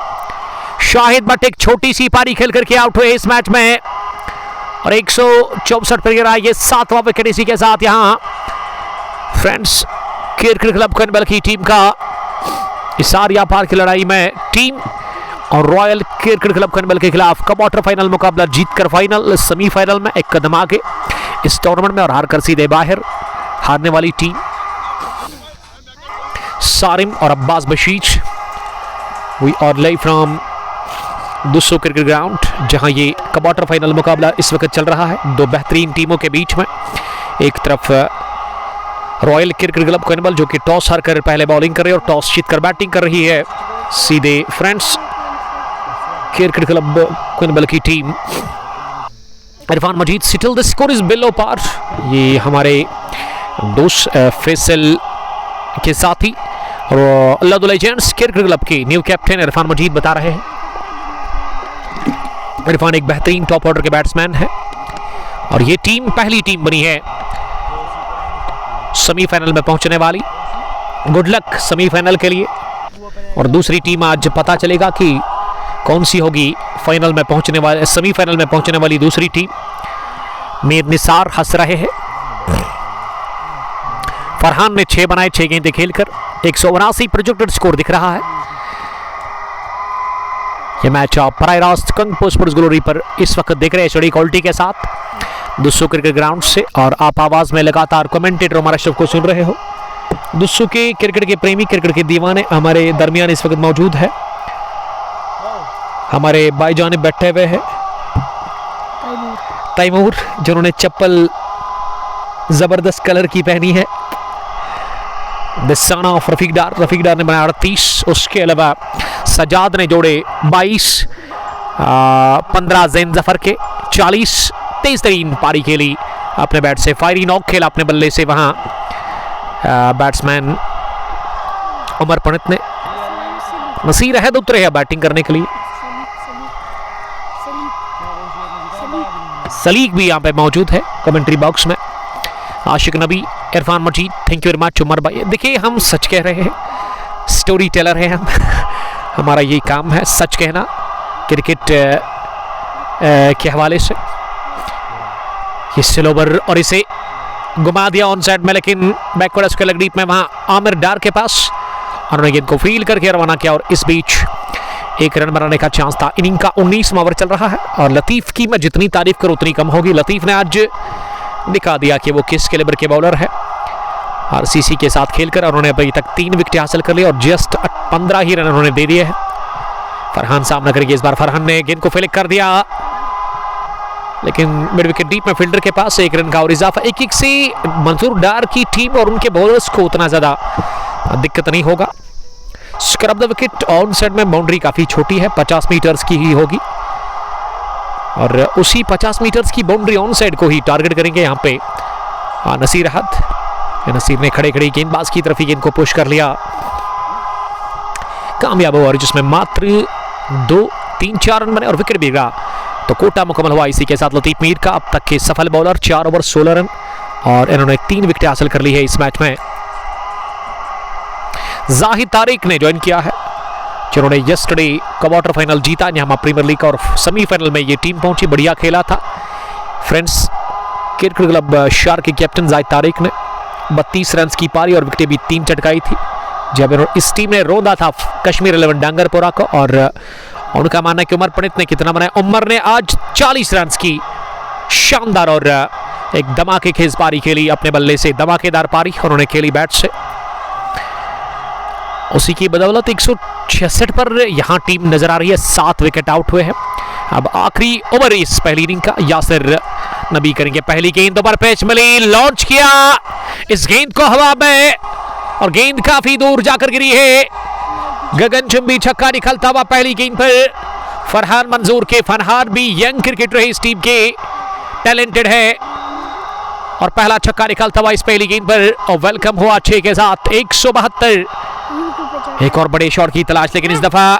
शाहिद बट एक छोटी सी पारी खेल करके आउट हुए इस मैच में, और 164 पर गिरा ये 7वां विकेट इसी के साथ यहाँ फ्रेंड्स क्रिकेट क्लब कनबल की टीम का इस आरिया पार की लड़ाई में टीम और रॉयल क्रिकेट क्लब कनबल के खिलाफ क्वार्टर फाइनल मुकाबला जीतकर फाइनल सेमीफाइनल में एक कदम आगे इस टूर्नामेंट में, और हारकर सीधे बाहर। हारने वाली टीम सारिम और Abbas Bashir. We are live from Dussu cricket ground, जहां ये क्वार्टर फाइनल मुकाबला इस वक्त चल रहा है 2 बेहतरीन टीमों के बीच में। एक तरफ रॉयल क्रिकेट क्लब कनबल जो कि टॉस हारकर पहले बॉलिंग कर रही है और टॉस जीतकर बैटिंग कर रही है, सीधे फ्रेंड्स क्रिकेट क्लब कनबल की टीम। इरफान मजीद सिटिल, the score is below par. ये हमारे दोस्त फैसल के साथी और अल्लाह लेजेंड्स क्रिकेट क्लब के न्यू कैप्टन इरफान मजीद बता रहे हैं। इरफान एक बेहतरीन टॉप ऑर्डर के बैट्समैन है, और ये टीम पहली टीम बनी है सेमीफाइनल में पहुंचने वाली। गुड लक सेमीफाइनल के लिए। और दूसरी टीम आज पता चलेगा कि कौन सी होगी फाइनल में पहुंचने वाले, सेमीफाइनल में पहुंचने वाली दूसरी टीम। मीर निसार हंस रहे हैं। फरहान ने 6 बनाए 6 गेंदें खेलकर, 179 प्रोजेक्टेड स्कोर दिख रहा है। यह मैच आप बराह रास्त कंगपो स्पोर्ट्स ग्लोरी पर इस वक्त देख रहे हैं HD क्वालिटी के साथ दुस्सू क्रिकेट ग्राउंड से, और आप आवाज में लगातार कमेंटेटर उमर अशरफ को सुन रहे हो। दुस्सू के क्रिकेट के प्रेमी, क्रिकेट के दीवाने हमारे दरमियान इस वक्त मौजूद है। हमारे भाईजान बैठे हुए हैं तैमूर, जिन्होंने चप्पल जबरदस्त कलर की पहनी है। दिसाना ऑफ रफीक डार ने बनाया 38, उसके अलावा सजाद ने जोड़े 22, 15 जैन जफर के 40, 23 तरीन पारी खेली अपने बैट से, फायरी नॉक खेला अपने बल्ले से वहां बैट्समैन उमर पंडित ने। नसीर अहद उतरे हैं बैटिंग करने के लिए, सलीक भी यहाँ पे मौजूद है कमेंट्री बॉक्स में। Ashiq Nabi, Irfan Majeed, thank you very much Umar भाई। देखिए हम सच कह रहे हैं, स्टोरी टेलर हैं हम हमारा ये काम है सच कहना क्रिकेट के हवाले से। ये स्लो ओवर और इसे घुमा दिया ऑन साइड में, लेकिन बैकवर्ड स्क्वायर लेग डीप में वहां आमिर डार के पास, उन्होंने गेंद को फील करके रवाना किया, और इस बीच 1 रन बनाने का चांस था। इनिंग का 19वां ओवर चल रहा है, और लतीफ की मैं जितनी तारीफ करूं उतनी कम होगी। लतीफ ने आज दिखा दिया कि वो किस कैलिबर के बॉलर है। RCC के साथ खेलकर उन्होंने अभी तक 3 विकेट हासिल कर ली और जस्ट 15 ही रन उन्होंने दे दिए हैं। फरहान सामना करेंगे इस बार। फरहान ने गेंद को फिलिक कर दिया, लेकिन मिड विकेट डीप में फील्डर के पास 1 रन का और इजाफा। 1-1 से मंसूर डार की टीम और उनके बॉलर्स को उतना ज्यादा दिक्कत नहीं होगा। Scrub the wicket. On side में बाउंड्री काफी छोटी है, 50 मीटर्स की ही होगी और उसी 50 मीटर्स की बाउंड्री ऑन साइड को ही टारगेट करेंगे यहाँ पे नसीर अहद। नसीर ने खड़े खड़े गेंदबाज की तरफ ही गेंद को पुश कर लिया। कामयाब ओवर जिसमें मात्र 2-3-4 रन बने और विकेट भी गिरा, तो कोटा मुकम्मल हुआ इसी के साथ लतीफ मीर का। अब तक के सफल बॉलर 4 ओवर 16 रन और इन्होंने 3 विकेट हासिल कर ली है इस मैच में। जाहिद तारिक ने ज्वाइन किया है जिन्होंने यस्टरडे क्वार्टर फाइनल जीता यहाँ प्रीमियर लीग और सेमीफाइनल में ये टीम पहुंची, बढ़िया खेला था। फ्रेंड्स क्रिकेट क्लब शार के कैप्टन जाहिद तारिक ने 32 रन की पारी और विकेटें भी 3 चटकाई थी जब इस टीम ने रोंदा था कश्मीर 11 डांगरपोरा को। और उनका मानना है कि उमर पंडित ने कितना बनाया। उमर ने आज 40 रन की शानदार और एक धमाकेखेज पारी खेली, अपने बल्ले से धमाकेदार पारी उन्होंने खेली बैट से। उसी की बदौलत 166 पर यहां टीम नजर आ रही है, 7 विकेट आउट हुए हैं। अब आखिरी ओवर इस पहली इनिंग का यासिर नबी करेंगे। पहली गेंद पर पिच मिली, लॉन्च किया इस गेंद को हवा में और गेंद काफी दूर जाकर गिरी है। गगनचुंबी छक्का निकलता हुआ पहली गेंद पर फरहान मंजूर के। फरहान भी यंग क्रिकेटर है, इस टीम के टैलेंटेड है और पहला छक्का निकलता हुआ इस पहली गेंद पर और वेलकम हुआ 6 के साथ 172। एक और बड़े शॉट की तलाश, लेकिन इस दफा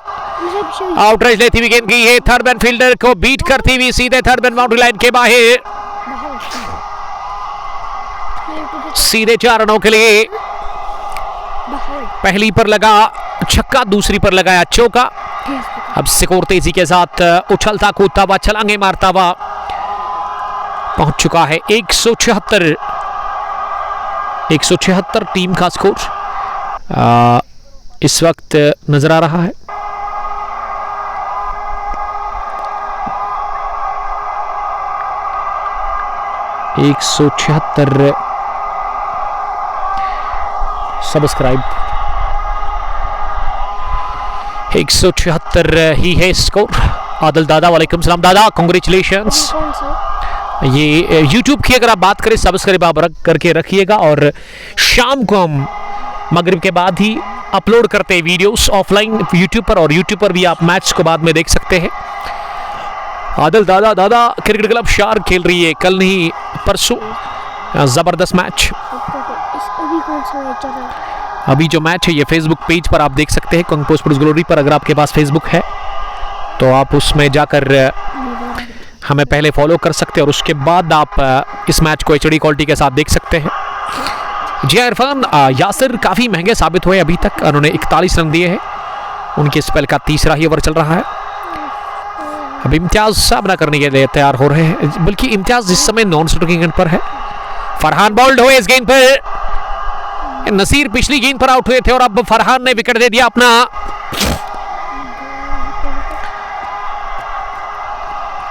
आउटरेज लेती हुई गेंद गई है, थर्ड मैन फील्डर को बीट करती हुई सीधे थर्ड मैन बाउंड्री लाइन के बाहर। सीधे 4 रनों के लिए पहली पर लगा छक्का, दूसरी पर लगाया चौका। अब स्कोर तेजी के साथ उछलता कूदता हुआ छलांगे मारता हुआ पहुंच चुका है 176 टीम का स्कोर इस वक्त नजर आ रहा है। सब्सक्राइब 176 ही है स्कोर। आदिल दादा, वालेकुम सलाम दादा, कांग्रेचुलेशंस। ये YouTube की अगर आप बात करें सब्सक्राइब आप करके रखिएगा और शाम को हम मगरिब के बाद ही अपलोड करते हैं वीडियोस ऑफलाइन YouTube पर और YouTube पर भी आप मैच को बाद में देख सकते हैं। आदिल दादा क्रिकेट क्लब शार खेल रही है कल नहीं परसों, जबरदस्त मैच। अभी जो मैच है ये फेसबुक पेज पर आप देख सकते हैं, कंपोज स्पोर्ट्स ग्लोरी पर। अगर आपके पास फेसबुक है तो आप उसमें जाकर हमें पहले फॉलो कर सकते हैं और उसके बाद आप इस मैच को HD क्वालिटी के साथ देख सकते हैं। जी इरफान, यासिर काफ़ी महंगे साबित हुए अभी तक, उन्होंने 41 रन दिए हैं। उनके स्पेल का तीसरा ही ओवर चल रहा है। अब इम्तियाज सामना करने के लिए तैयार हो रहे हैं, बल्कि इम्तियाज इस समय नॉन स्ट्रोकिंग एंड पर है। फरहान बॉल्ड हुए इस गेंद पर, नसीर पिछली गेंद पर आउट हुए थे और अब फरहान ने विकेट दे दिया अपना।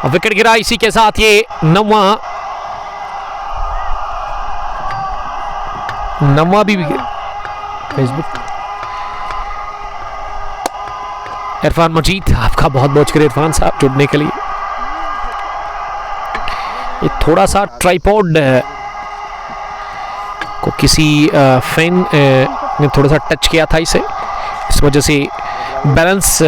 विकेट गिरा, इसी के साथ ये 9वां भी फेसबुक। इरफान मजीद, आपका बहुत बहुत शुक्रिया इरफान साहब जुड़ने के लिए। ये थोड़ा सा ट्राइपॉड को किसी फैन ने थोड़ा सा टच किया था इसे, इस वजह से बैलेंस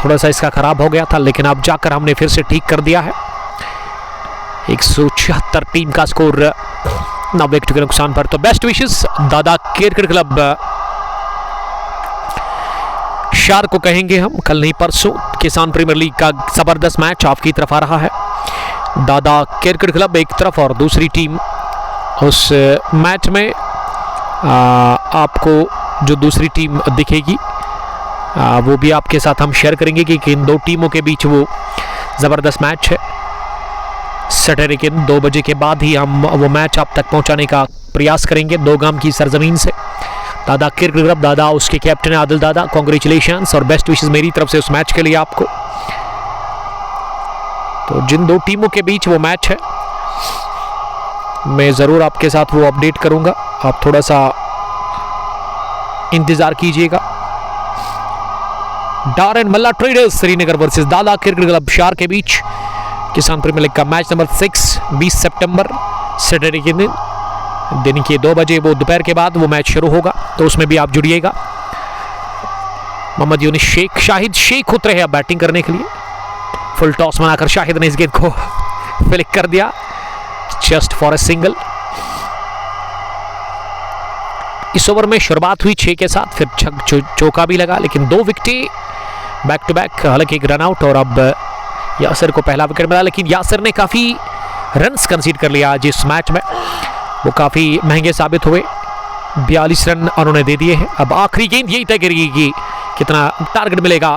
थोड़ा सा इसका खराब हो गया था, लेकिन अब जाकर हमने फिर से ठीक कर दिया है। 176 टीम का स्कोर 9 विकेट के नुकसान पर। तो बेस्ट विशेस दादा क्रिकेट क्लब शार को कहेंगे हम। कल नहीं परसों किसान प्रीमियर लीग का जबरदस्त मैच आपकी तरफ आ रहा है। दादा क्रिकेट क्लब एक तरफ और दूसरी टीम उस मैच में आपको जो दूसरी टीम दिखेगी वो भी आपके साथ हम शेयर करेंगे कि इन दो टीमों के बीच वो ज़बरदस्त मैच है। सैटरडे के 2 बजे के बाद ही हम वो मैच आप तक पहुंचाने का प्रयास करेंगे दो गांव की सरजमीन से। दादा क्रिकेट क्लब, दादा उसके कैप्टन है आदिल दादा, कांग्रेचुलेशंस और बेस्ट विशेस मेरी तरफ से उस मैच के लिए आपको। तो जिन दो टीमों के बीच वो मैच है मैं ज़रूर आपके साथ वो अपडेट करूंगा, आप थोड़ा सा इंतज़ार कीजिएगा। Dar and Malla traders Srinagar versus Dada cricket club Shar के बीच किसान प्रीमियर लीग का मैच नंबर 6 20 सितंबर सैटरडे के दिन के 2 बजे वो दोपहर के बाद वो मैच शुरू होगा, तो उसमें भी आप जुड़िएगा। मोहम्मद यूनिस शेख, शाहिद शेख उतरे हैं अब बैटिंग करने के लिए। फुल टॉस बनाकर शाहिद ने इस गेंद को फ्लिक कर दिया जस्ट फॉर ए सिंगल। इस ओवर में शुरुआत हुई 6 के साथ, फिर चौका भी लगा, लेकिन 2 विकेटें बैक टू बैक। हालांकि एक रन आउट और अब यासिर को पहला विकेट मिला, लेकिन यासिर ने काफ़ी रन्स कंसीड कर लिया आज इस मैच में, वो काफ़ी महंगे साबित हुए। 42 रन उन्होंने दे दिए हैं। अब आखिरी गेंद यही तय करेगी कि कितना टारगेट मिलेगा।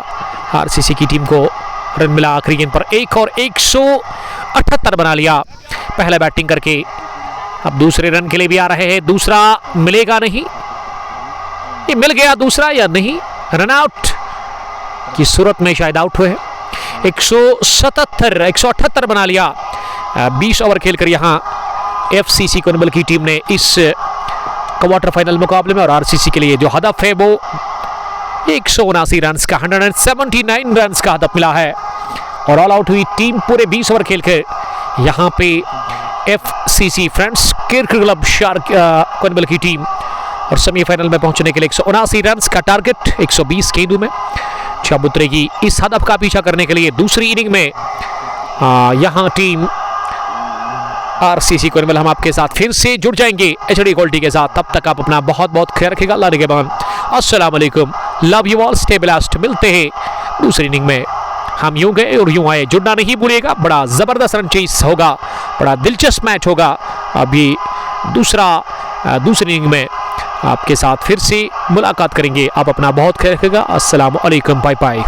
आरसीसी की टीम को रन मिला आखिरी गेंद पर, एक और 178 बना लिया पहले बैटिंग करके। अब दूसरे रन के लिए भी आ रहे हैं, दूसरा मिलेगा नहीं, ये मिल गया दूसरा या नहीं, रन आउट की सूरत में शायद आउट हुए। 178 बना लिया 20 ओवर खेलकर यहाँ एफसीसी कोनिबल की टीम ने इस क्वार्टर फाइनल मुकाबले में। और आरसीसी के लिए जो हदफ है वो 179 रन का, 179 रन का हदफ मिला है और ऑल आउट हुई टीम पूरे 20 ओवर खेलकर यहाँ पे एफसीसी फ्रेंड्स क्रिकेट क्लब शार्क कोनिबल की टीम। और सेमीफाइनल में पहुंचने के लिए 179 रन का टारगेट 120 गेंदों में जब उतरेगी इस हदफ का पीछा करने के लिए दूसरी इनिंग में यहाँ टीम आरसीसी कोनिबल। हम आपके साथ फिर से जुड़ जाएंगे एचडी क्वालिटी के साथ, तब तक आप अपना बहुत बहुत ख्याल रखिएगा। अल्लाह निगहबान, अस्सलाम वालेकुम, love you all, stay blessed. मिलते हैं दूसरी इनिंग में। हम यूं गए और यूं आए, जुड़ना नहीं भूलिएगा, बड़ा ज़बरदस्त रन चेस होगा, बड़ा दिलचस्प मैच होगा। अभी दूसरी इनिंग में आपके साथ फिर से मुलाकात करेंगे। आप अपना बहुत ख्याल रखिएगा। अस्सलाम वालेकुम, बाय बाय।